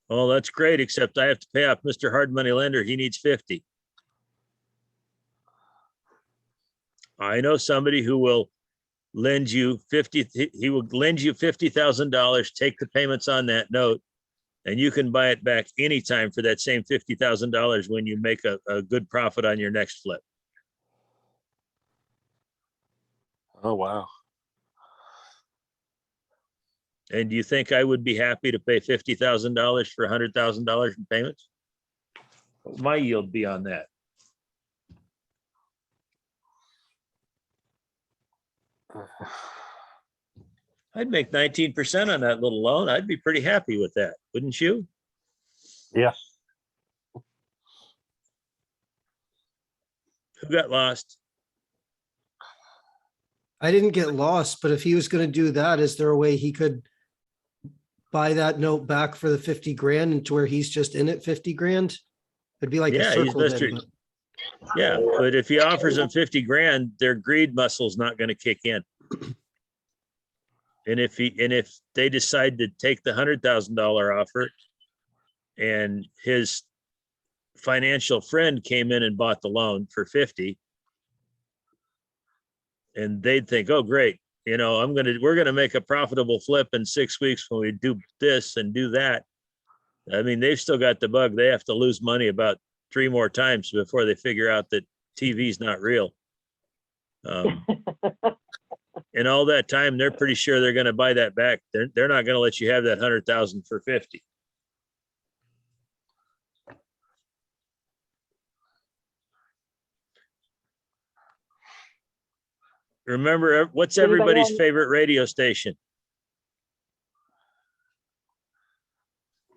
Oh, that's great, except I have to pay off Mr. Hard Money Lender. He needs 50. I know somebody who will lend you 50. He will lend you $50,000, take the payments on that note, and you can buy it back anytime for that same $50,000 when you make a good profit on your next flip.
Oh, wow.
And do you think I would be happy to pay $50,000 for $100,000 in payments? What would my yield be on that? I'd make 19% on that little loan. I'd be pretty happy with that, wouldn't you?
Yeah.
Who got lost?
I didn't get lost, but if he was gonna do that, is there a way he could buy that note back for the 50 grand and to where he's just in it 50 grand? It'd be like a
Yeah, he's
circle then,
Mr.
but-
Yeah, but if he offers them 50 grand, their greed muscle's not going to kick in. And if they decide to take the $100,000 offer and his financial friend came in and bought the loan for 50, and they'd think, oh, great, we're going to make a profitable flip in 6 weeks when we do this and do that. I mean, they've still got the bug. They have to lose money about 3 more times before they figure out that TV's not real. And all that time, they're pretty sure they're going to buy that back. They're not going to let you have that 100,000 for 50. Remember, what's
Anybody
everybody's
have-
favorite radio station?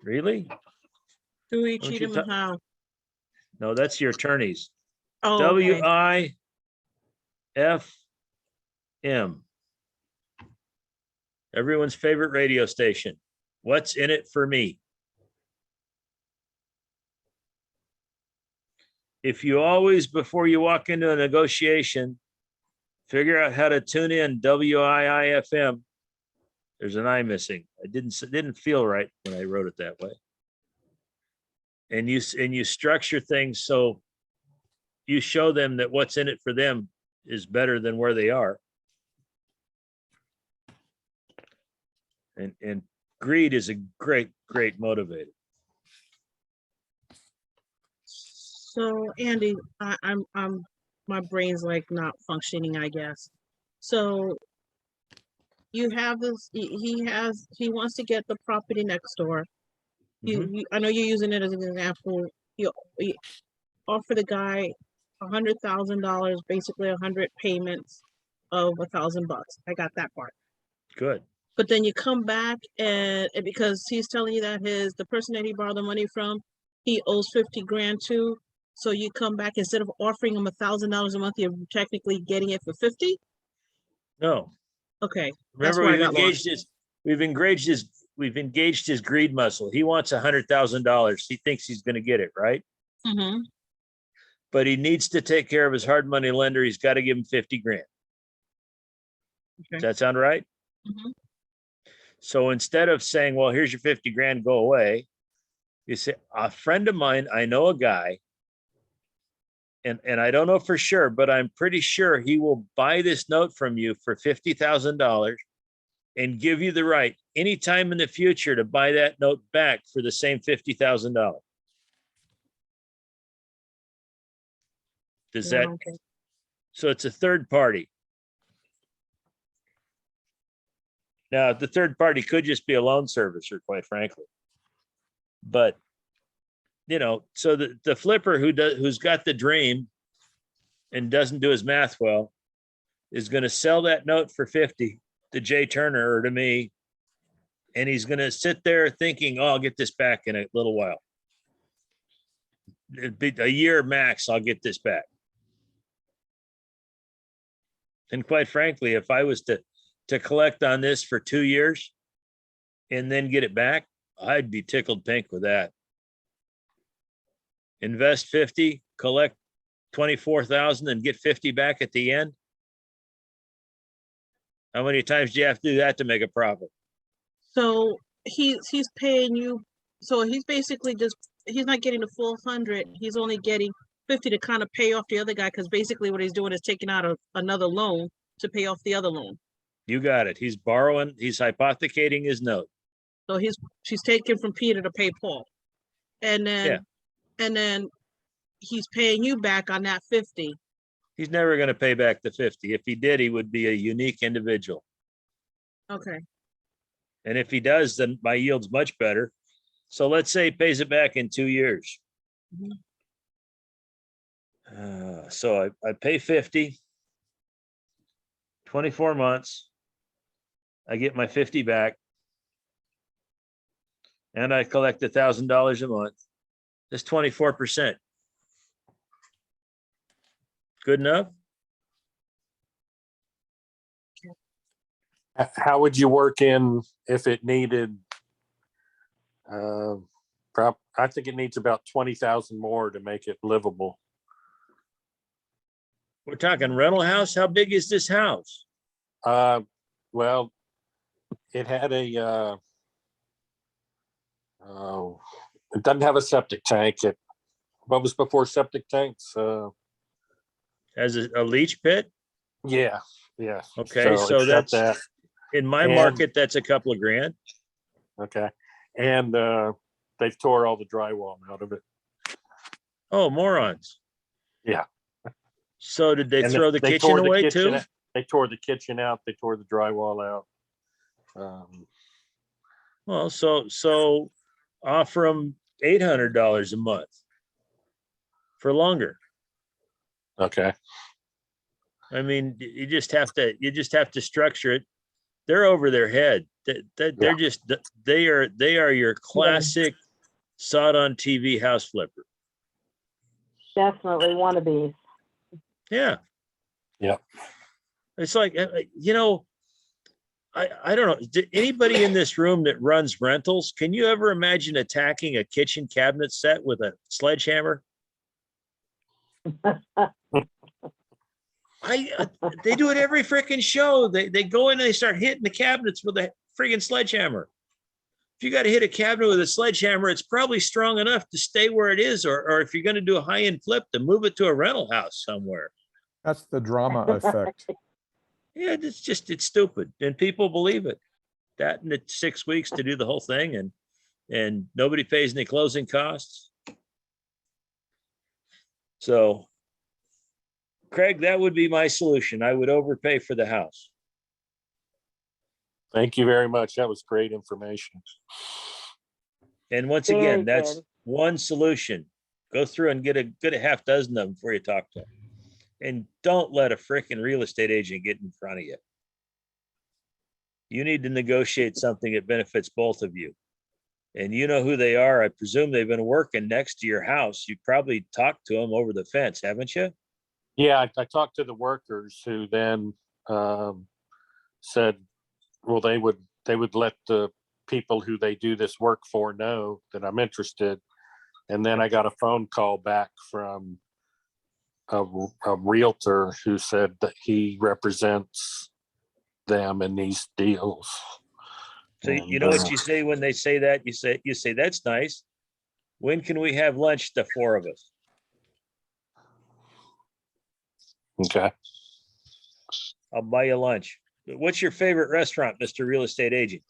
Really?
Dewey,
Don't you
Cheatham,
ta-
and Howe.
No, that's your attorneys.
Oh, okay.
WIFM. Everyone's favorite radio station. What's in it for me? If you always, before you walk into a negotiation, figure out how to tune in WIIFM. There's an I missing. It didn't feel right when I wrote it that way. And you structure things so you show them that what's in it for them is better than where they are. And greed is a great motivator.
So Andy, I'm my brain's like not functioning, I guess. So you have this, he wants to get the property next door. I know you're using it as an example. You offer the guy $100,000, basically 100 payments of $1,000. I got that part.
Good.
But then you come back and because he's telling you that the person that he borrowed the money from, he owes 50 grand to. So you come back, instead of offering him $1,000 a month, you're technically getting it for 50.
No.
Okay.
Remember, we've engaged his greed muscle. He wants $100,000. He thinks he's going to get it, right?
Mm-hmm.
But he needs to take care of his hard money lender. He's got to give him 50 grand.
Okay.
Does that sound right?
Mm-hmm.
So instead of saying, well, here's your 50 grand, go away, you say, a friend of mine, I know a guy, and I don't know for sure, but I'm pretty sure he will buy this note from you for $50,000 and give you the right anytime in the future to buy that note back for the same $50,000. Does that?
Okay.
So it's a third party. Now, the third party could just be a loan servicer, quite frankly. But, so the flipper who's got the dream and doesn't do his math well is going to sell that note for 50 to Jay Turner or to me. And he's going to sit there thinking, oh, I'll get this back in a little while. It'd be a year max, I'll get this back. And quite frankly, if I was to collect on this for 2 years and then get it back, I'd be tickled pink with that. Invest 50, collect 24,000 and get 50 back at the end. How many times do you have to do that to make a profit?
So he's paying you. So he's basically he's not getting the full 100. He's only getting 50 to kind of pay off the other guy, because basically what he's doing is taking out another loan to pay off the other loan.
You got it. He's borrowing, he's hypothecating his note.
So she's taking from Peter to pay Paul. And then he's paying you back on that 50.
He's never going to pay back the 50. If he did, he would be a unique individual.
Okay.
And if he does, then my yield's much better. So let's say he pays it back in 2 years.
Mm-hmm.
So I pay 50, 24 months. I get my 50 back. And I collect $1,000 a month. That's 24%. Good enough?
How would you work in if it needed, I think it needs about 20,000 more to make it livable.
We're talking rental house. How big is this house?
Well, it had it doesn't have a septic tank. What was before septic tanks?
As a leach pit?
Yeah.
Okay, so that's
that.
In my market, that's a couple of grand.
Okay. And they've tore all the drywall out of it.
Oh, morons.
Yeah.
So did they throw the kitchen away too?
They tore the kitchen out. They tore the drywall out.
Well, so offer them $800 a month for longer.
Okay.
I mean, you just have to structure it. They're over their head. They're just, they are your classic saw it on TV house flipper.
Definitely wannabes.
Yeah.
Yeah.
It's like, I don't know. Anybody in this room that runs rentals, can you ever imagine attacking a kitchen cabinet set with a sledgehammer? They do it every freaking show. They go in and they start hitting the cabinets with a freaking sledgehammer. If you got to hit a cabinet with a sledgehammer, it's probably strong enough to stay where it is, or if you're going to do a high-end flip, to move it to a rental house somewhere.
That's the drama effect.
Yeah, it's stupid, and people believe it. That and it's 6 weeks to do the whole thing, and nobody pays any closing costs. So, Craig, that would be my solution. I would overpay for the house.
Thank you very much. That was great information.
And once
Very
again, that's
good.
one solution. Go through and get a half dozen of them before you talk to them. And don't let a freaking real estate agent get in front of you. You need to negotiate something that benefits both of you. And you know who they are. I presume they've been working next to your house. You probably talked to them over the fence, haven't you?
Yeah, I talked to the workers who then said, well, they would let the people who they do this work for know that I'm interested. And then I got a phone call back from a realtor who said that he represents them in these deals.
So you know what you say when they say that? You say, that's nice. When can we have lunch, the four of us?
Okay.
I'll buy you lunch. What's your favorite restaurant, Mr. Real Estate Agent?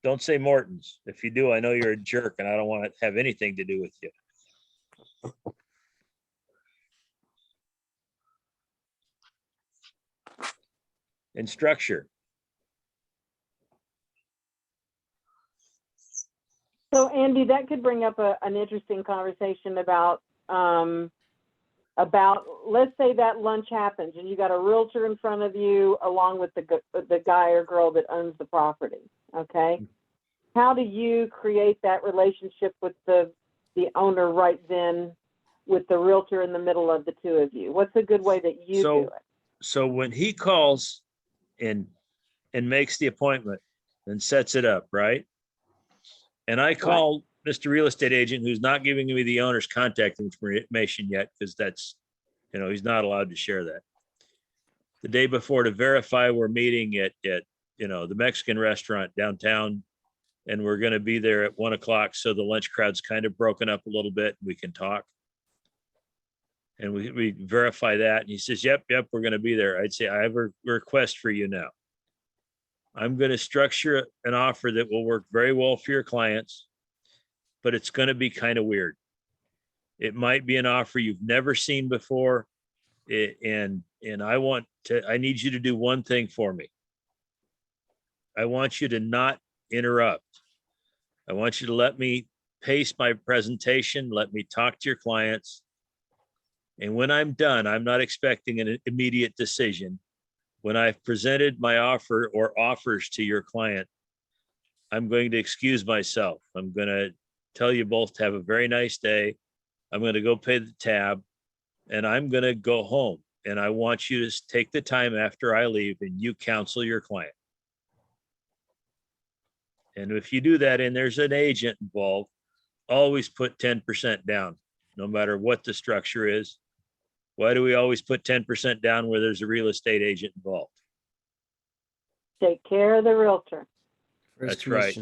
Don't say Morton's. If you do, I know you're a jerk and I don't want to have anything to do with you. And structure.
So Andy, that could bring up an interesting conversation about let's say that lunch happens and you got a realtor in front of you along with the guy or girl that owns the property. Okay. How do you create that relationship with the owner right then with the realtor in the middle of the two of you? What's a good way that you do it?
So when he calls and makes the appointment and sets it up, right? And I call Mr. Real Estate Agent, who's not giving me the owner's contact information yet, because that's, he's not allowed to share that. The day before to verify we're meeting at the Mexican restaurant downtown, and we're going to be there at 1 o'clock. So the lunch crowd's kind of broken up a little bit. We can talk. And we verify that. And he says, yep, we're going to be there. I'd say, I have a request for you now. I'm going to structure an offer that will work very well for your clients, but it's going to be kind of weird. It might be an offer you've never seen before. And I need you to do one thing for me. I want you to not interrupt. I want you to let me pace my presentation. Let me talk to your clients. And when I'm done, I'm not expecting an immediate decision. When I've presented my offer or offers to your client, I'm going to excuse myself. I'm going to tell you both to have a very nice day. I'm going to go pay the tab and I'm going to go home. And I want you to take the time after I leave and you counsel your client. And if you do that and there's an agent involved, always put 10% down, no matter what the structure is. Why do we always put 10% down where there's a real estate agent involved?
Take care of the realtor.
That's right.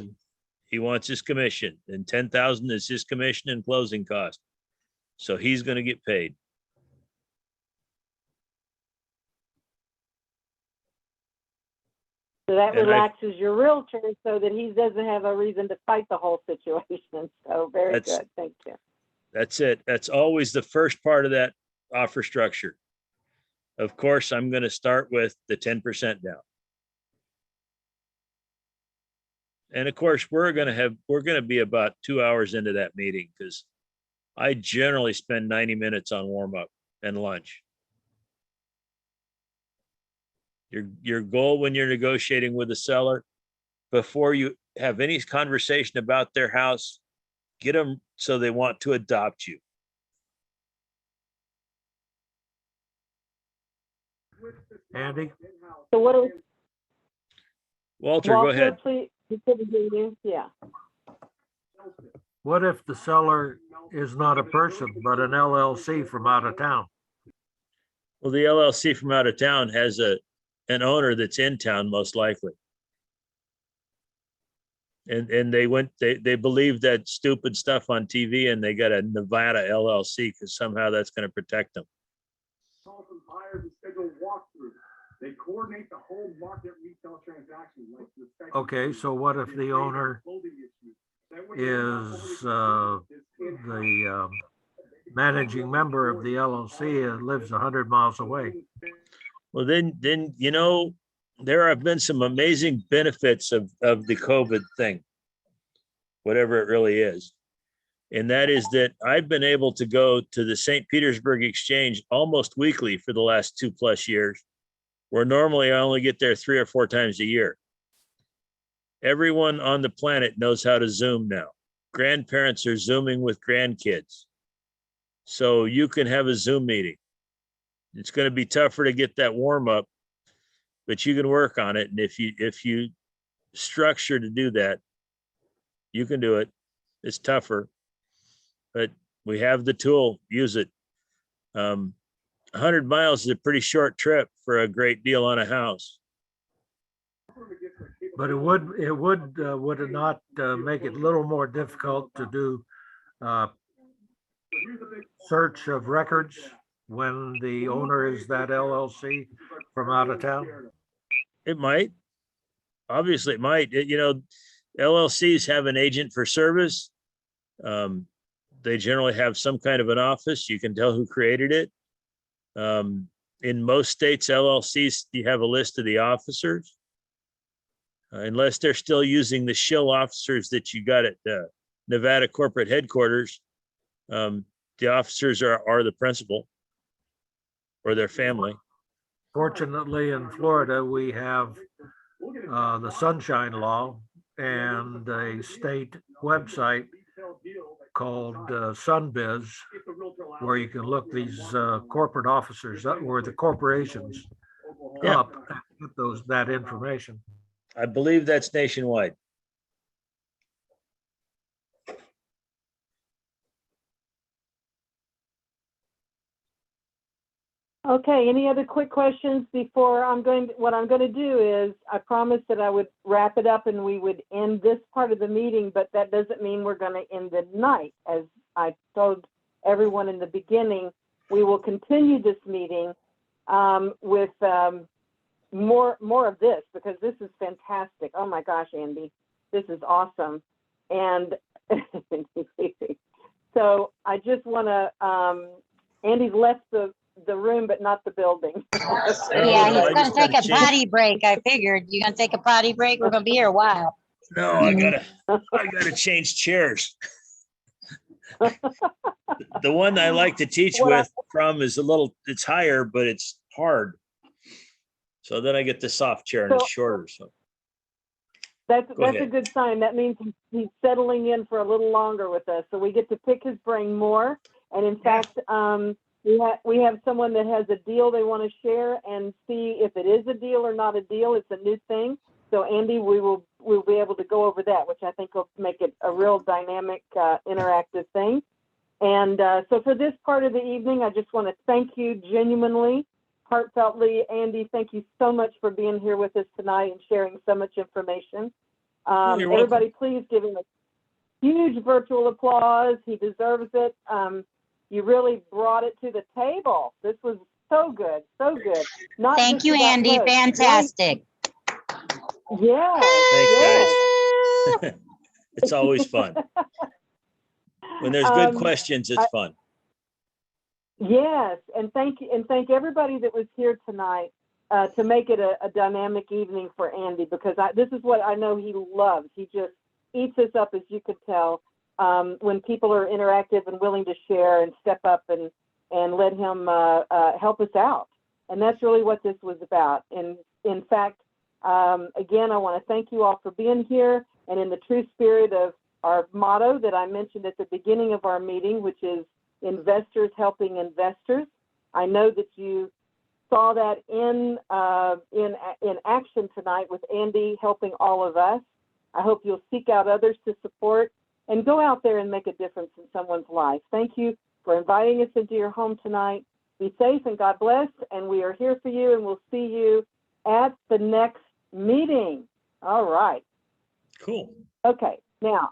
He wants his commission, and 10,000 is his commission and closing cost. So he's going to get paid.
So that relaxes your realtor so that he doesn't have a reason to fight the whole situation. So very good. Thank you.
That's it. That's always the first part of that offer structure. Of course, I'm going to start with the 10% down. And of course, we're going to be about 2 hours into that meeting because I generally spend 90 minutes on warm up and lunch. Your goal when you're negotiating with a seller, before you have any conversation about their house, get them so they want to adopt you.
Andy?
So what is
Walter, go ahead.
Please, you couldn't hear you. Yeah.
What if the seller is not a person, but an LLC from out of town?
Well, the LLC from out of town has an owner that's in town, most likely. And they believe that stupid stuff on TV, and they got a Nevada LLC because somehow that's going to protect them.
They coordinate the whole market retail transaction.
Okay, so what if the owner is the managing member of the LLC and lives 100 miles away?
Well, then, there have been some amazing benefits of the COVID thing, whatever it really is. And that is that I've been able to go to the St. Petersburg Exchange almost weekly for the last 2+ years, where normally I only get there 3 or 4 times a year. Everyone on the planet knows how to Zoom now. Grandparents are Zooming with grandkids. So you can have a Zoom meeting. It's going to be tougher to get that warm up, but you can work on it. And if you structure to do that, you can do it. It's tougher, but we have the tool. Use it. 100 miles is a pretty short trip for a great deal on a house.
But would it not make it a little more difficult to do search of records when the owner is that LLC from out of town?
It might. Obviously, it might. LLCs have an agent for service. They generally have some kind of an office. You can tell who created it. In most states, LLCs, you have a list of the officers. Unless they're still using the shill officers that you got at Nevada corporate headquarters, the officers are the principal or their family.
Fortunately, in Florida, we have the Sunshine Law and a state website called SunBiz, where you can look these corporate officers up, or the corporations up, and get that information.
I believe that's nationwide.
Okay, any other quick questions before what I'm going to do is, I promised that I would wrap it up and we would end this part of the meeting, but that doesn't mean we're going to end the night. As I told everyone in the beginning, we will continue this meeting with more of this, because this is fantastic. Oh my gosh, Andy, this is awesome. And so I just want to, Andy's left the room, but not the building.
Yeah, he's gonna take a potty break. I figured you're gonna take a potty break. We're gonna be here a while.
No, I gotta change chairs. The one I like to teach from is it's higher, but it's hard. So then I get the soft chair and it's shorter. So
that's a good sign. That means he's settling in for a little longer with us. So we get to pick his brain more. And in fact, we have someone that has a deal they want to share and see if it is a deal or not a deal. It's a new thing. So Andy, we'll be able to go over that, which I think will make it a real dynamic, interactive thing. And so for this part of the evening, I just want to thank you genuinely, heartfeltly. Andy, thank you so much for being here with us tonight and sharing so much information. Everybody, please give him a huge virtual applause. He deserves it. You really brought it to the table. This was so good, so good.
Thank you, Andy. Coach. Fantastic.
Yeah.
Thanks, guys. It's always fun. When there's good questions, it's fun.
Yes, and thank everybody that was here tonight to make it a dynamic evening for Andy, because this is what I know he loves. He just eats us up, as you could tell, when people are interactive and willing to share and step up and let him help us out. And that's really what this was about. And in fact, again, I want to thank you all for being here, and in the true spirit of our motto that I mentioned at the beginning of our meeting, which is investors helping investors. I know that you saw that in action tonight with Andy helping all of us. I hope you'll seek out others to support and go out there and make a difference in someone's life. Thank you for inviting us into your home tonight. Be safe and God bless. And we are here for you, and we'll see you at the next meeting. All right.
Cool.
Okay, now,